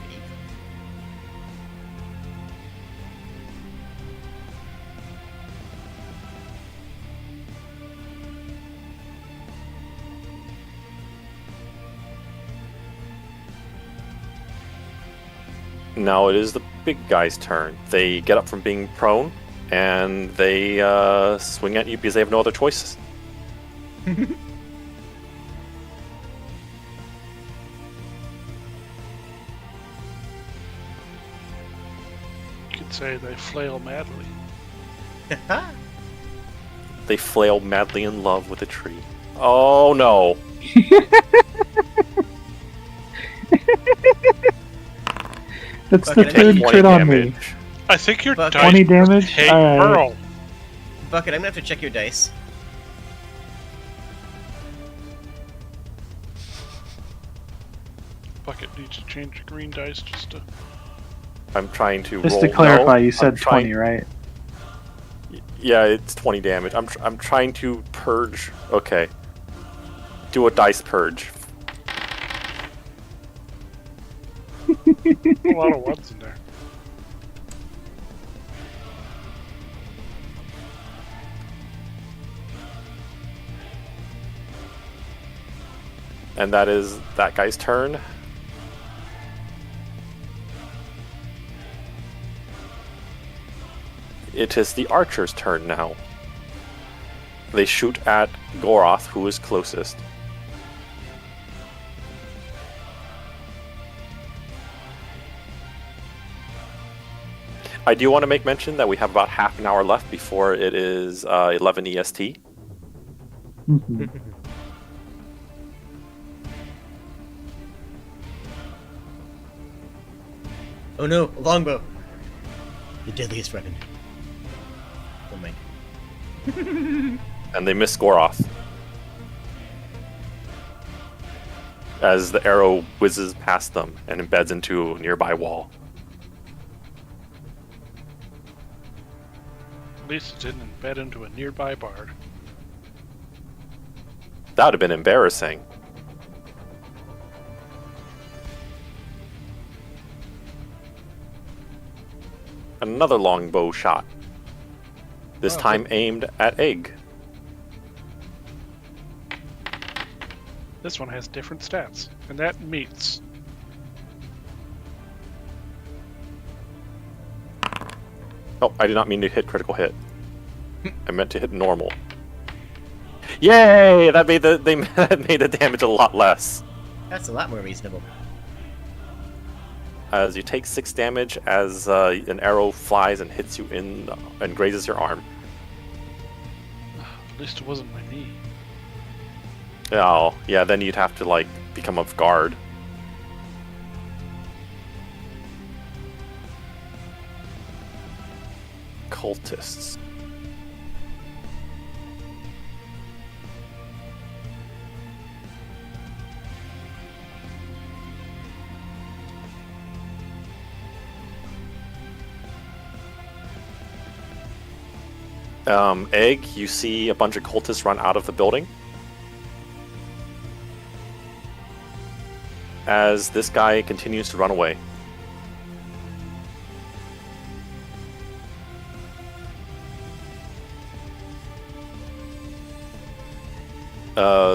Now it is the big guy's turn. They get up from being prone, and they swing at you because they have no other choices. You could say they flail madly. They flail madly in love with a tree. Oh no! That's the Bucket, I third think- crit on me. damage. I think your Bucket. dice 20 damage? hate Alright. Pearl. Bucket, I'm gonna have to check your dice. Bucket needs to change your green dice just to. I'm trying to Just roll. to clarify, no, you said I'm trying- 20, right? Yeah, it's 20 damage. I'm trying to purge. Okay. Do a dice purge. A lot of ones in there. And that is that guy's turn. It is the archer's turn now. They shoot at Goroth, who is closest. I do want to make mention that we have about half an hour left before it is 11 EST. Mhm. Oh no, a longbow. The deadliest weapon. Oh my. And they miss Goroth. As the arrow whizzes past them and embeds into a nearby wall. At least it didn't embed into a nearby bard. That would have been embarrassing. Another longbow shot. This Oh, time aimed at Egg. This one has different stats, and that meets. Oh, I did not mean to hit critical hit. I meant to hit normal. Yay! That made that made the damage a lot less. That's a lot more reasonable. As you take 6 damage as an arrow flies and hits you and grazes your arm. At least it wasn't my knee. Oh, yeah, then you'd have to, like, become a guard. Cultists. Egg, you see a bunch of cultists run out of the building. As this guy continues to run away.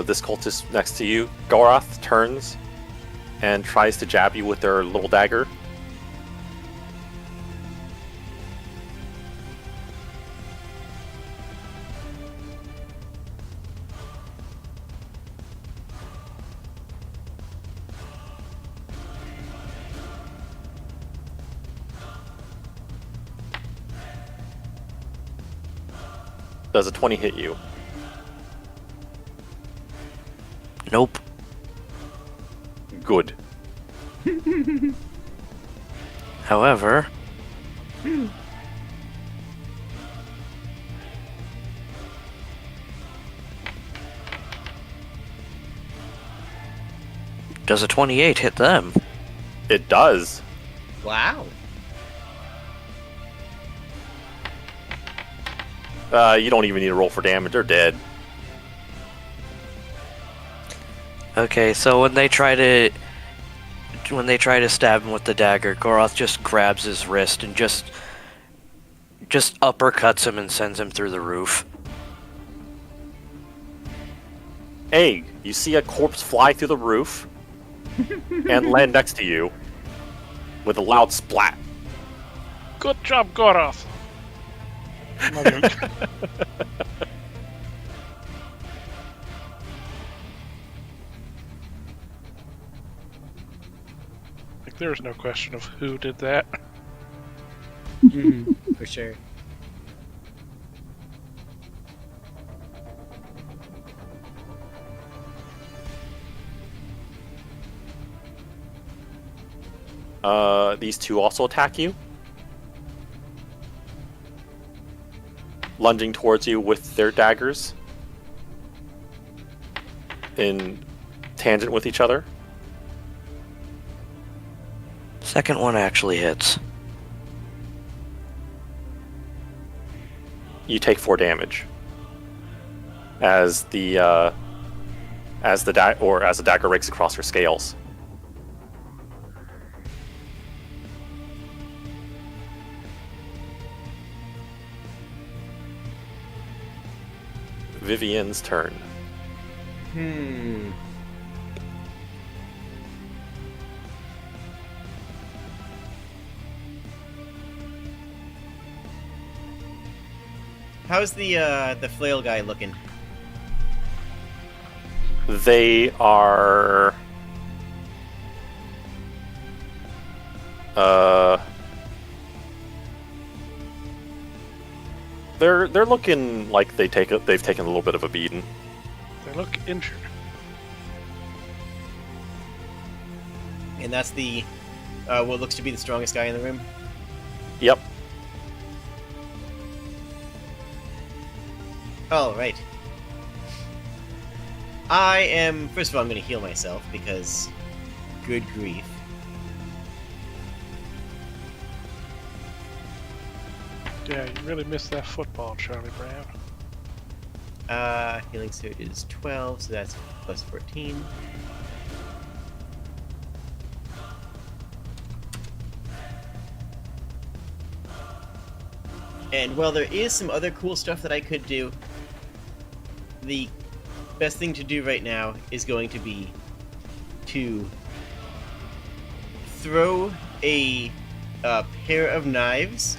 This cultist next to you, Goroth, turns and tries to jab you with their little dagger. Does a 20 hit you? Nope. Good. However, does a 28 hit them? It does. Wow. You don't even need to roll for damage. They're dead. Okay, so when they try to stab him with the dagger, Goroth just grabs his wrist and just uppercuts him and sends him through the roof. Egg, you see a corpse fly through the roof and land next to you with a loud splat. Good job, Goroth! Not even- Like, there's no question of who did that. For sure. These two also attack you. Lunging towards you with their daggers. In tangent with each other. Second one actually hits. You take 4 damage. As the dagger rakes across your scales. Vivian's turn. How's the flail guy looking? They are They're looking like they've taken a little bit of a beating. They look injured. And that's the what looks to be the strongest guy in the room. Yep. All right. I am. First of all, I'm going to heal myself because, good grief. Yeah, you really missed that football, Charlie Brown. Healing surge is 12, so that's plus 14. And while there is some other cool stuff that I could do, the best thing to do right now is going to be to throw a pair of knives,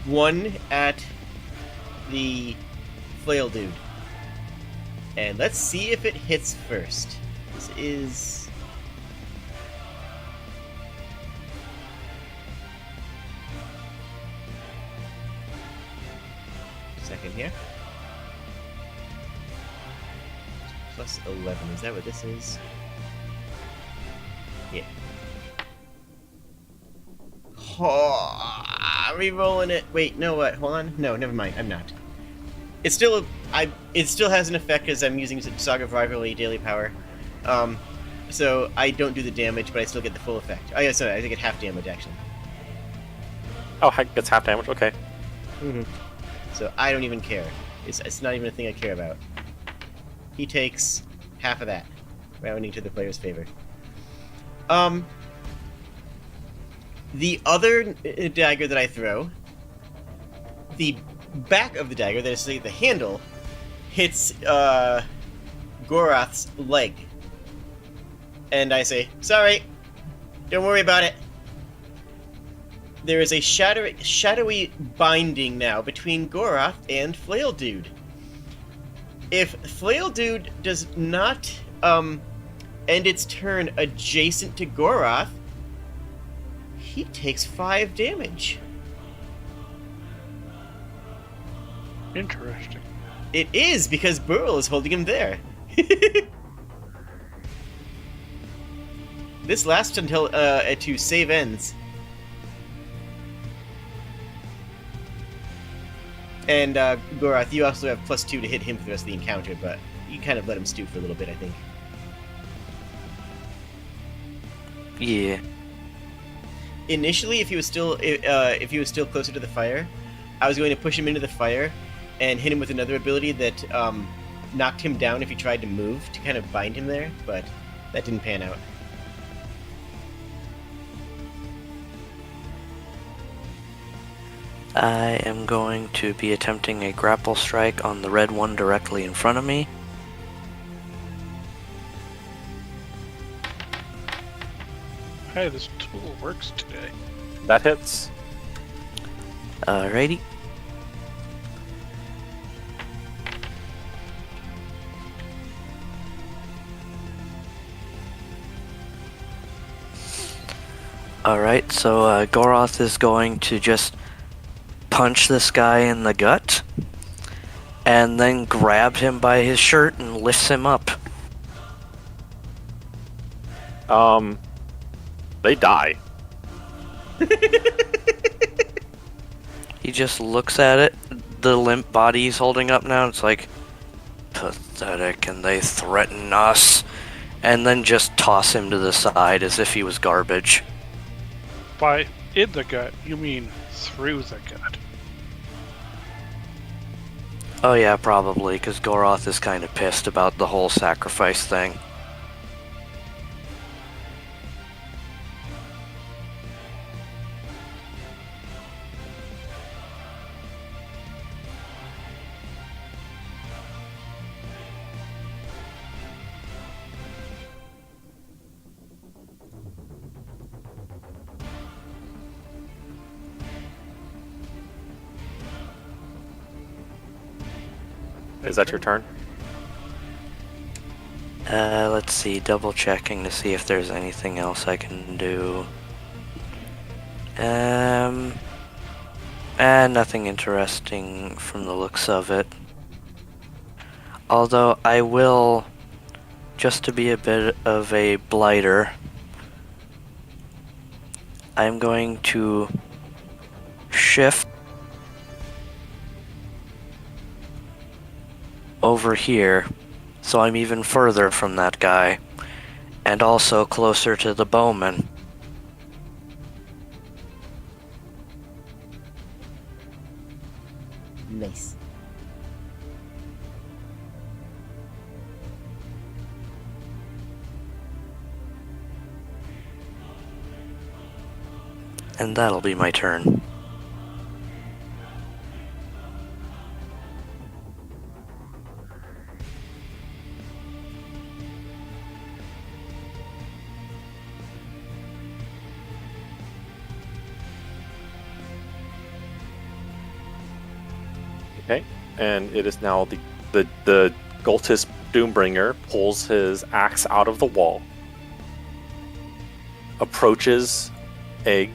one at the flail dude. And let's see if it hits first. This is... Second here. Plus 11. Is that what this is? Yeah. Oh, I'm re-rolling it. Wait, no, what? Hold on. No, never mind. I'm not. It's still it still has an effect because I'm using Saga of Rivalry daily power. So I don't do the damage, but I still get the full effect. Oh yeah, sorry, I think it's half damage actually. Oh, heck, it's half damage. Okay. Mm-hmm. So I don't even care. It's not even a thing I care about. He takes half of that, rounding to the player's favor. The other dagger that I throw, the back of the dagger, that is to say the handle, hits Goroth's leg. And I say, sorry, don't worry about it. There is a shadowy binding now between Goroth and Flail Dude. If Flail Dude does not end its turn adjacent to Goroth, he takes 5 damage. Interesting. It is, because Burl is holding him there. This lasts until to save ends. And Goroth, you also have +2 to hit him for the rest of the encounter, but you kind of let him stew for a little bit, I think. Yeah. Initially, if he was still closer to the fire, I was going to push him into the fire and hit him with another ability that knocked him down if he tried to move to kind of bind him there, but that didn't pan out. I am going to be attempting a grapple strike on the red one directly in front of me. Hey, this tool works today. That hits. Alrighty. Alright, so Goroth is going to just punch this guy in the gut, and then grab him by his shirt and lifts him up. They die. He just looks at it, the limp body he's holding up now, it's like, pathetic, and they threaten us, and then just toss him to the side as if he was garbage. By in the gut, you mean through the gut. Oh yeah, probably, because Goroth is kind of pissed about the whole sacrifice thing. Is that your turn? Let's see, double checking to see if there's anything else I can do. I Nothing interesting from the looks of it. Although I will, just to be a bit of a blighter, I'm going to shift over here so I'm even further from that guy, and also closer to the bowman. Nice. And that'll be my turn. Okay, and it is now the Goltis Doombringer pulls his axe out of the wall, approaches Egg,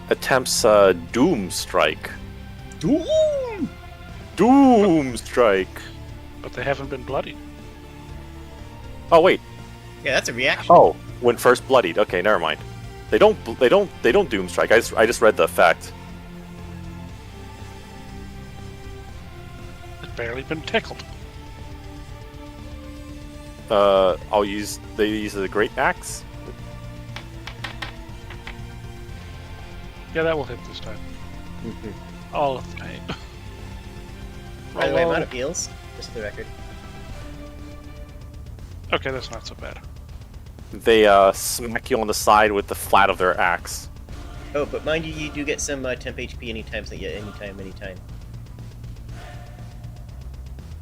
attempts Doom Strike. Doom Strike. But they haven't been bloodied. Oh wait. Yeah, that's a reaction. Oh, when first bloodied. Okay, never mind. They don't Doom Strike. I just read the effect. It's barely been tickled. They use the Great Axe. Yeah, that will hit this time. All of the pain. By the way, I'm out of heals, just for the record. Okay, that's not so bad. They smack you on the side with the flat of their axe. Oh, but mind you, you do get some temp HP anytime, so yeah, anytime.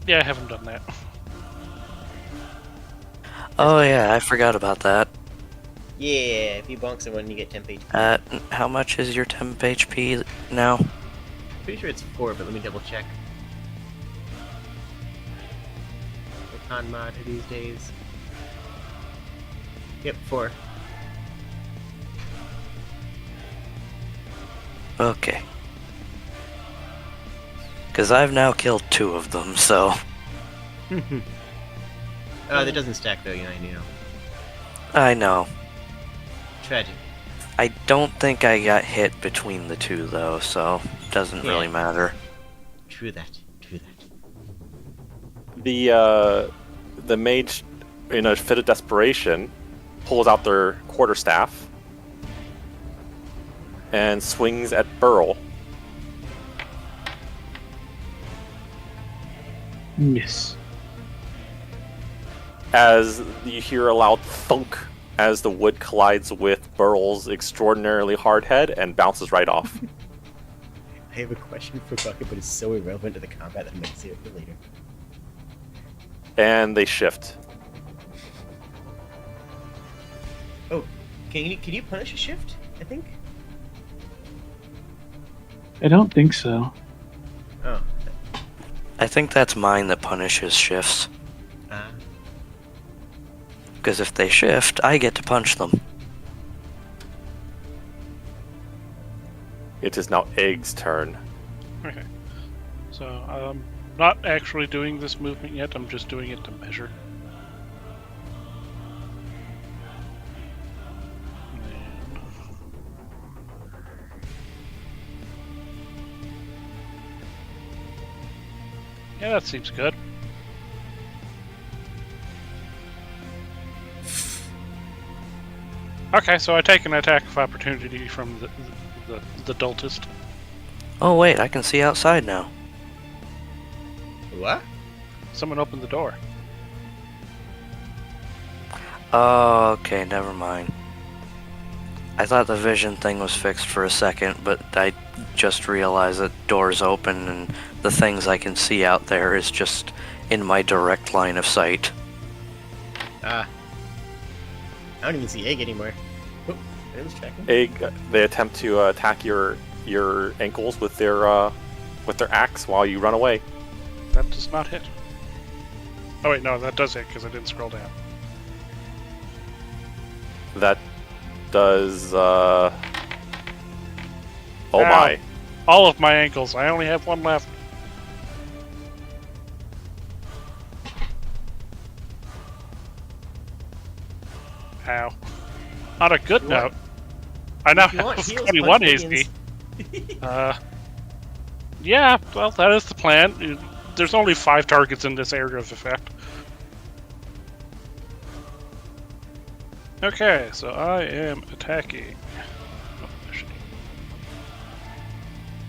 Yeah, I haven't done that. Oh yeah, I forgot about that. Yeah, if you bonk someone, you get temp HP. How much is your temp HP now? Pretty sure it's 4, but let me double check. The con mod these days. Yep, 4. Okay. Because I've now killed 2 of them, so... That doesn't stack though, you know. I know. Tragic. I don't think I got hit between the 2 though, so doesn't really matter. True that. The mage, in a fit of desperation, pulls out their quarterstaff and swings at Burl. Yes. As you hear a loud thunk as the wood collides with Burl's extraordinarily hard head and bounces right off. I have a question for Bucket, but it's so irrelevant to the combat that I'm going to save it for later. And they shift. Oh, can you punish a shift? I think. I don't think so. Oh. I think that's mine that punishes shifts. Because if they shift, I get to punch them. It is now Egg's turn. Okay. So, I'm not actually doing this movement yet, I'm just doing it to measure. Yeah, that seems good. Okay, so I take an attack of opportunity from the Dultist. Oh wait, I can see outside now. What? Someone opened the door. Oh, okay, never mind. I thought the vision thing was fixed for a second, but I just realized that doors open and the things I can see out there is just in my direct line of sight. I don't even see Egg anymore. Oh, I was tracking. Egg, they attempt to attack your ankles with their axe while you run away. That does not hit. Oh wait, no, that does hit because I didn't scroll down. That does oh Ow. my. All of my ankles. I only have one left. Ow. On a good You note, want- I now If you want have heals, 21 punch HP. minions. Yeah, well, that is the plan. There's only 5 targets in this area of effect. Okay, so I am attacking. Oh, I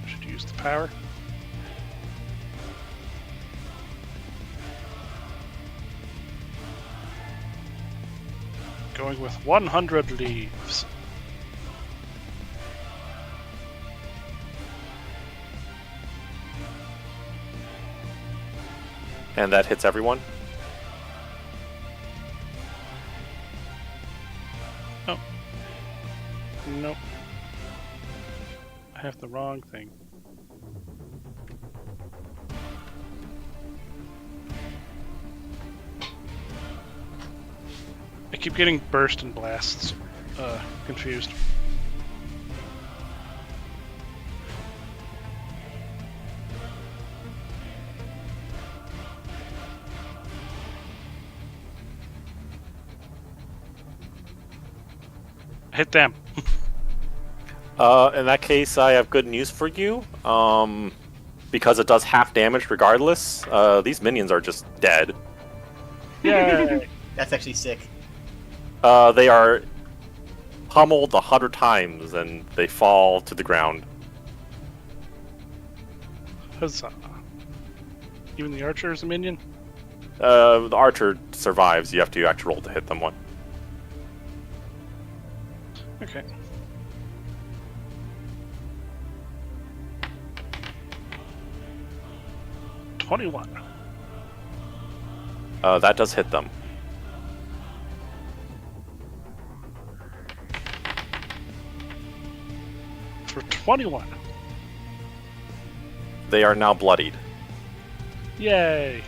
should use the power. Going with 100 leaves. And that hits everyone? Nope. I have the wrong thing. I keep getting burst and blasts confused. Hit them. In that case, I have good news for you. Because it does half damage regardless, these minions are just dead. Yay! That's actually sick. They are pummeled 100 times and they fall to the ground. Huzzah. Even the archer is a minion? The archer survives. You have to actually roll to hit them one. Okay. $21. That does hit them. For 21. They are now bloodied. Yay!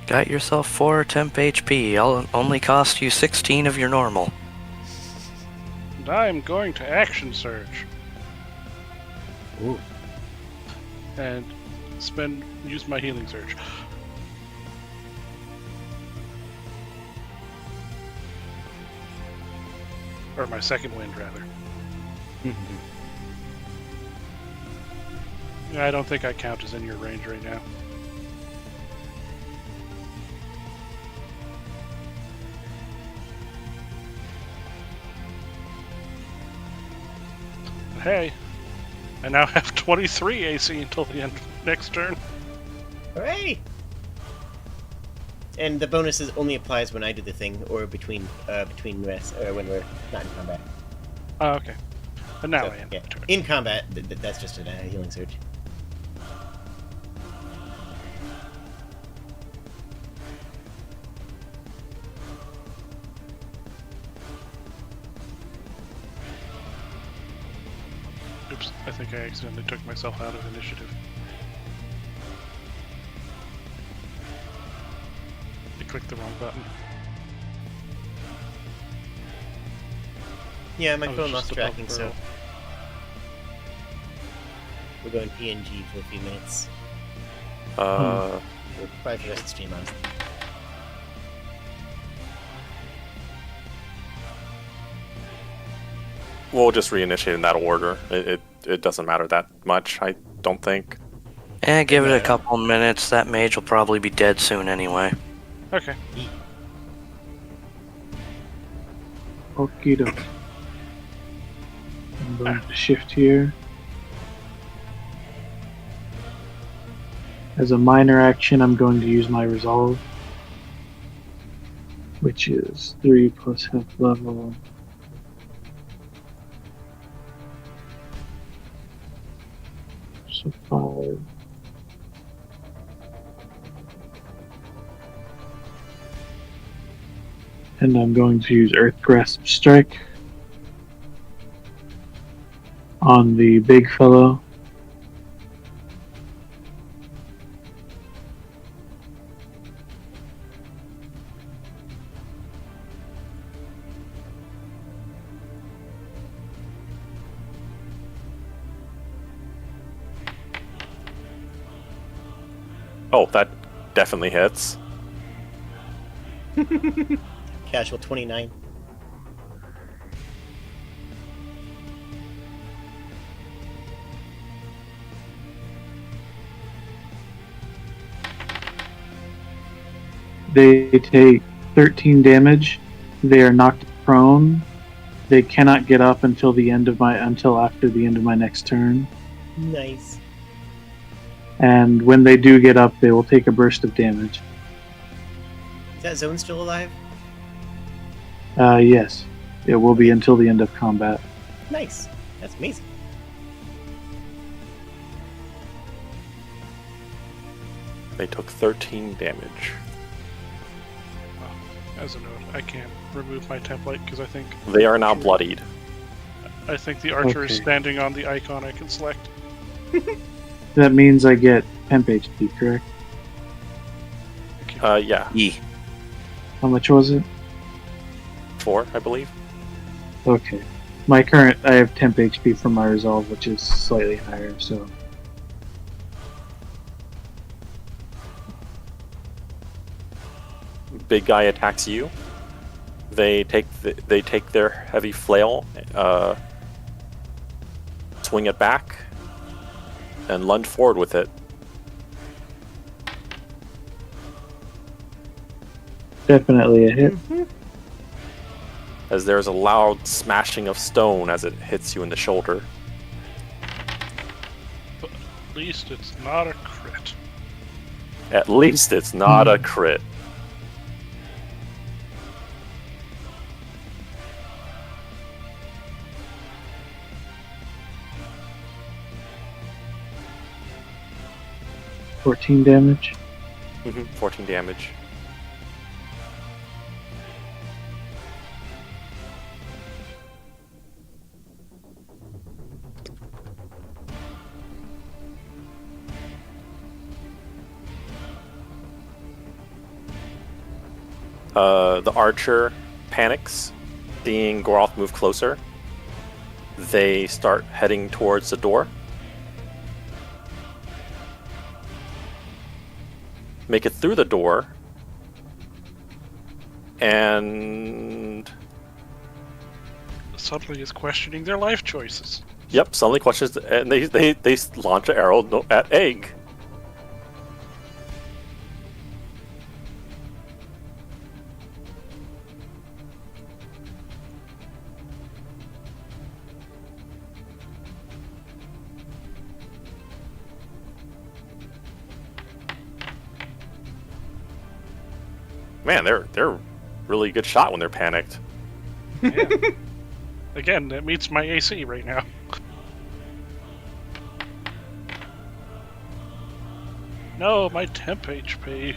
Got yourself 4 temp HP. I'll only cost you 16 of your normal. And I'm going to action surge. Ooh. And use my healing surge. Or my second wind, rather. I don't think I count as in your range right now. But hey, I now have 23 AC until the end of next turn. Hooray! And the bonuses only applies when I do the thing, or between rest, or when we're not in combat. Oh, okay. But now So, I am. yeah. In combat, that's just a healing surge. Oops, I think I accidentally took myself out of initiative. I clicked the wrong button. Yeah, my I was phone just lost above tracking, so Burrow. we're going PNG for a few minutes. Uh, We're probably for the rest of the stream, honestly. we'll just reinitiate in that order. It doesn't matter that much, I don't think. Give it Yeah. a couple minutes. That mage will probably be dead soon anyway. Okay. Okie dokie. I'm going to shift here. As a minor action, I'm going to use my resolve, which is 3 plus health level. So 5. And I'm going to use Earth Grasp Strike on the big fellow. Oh, that definitely hits. Casual 29. They take 13 damage. They are knocked prone. They cannot get up until after the end of my next turn. Nice. And when they do get up, they will take a burst of damage. Is that zone still alive? Yes, it will be until the end of combat. Nice. That's amazing. They took 13 damage. As a note, I can't remove my template because I think They are now bloodied. the archer is Okay. standing on the icon I can select. That means I get temp HP, correct? Yeah, How much was it? 4, I believe. Okay. I have temp HP from my resolve, which is slightly higher, so. Big guy attacks you. They take their heavy flail, swing it back, and lunge forward with it. Definitely a hit. As there's a loud smashing of stone as it hits you in the shoulder. But at least it's not a crit. At least it's not a crit. – 14 damage. 14 damage. The archer panics, seeing Goroth move closer. They start heading towards the door. Make it through the door. And Suddenly is questioning their life choices. yep, suddenly questions, and they launch an arrow at Egg. Man, they're really good shot when they're panicked. Yeah. Again, that meets my AC right now. No, my temp HP.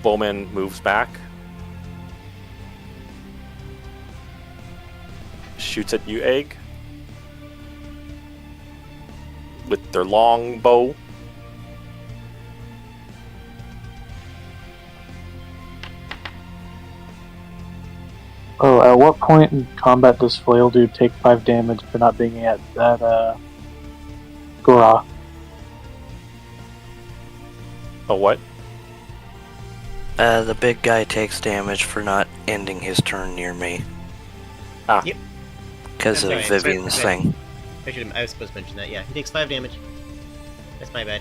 Bowman moves back. Shoots at you, Egg. With their long bow. Oh, at what point in combat does Flail Dude take 5 damage for not being at that, Goroth? Oh, what? The big guy takes damage for not ending his turn near me. Ah. Yep. Because of Sorry, sorry, Vivian's sorry. thing. I was supposed to mention that. Yeah, he takes 5 damage. That's my bad.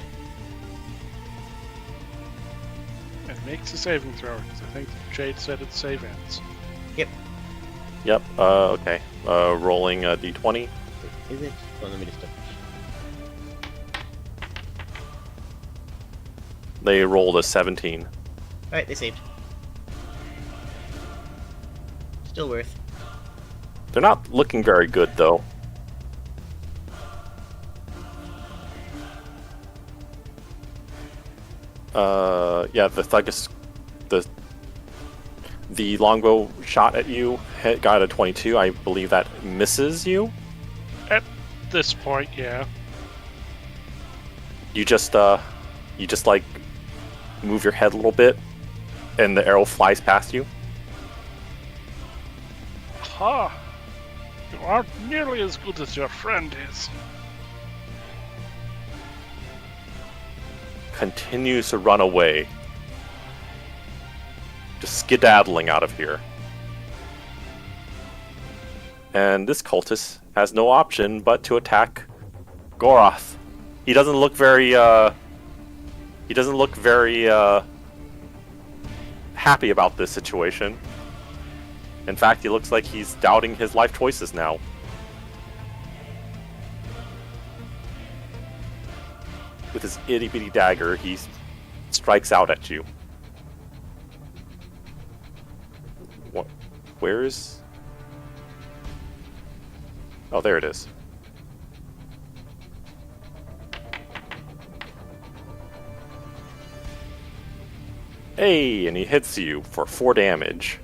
And makes a saving throw, because I think Jade said its save ends. Yep, okay. Rolling a d20. Is it? Oh, let me just double. They rolled a 17. Alright, they saved. Still worth. They're not looking very good, though. Yeah, the Thugus, the longbow shot at you got a 22. I believe that misses you. At this point, yeah. You just like move your head a little bit, and the arrow flies past you. Ha! You aren't nearly as good as your friend is. Continues to run away, just skedaddling out of here. And this cultist has no option but to attack Goroth. He doesn't look very happy about this situation. In fact, he looks like he's doubting his life choices now. With his itty-bitty dagger, he strikes out at you. What? Where is... Oh, there it is. Hey, and he hits you for 4 damage.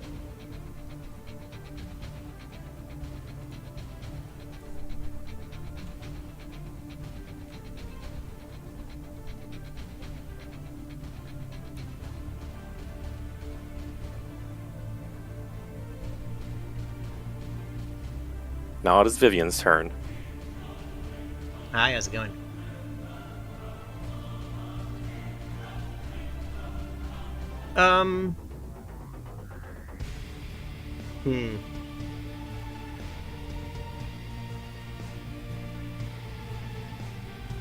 Now it is Vivian's turn. Hi, how's it going?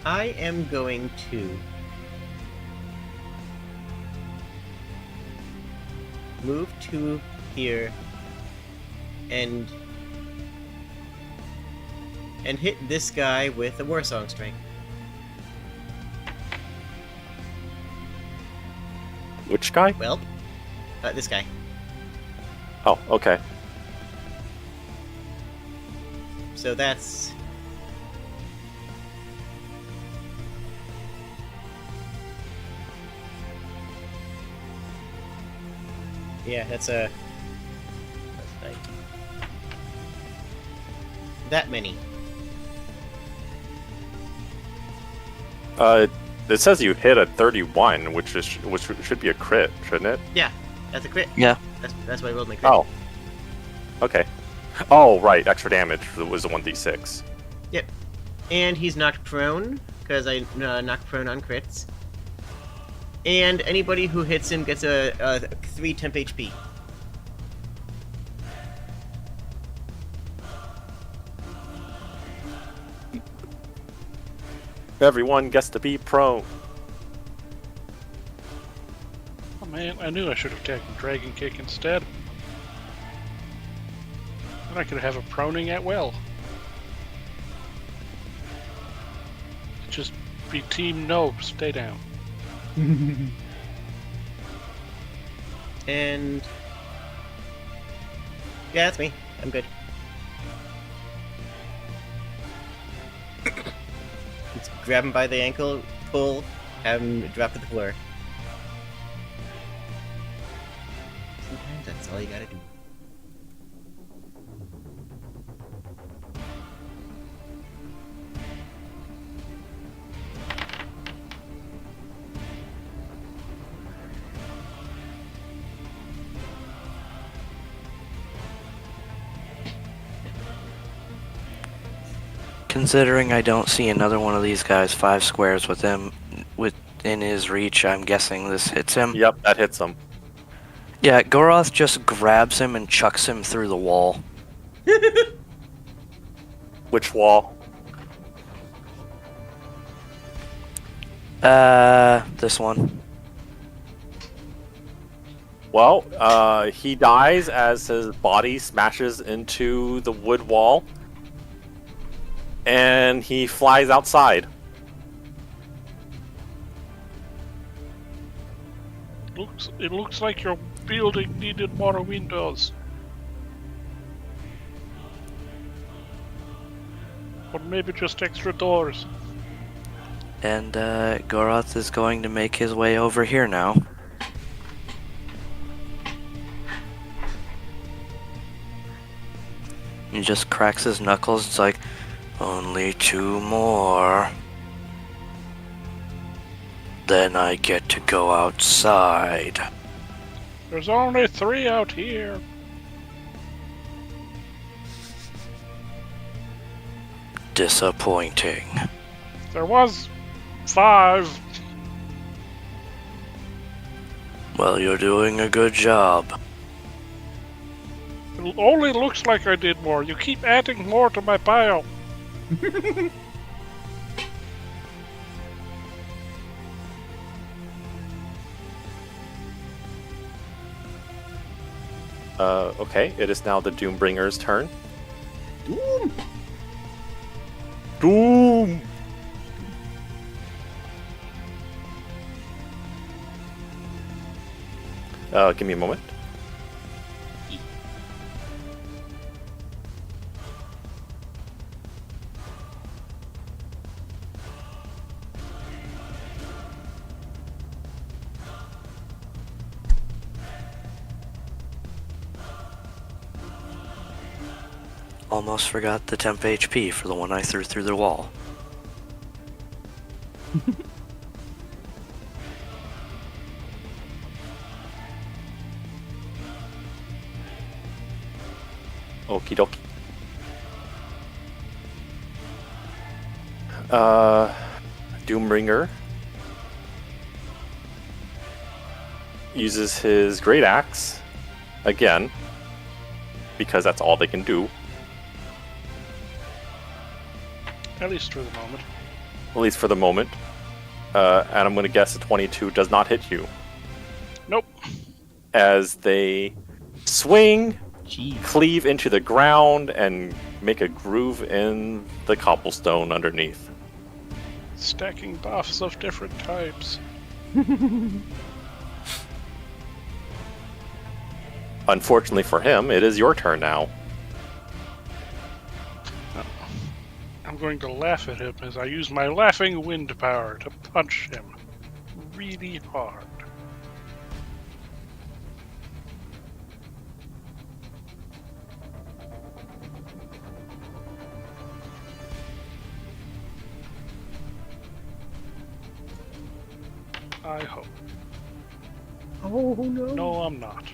I am going to move to here and hit this guy with a War Song Strike. Which guy? Well, this guy. Oh, okay. So that's... Yeah, that's a... That's like... that many. It says you hit a 31, which should be a crit, shouldn't it? Yeah, that's a crit. Yeah. That's why I rolled my crit. Oh. Okay. Oh, right. Extra damage was a 1d6. Yep. And he's knocked prone, because I knocked prone on crits. And anybody who hits him gets a 3 temp HP. Everyone gets to be prone. Oh man, I knew I should have taken Dragon Kick instead. Then I could have a proning at will. Just be team no, stay down. And... yeah, that's me. I'm good. Just grab him by the ankle, pull, have him drop to the floor. Sometimes that's all you gotta do. Considering I don't see another one of these guys 5 squares within his reach, I'm guessing this hits him. Yep, that hits him. Yeah, Goroth just grabs him and chucks him through the wall. Which wall? This one. Well, he dies as his body smashes into the wood wall. And he flies outside. It looks like your building needed more windows. Or maybe just extra doors. And Goroth is going to make his way over here now. He just cracks his knuckles. It's like, only 2 more. Then I get to go outside. There's only 3 out here. Disappointing. There was 5. Well, you're doing a good job. It only looks like I did more. You keep adding more to my pile. Okay, it is now the Doombringer's turn. Doom! Doom! Give me a moment. Almost forgot the temp HP for the one I threw through the wall. Okie dokie. Doombringer uses his great axe again, because that's all they can do. At least for the moment. At least for the moment. And I'm going to guess a 22 does not hit you. Nope. As they swing, Jeez. cleave into the ground, and make a groove in the cobblestone underneath. Stacking buffs of different types. Unfortunately for him, it is your turn now. I'm going to laugh at him as I use my laughing wind power to punch him really hard. I hope. Oh no. No, I'm not.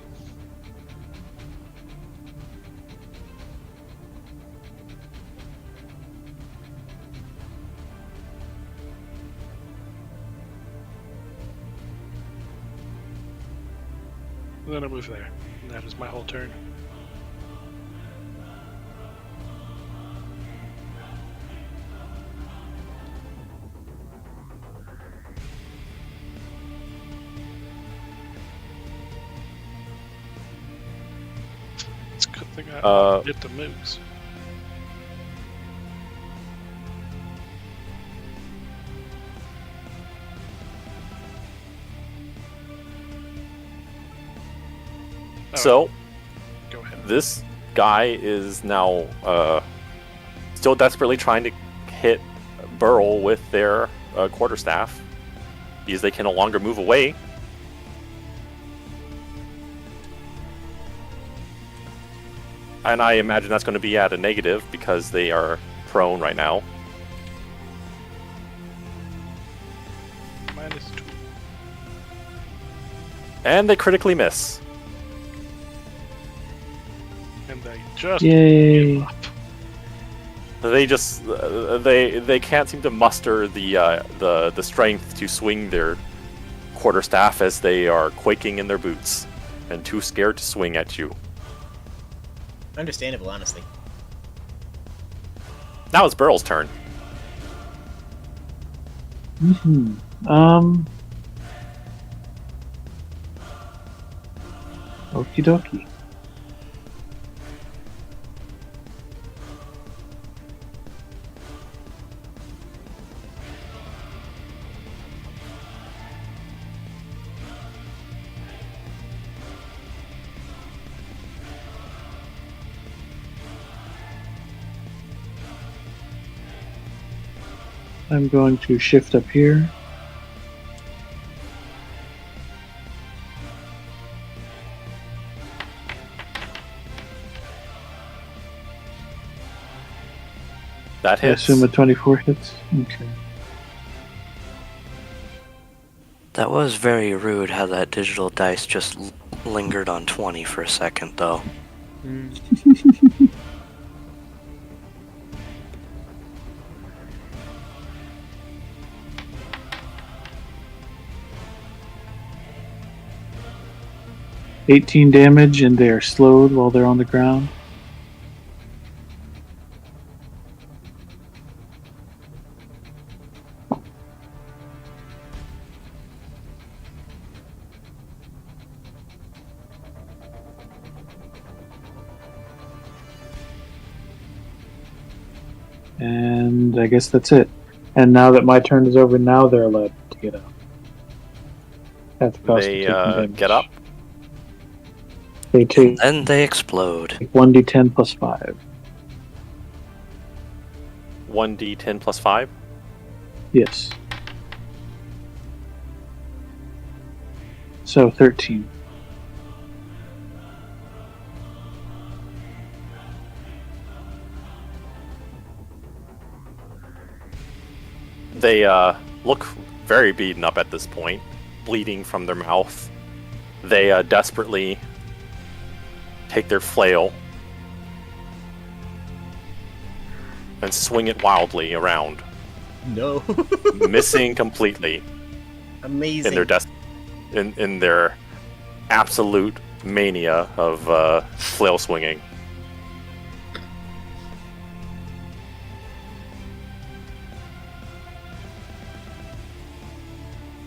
And then I move there. And that is my whole turn. It's a good thing I did the moves. So, Go ahead. this guy is now still desperately trying to hit Burl with their quarterstaff because they can no longer move away. And I imagine that's going to be at a negative because they are prone right now. -2. And they critically miss. And they just Yay. give up. They just they can't seem to muster the strength to swing their quarterstaff as they are quaking in their boots and too scared to swing at you. Understandable, honestly. Now it's Burl's turn. Okie dokie. I'm going to shift up here. That I hits. assume a 24 hits. Okay. That was very rude how that digital dice just lingered on 20 for a second, though. Mm. 18 damage, and they are slowed while they're on the ground. And I guess that's it. And now that my turn is over, now they're allowed to get up. At the cost They of taking damage. get up. They take And then they explode. 1d10 plus 5. 1d10 plus 5. Yes. So 13. They look very beaten up at this point, bleeding from their mouth. They desperately take their flail and swing it wildly around, No. missing completely Amazing. in their absolute mania of flail swinging.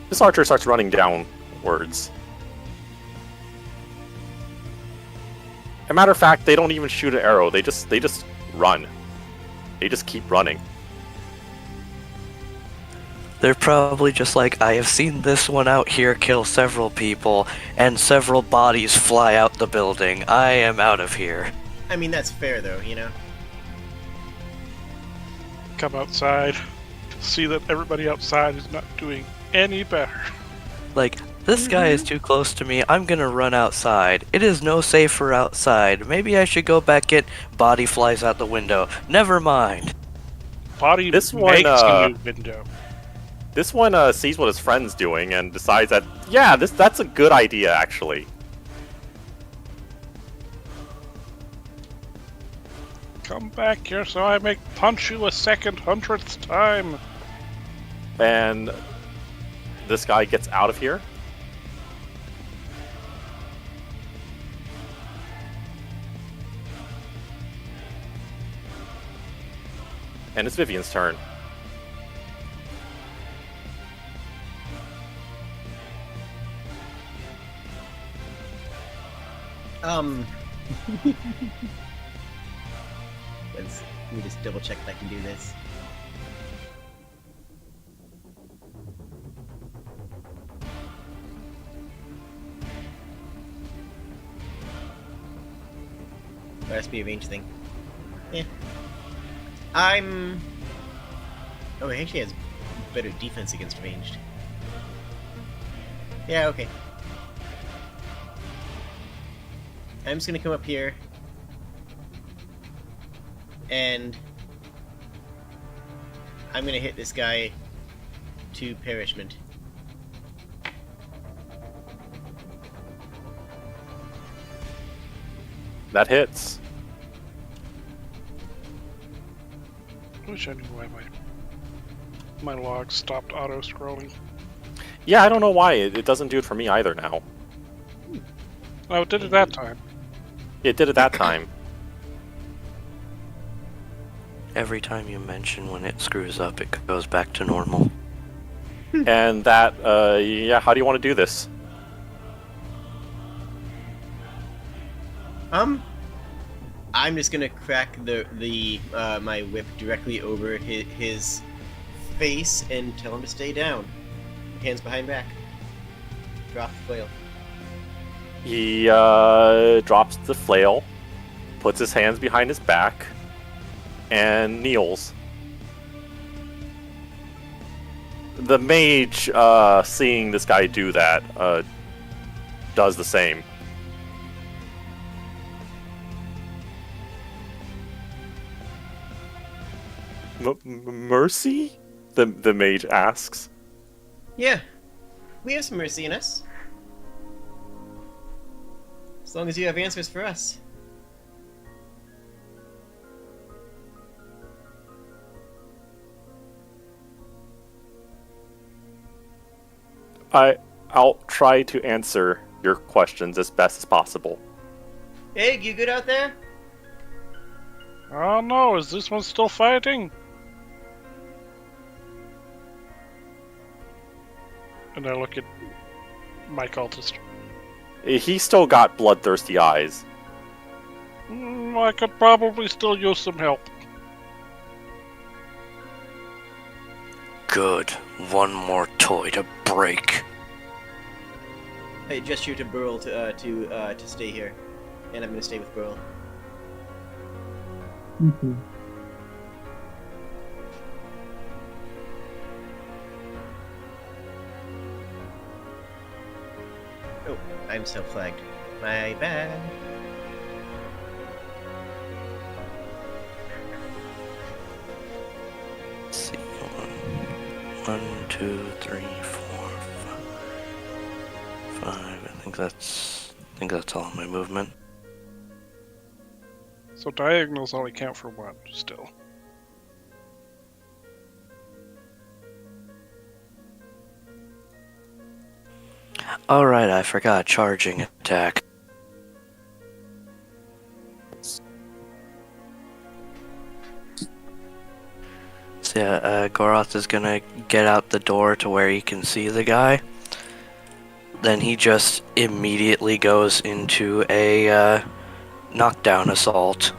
This archer starts running downwards. As a matter of fact, they don't even shoot an arrow. They just run. They just keep running. They're probably just like, I have seen this one out here kill several people, and several bodies fly out the building. I am out of here. I mean, that's fair, though, you know? Come outside, see that everybody outside is not doing any better. Like, this guy is too close to me, I'm gonna run outside. It is no safer outside. Maybe I should go back in. Body flies out the window. Never mind. Body This makes one, a new window. This one sees what his friend's doing and decides that, yeah, that's a good idea, actually. Come back here so I may punch you a second 100th time. And this guy gets out of here. And it's Vivian's turn. Let me just double check if I can do this. That has to be a range thing. Yeah. Oh, he actually has better defense against ranged. Yeah, okay. I'm just gonna come up here. And I'm gonna hit this guy to perishment. That hits. I wish I knew why my log stopped auto-scrolling. Yeah, I don't know why. It doesn't do it for me either now. Oh, it did it that time. It did it that time. Every time you mention when it screws up, it goes back to normal. And that, yeah, how do you want to do this? I'm just gonna crack my whip directly over his face and tell him to stay down. Hands behind back. Drop the flail. He drops the flail, puts his hands behind his back, and kneels. The mage, seeing this guy do that, does the same. Mercy? The mage asks. Yeah, we have some mercy in us. As long as you have answers for us. I'll try to answer your questions as best as possible. Egg, you good out there? Oh no, is this one still fighting? And I look at my cultist. He's still got bloodthirsty eyes. I could probably still use some help. Good. One more toy to break. I gesture to Burl to stay here, and I'm gonna stay with Burl. Mm-hmm. Oh, I'm self-flagged. My bad. Let's see. 1, 2, 3, 4, 5. I think that's all my movement. So diagonals only count for one, still. Alright, I forgot charging attack. So yeah, Goroth is gonna get out the door to where he can see the guy. Then he just immediately goes into a knockdown assault.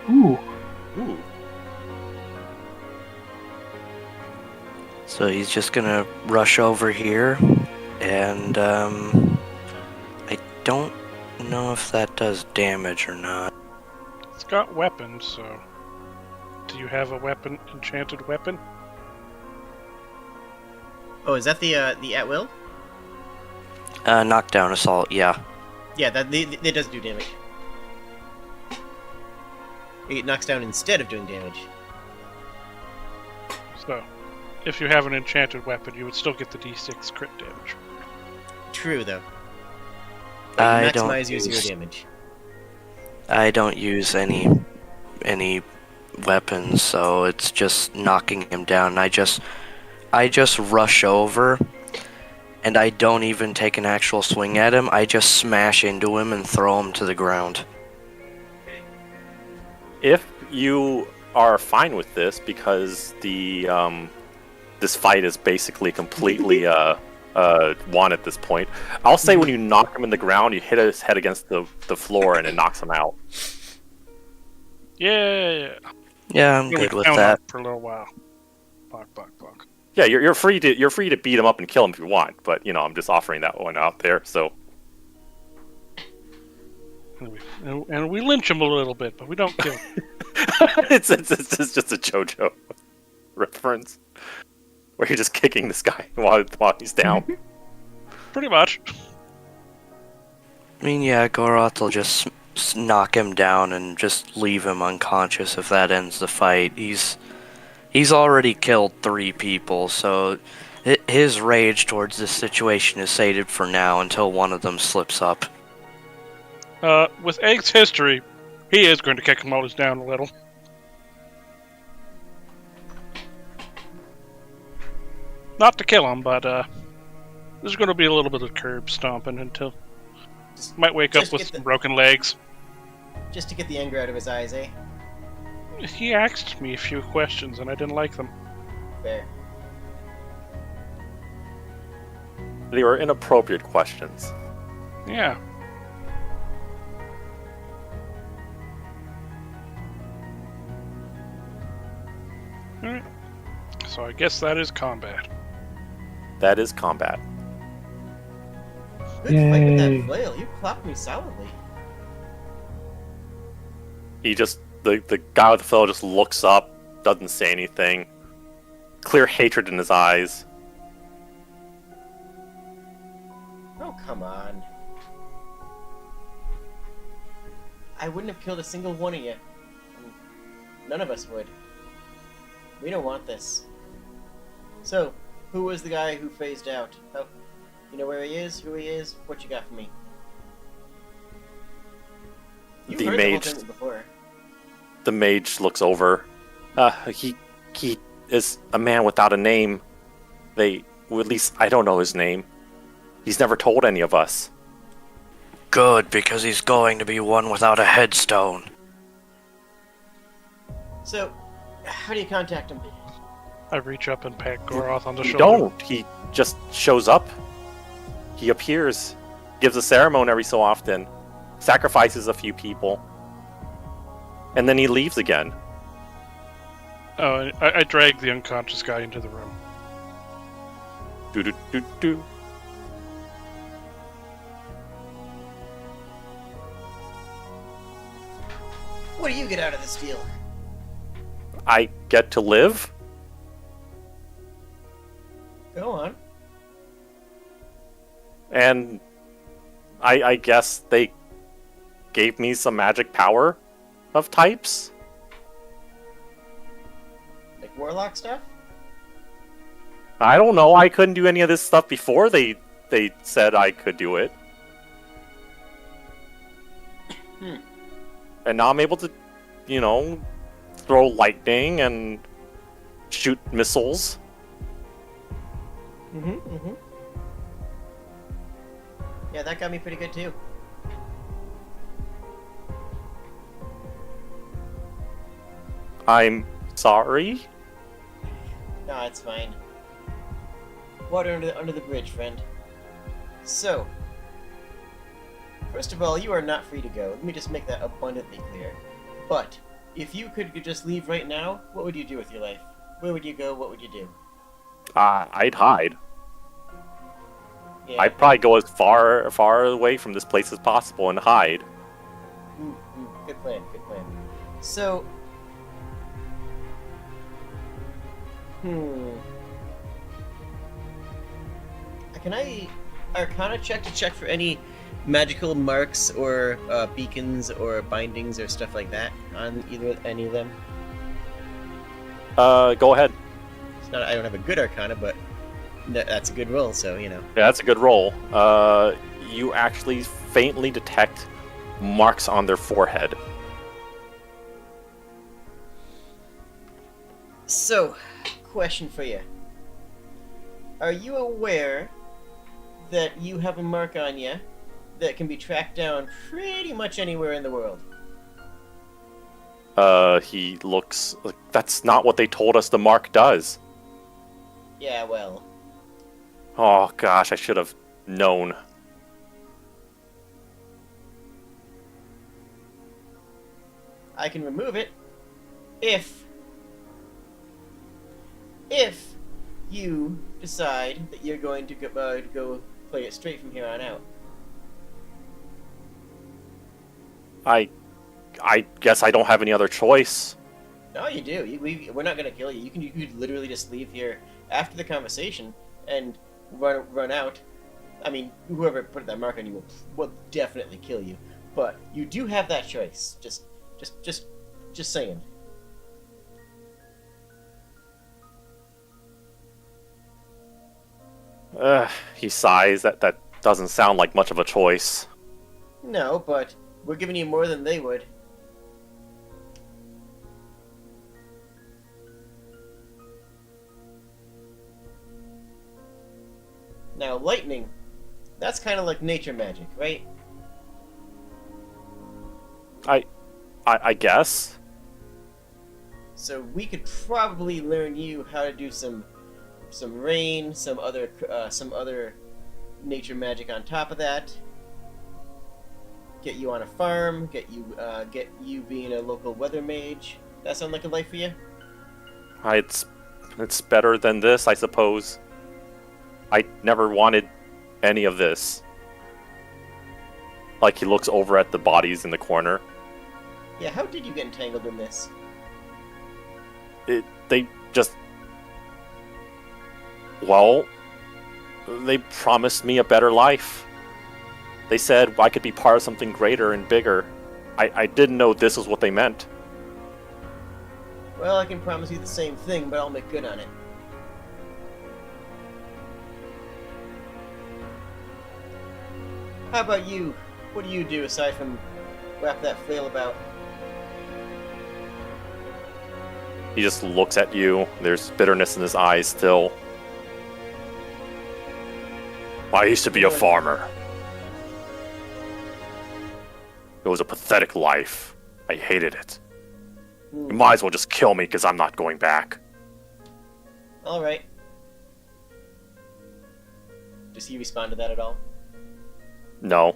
Ooh. Ooh. So he's just gonna rush over here, and I don't know if that does damage or not. It's got weapons, so... Do you have a weapon, enchanted weapon? Oh, is that the at will? Knockdown assault, yeah. Yeah, that does do damage. It knocks down instead of doing damage. So, if you have an enchanted weapon, you would still get the d6 crit damage. True, though. But I you don't maximize your use- zero damage. I don't use any weapons, so it's just knocking him down. I just rush over, and I don't even take an actual swing at him. I just smash into him and throw him to the ground. If you are fine with this, because the this fight is basically completely won at this point, I'll say when you knock him in the ground, you hit his head against the floor and it knocks him out. Yeah. Yeah, I'm Yeah, we good with count that. up for a little while. Fuck. Yeah, you're free to beat him up and kill him if you want, but I'm just offering that one out there. So And we lynch him a little bit, but we don't kill him. it's just a JoJo reference where you're just kicking this guy while he's down. Pretty much. I mean, yeah, Goroth will just knock him down and just leave him unconscious if that ends the fight. He's already killed 3 people, so his rage towards this situation is sated for now until one of them slips up. With Egg's history, he is going to kick him while he's down a little. Not to kill him, but there's going to be a little bit of curb stomping until... Might wake up Just with get some broken legs. Just to get the anger out of his eyes, eh? He asked me a few questions, and I didn't like them. Fair. They were inappropriate questions. Yeah. Alright. So I guess that is combat. That is combat. Good fight with Yay. that flail. You clocked me solidly. He just the guy with the flail just looks up, doesn't say anything. Clear hatred in his eyes. Oh, come on. I wouldn't have killed a single one of you. None of us would. We don't want this. So, who was the guy who phased out? Oh, you know where he is? Who he is? What you got for me? You've The heard mage. the whole thing before. The mage looks over. He is a man without a name. Well, at least I don't know his name. He's never told any of us. Good, because he's going to be one without a headstone. So, how do you contact him? I reach up and pat Goroth on the You shoulder. don't. He just shows up. He appears, gives a ceremony every so often, sacrifices a few people, and then he leaves again. Oh, and I drag the unconscious guy into the room. Do do do do. What do you get out of this deal? I get to live. Go on. And I guess they gave me some magic power of types. Like warlock stuff? I don't know. I couldn't do any of this stuff before they said I could do it. And now I'm able to, throw lightning and shoot missiles. Mm-hmm. Yeah, that got me pretty good too. I'm sorry. No, it's fine. Water under the bridge, friend. So, first of all, you are not free to go. Let me just make that abundantly clear. But, if you could just leave right now, what would you do with your life? Where would you go? What would you do? I'd hide. Yeah. I'd probably go as far away from this place as possible and hide. Good plan, good plan. So... Can I Arcana check to check for any magical marks or beacons or bindings or stuff like that on any of them? Go ahead. It's not. I don't have a good Arcana, but that's a good roll. So Yeah, that's a good roll. You actually faintly detect marks on their forehead. So, question for you: are you aware that you have a mark on you that can be tracked down pretty much anywhere in the world? He looks like that's not what they told us the mark does. Yeah, well, Oh gosh, I should have known. I can remove it if you decide that you're going to go play it straight from here on out. I guess I don't have any other choice. No, you do. We're not going to kill you. You could literally just leave here after the conversation and run out. I mean, whoever put that mark on you will definitely kill you. But you do have that choice. Just saying. He sighs. That doesn't sound like much of a choice. No, but we're giving you more than they would. Now, lightning, that's kind of like nature magic, right? I guess. So we could probably learn you how to do some rain, some other nature magic on top of that. Get you on a farm, get you being a local weather mage. That sound like a life for you? It's better than this, I suppose. I never wanted any of this. Like he looks over at the bodies in the corner. Yeah, how did you get entangled in this? They just... Well, they promised me a better life. They said I could be part of something greater and bigger. I didn't know this was what they meant. Well, I can promise you the same thing, but I'll make good on it. How about you? What do you do aside from wrap that flail about? He just looks at you. There's bitterness in his eyes still. I used to be a farmer. It was a pathetic life. I hated it. You might as well just kill me because I'm not going back. Alright. Does he respond to that at all? No.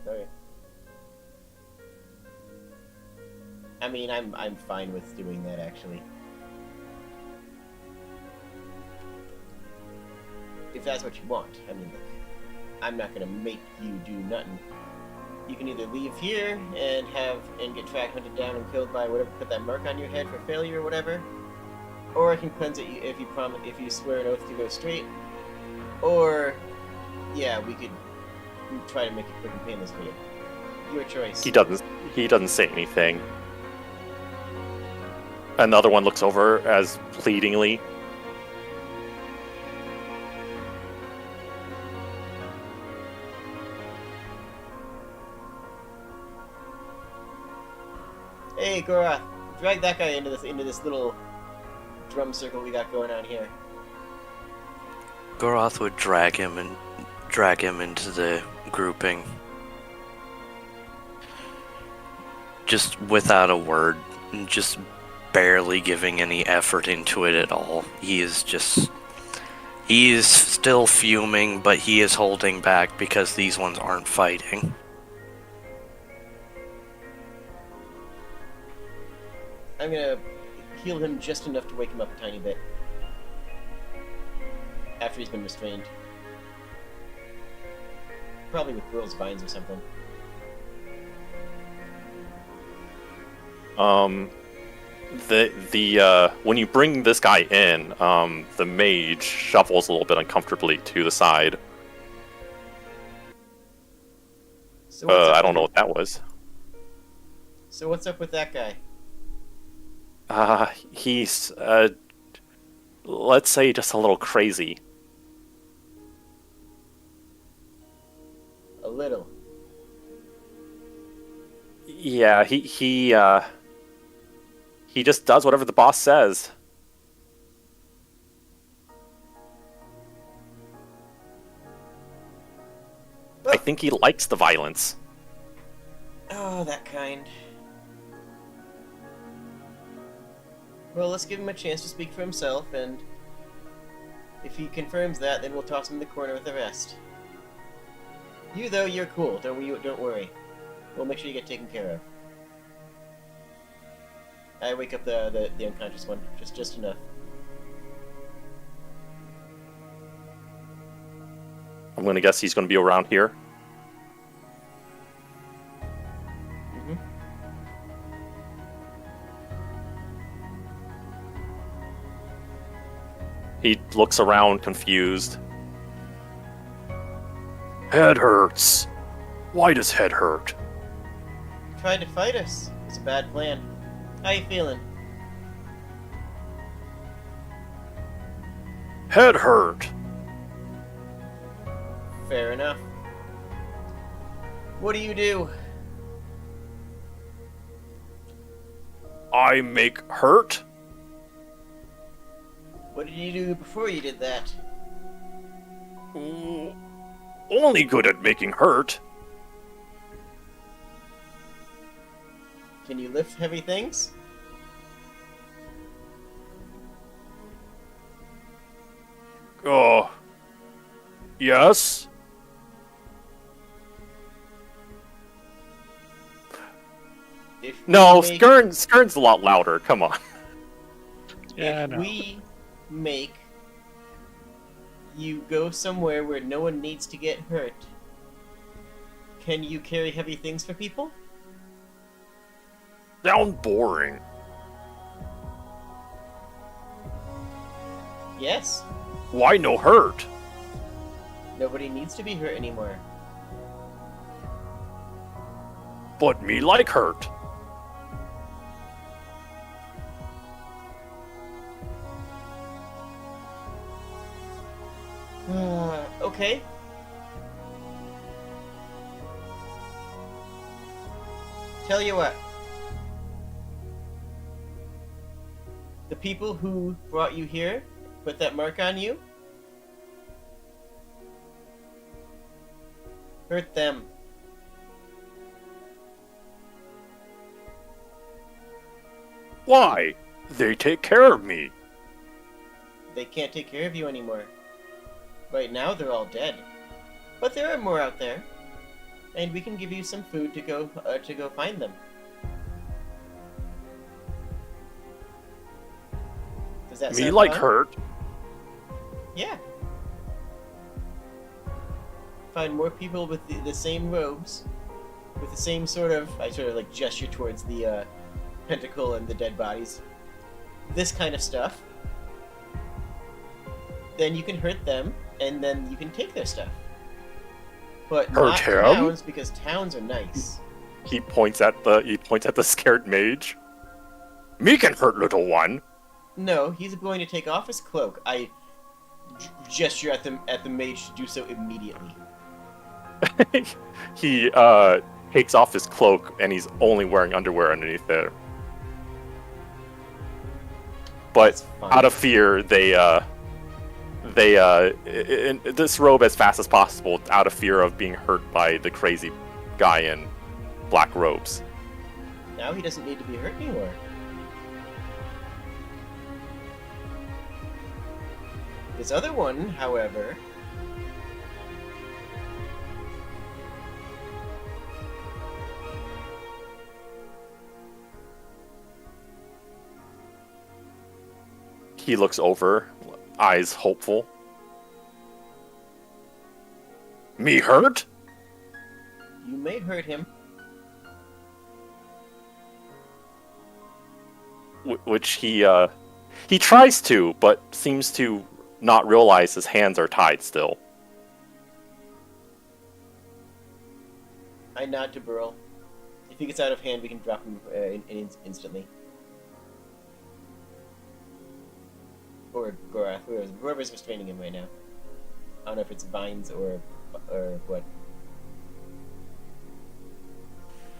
Okay. I mean, I'm fine with doing that, actually. If that's what you want. I mean, look, I'm not gonna make you do nothing. You can either leave here and get track hunted down and killed by whatever, put that mark on your head for failure or whatever, or I can cleanse it if you swear an oath to go straight, or yeah, we could try to make it quick and painless for you. Your choice. He doesn't say anything. Another one looks over as pleadingly. Hey, Gorath, drag that guy into this little drum circle we got going on here. Goroth would drag him into the grouping. Just without a word, just barely giving any effort into it at all. He is still fuming, but he is holding back because these ones aren't fighting. I'm gonna heal him just enough to wake him up a tiny bit. After he's been restrained. Probably with Girl's Vines or something. When you bring this guy in, the mage shuffles a little bit uncomfortably to the side. So I don't know what that was. So what's up with that guy? He's, let's say just a little crazy. A little. Yeah, he just does whatever the boss says. I think he likes the violence. Oh, that kind. Well, let's give him a chance to speak for himself, and if he confirms that, then we'll toss him in the corner with the rest. You, though, you're cool. Don't worry. We'll make sure you get taken care of. I wake up the unconscious one, just enough. I'm gonna guess he's gonna be around here. Mm-hmm. He looks around confused. Head hurts. Why does head hurt? Tried to fight us. It's a bad plan. How you feeling? Head hurt. Fair enough. What do you do? I make hurt? What did you do before you did that? Only good at making hurt. Can you lift heavy things? Oh. Yes? No, Skern's a lot louder. Come on. Yeah, I if know. we make you go somewhere where no one needs to get hurt, Can you carry heavy things for people? Sound boring. Yes. Why no hurt? Nobody needs to be hurt anymore. But me like hurt. Okay. Tell you what. The people who brought you here, put that mark on you. Hurt them. Why? They take care of me. They can't take care of you anymore. Right now, they're all dead. But there are more out there, and we can give you some food to go find them. Does that Me sound like fun? hurt. Yeah. Find more people with the same robes, with the same sort of. I sort of like gesture towards the pentacle and the dead bodies. This kind of stuff. Then you can hurt them, and then you can take their stuff. But Hurt not him? towns, because towns are nice. He points at the scared mage. Me can hurt little one. No, he's going to take off his cloak. I gesture at the mage to do so immediately. He takes off his cloak and he's only wearing underwear underneath there. But That's fine. out of fear, they in this robe as fast as possible out of fear of being hurt by the crazy guy in black robes. Now he doesn't need to be hurt anymore. This other one, however, He looks over, eyes hopeful. Me hurt? you may hurt him. Which he tries to, but seems to not realize his hands are tied still. I nod to Burl. If he gets out of hand, we can drop him instantly. Or Gorath, whoever's restraining him right now. I don't know if it's vines or what.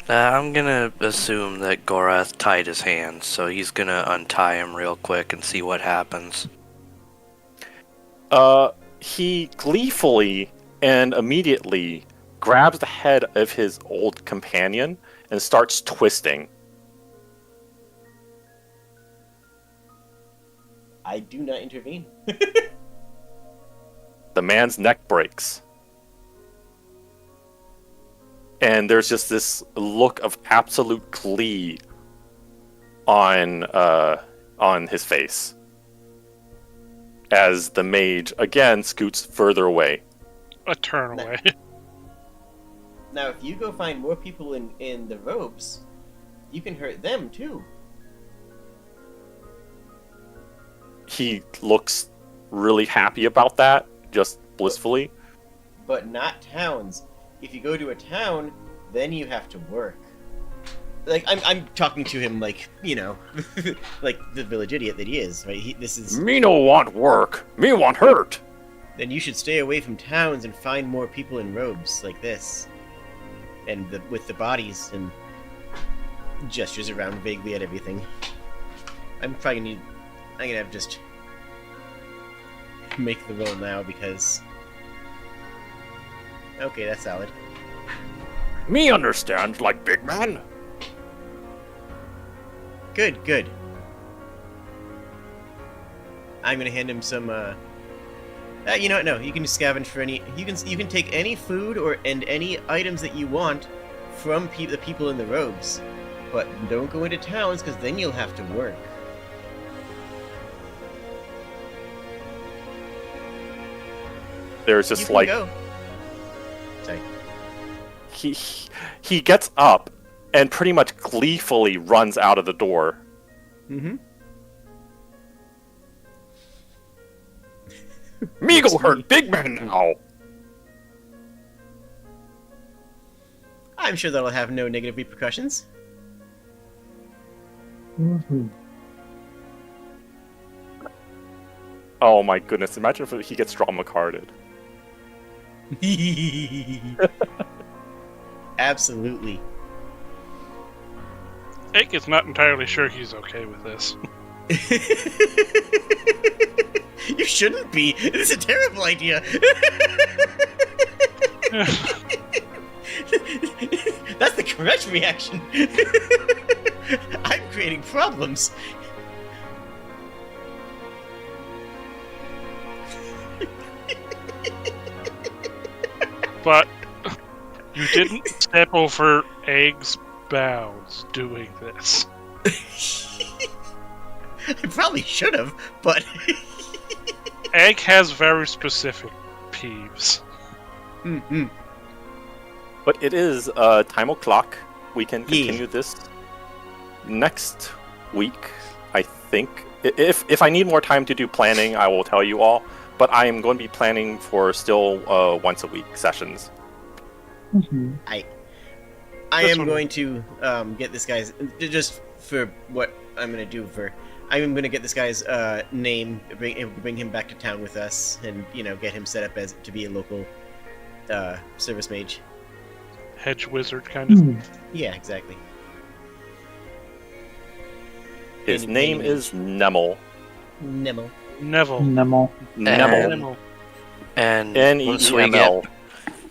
I'm gonna assume that Gorath tied his hands, so he's gonna untie him real quick and see what happens. He gleefully and immediately grabs the head of his old companion and starts twisting. I do not intervene. The man's neck breaks. And there's just this look of absolute glee on his face as the mage again scoots further away. A turn away. Now, if you go find more people in the robes, you can hurt them too. He looks really happy about that, just blissfully. But not towns. If you go to a town, then you have to work. Like, I'm talking to him like, you know, like the village idiot that he is, right? This is... Me no want work. Me want hurt. Then you should stay away from towns and find more people in robes like this. And with the bodies, and gestures around vaguely at everything. I'm gonna have just make the roll now because... Okay, that's solid. Me understand, like big man. Good, good. I'm gonna hand him some, you know what, no, you can scavenge for any... You can take any food and any items that you want from the people in the robes. But don't go into towns, because then you'll have to work. There's You just can like... go. Sorry. he gets up and pretty much gleefully runs out of the door. Mm-hmm. Me go hurt big man now. I'm sure that'll have no negative repercussions. Oh my goodness! Imagine if he gets drama carded. Absolutely. Ike is not entirely sure he's okay with this. You shouldn't be. It's a terrible idea. That's the correct reaction. I'm creating problems. But you didn't step over Egg's bounds doing this. I probably should have, but Egg has very specific peeves. mm-hmm. But it is time o'clock. We can continue this next week, I think. If I need more time to do planning, I will tell you all. But I am going to be planning for still once a week sessions. Mm-hmm. I This am one- going to get this guy's just for what I'm going to do for. I'm going to get this guy's name, bring him back to town with us, and get him set up as to be a local service mage. Hedge wizard kind of. Yeah, exactly. His Any- name any is Nemel. Nemo. Neville. Nemel. Nemel. Neville. And Nemel.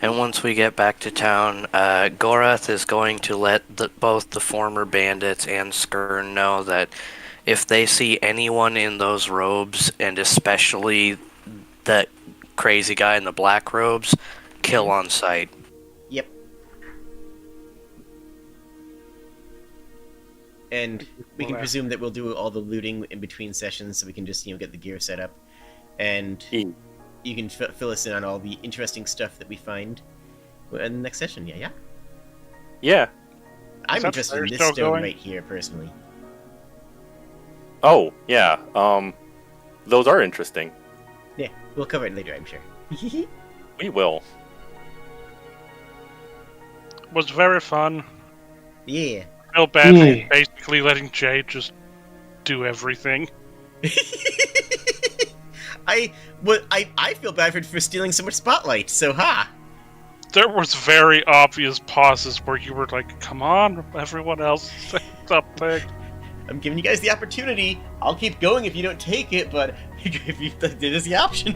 once we get back to town, Gorath is going to let both the former bandits and Skirn know that if they see anyone in those robes, and especially that crazy guy in the black robes, kill on sight. Yep. And we can presume that we'll do all the looting in between sessions, so we can just get the gear set up, and E. you can fill us in on all the interesting stuff that we find in the next session. Yeah. Yeah. I'm that interested in fire this still stone going? right here, personally. Oh, yeah. Those are interesting. Yeah, we'll cover it later, I'm sure. We will. Was very fun. Yeah. Felt bad for Yeah. basically letting Jade just do everything. I feel bad for stealing so much spotlight. So There was very obvious pauses where you were like, come on, everyone else, say something. I'm giving you guys the opportunity. I'll keep going if you don't take it, but if you did is the option.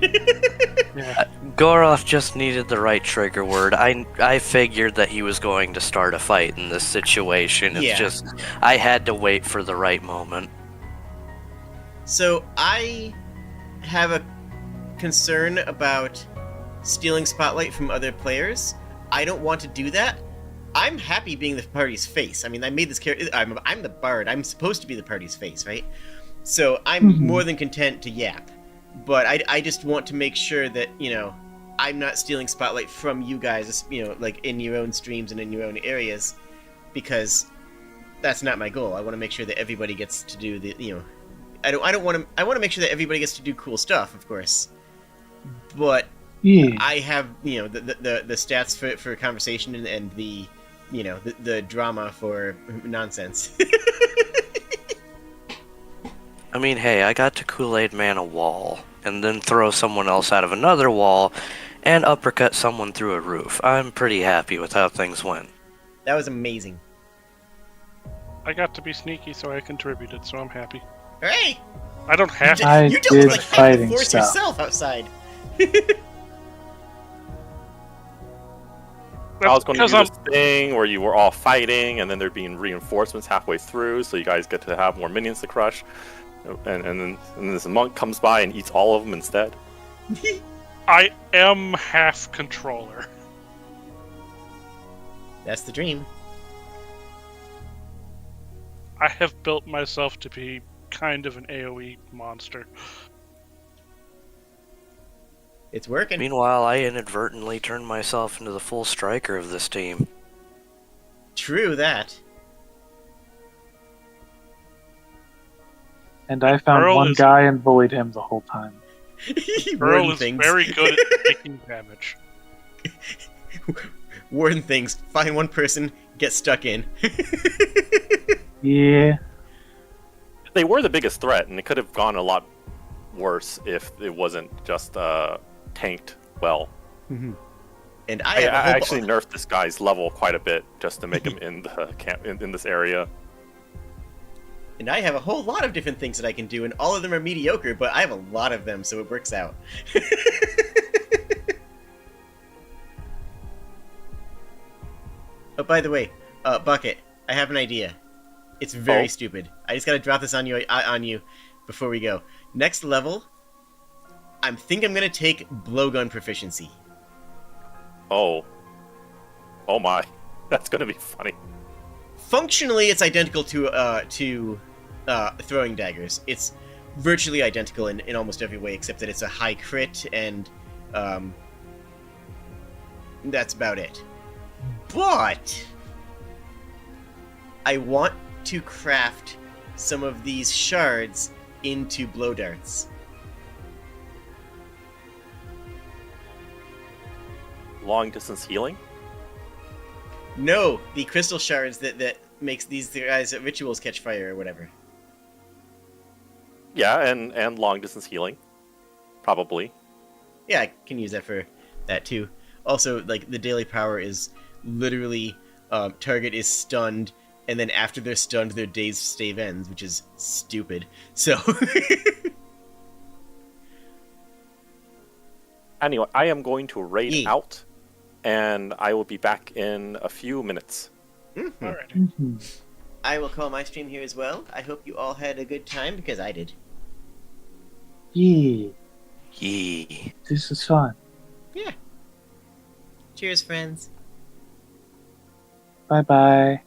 Gorath just needed the right trigger word. I figured that he was going to start a fight in this situation. It's Yeah. just I had to wait for the right moment. So I have a concern about stealing spotlight from other players. I don't want to do that. I'm happy being the party's face. I mean, I made this character. I'm the bard. I'm supposed to be the party's face, right? So I'm more than content to yap. But I just want to make sure that I'm not stealing spotlight from you guys. Like in your own streams and in your own areas, because that's not my goal. I want to make sure that everybody gets to do the I want to make sure that everybody gets to do cool stuff, of course. But Yeah. I have the stats for conversation and the the drama for nonsense. I mean, hey, I got to Kool-Aid Man a wall, and then throw someone else out of another wall, and uppercut someone through a roof. I'm pretty happy with how things went. That was amazing. I got to be sneaky, so I contributed, so I'm happy. Hey, I don't have to. I you did don't like have to fighting force stuff. yourself outside. I was going to because do I'm this thing where you were all fighting, and then there'd be reinforcements halfway through, so you guys get to have more minions to crush. And then this monk comes by and eats all of them instead. I am half controller. That's the dream. I have built myself to be kind of an AoE monster. It's working. Meanwhile, I inadvertently turned myself into the full striker of this team. True that. And I found Earl one is- guy and bullied him the whole time. Earl Warden is things. very good at taking damage. Warden things. Find one person, get stuck in. Yeah. They were the biggest threat, and it could have gone a lot worse if it wasn't just tanked well. And I have a whole actually nerfed this guy's level quite a bit just to make him in the camp in this area. And I have a whole lot of different things that I can do, and all of them are mediocre, but I have a lot of them, so it works out. Oh, by the way, Bucket, I have an idea. It's very stupid. I just gotta drop this on you before we go. Next level, I think I'm gonna take blowgun proficiency. Oh my, that's gonna be funny. Functionally, it's identical to throwing daggers. It's virtually identical in almost every way, except that it's a high crit, and that's about it. But I want to craft some of these shards into blow darts. Long distance healing? No, the crystal shards that makes these guys rituals catch fire or whatever. Yeah, and long distance healing. Probably. Yeah, I can use that for that too. Also, like, the daily power is literally target is stunned, and then after they're stunned, their day's stave ends, which is stupid. So, Anyway, I am going to raid Ye. out, and I will be back in a few minutes. Alright. Mhm. I will call my stream here as well. I hope you all had a good time, because I did. Yeah. Yee. This is fun. Yeah. Cheers, friends. Bye bye.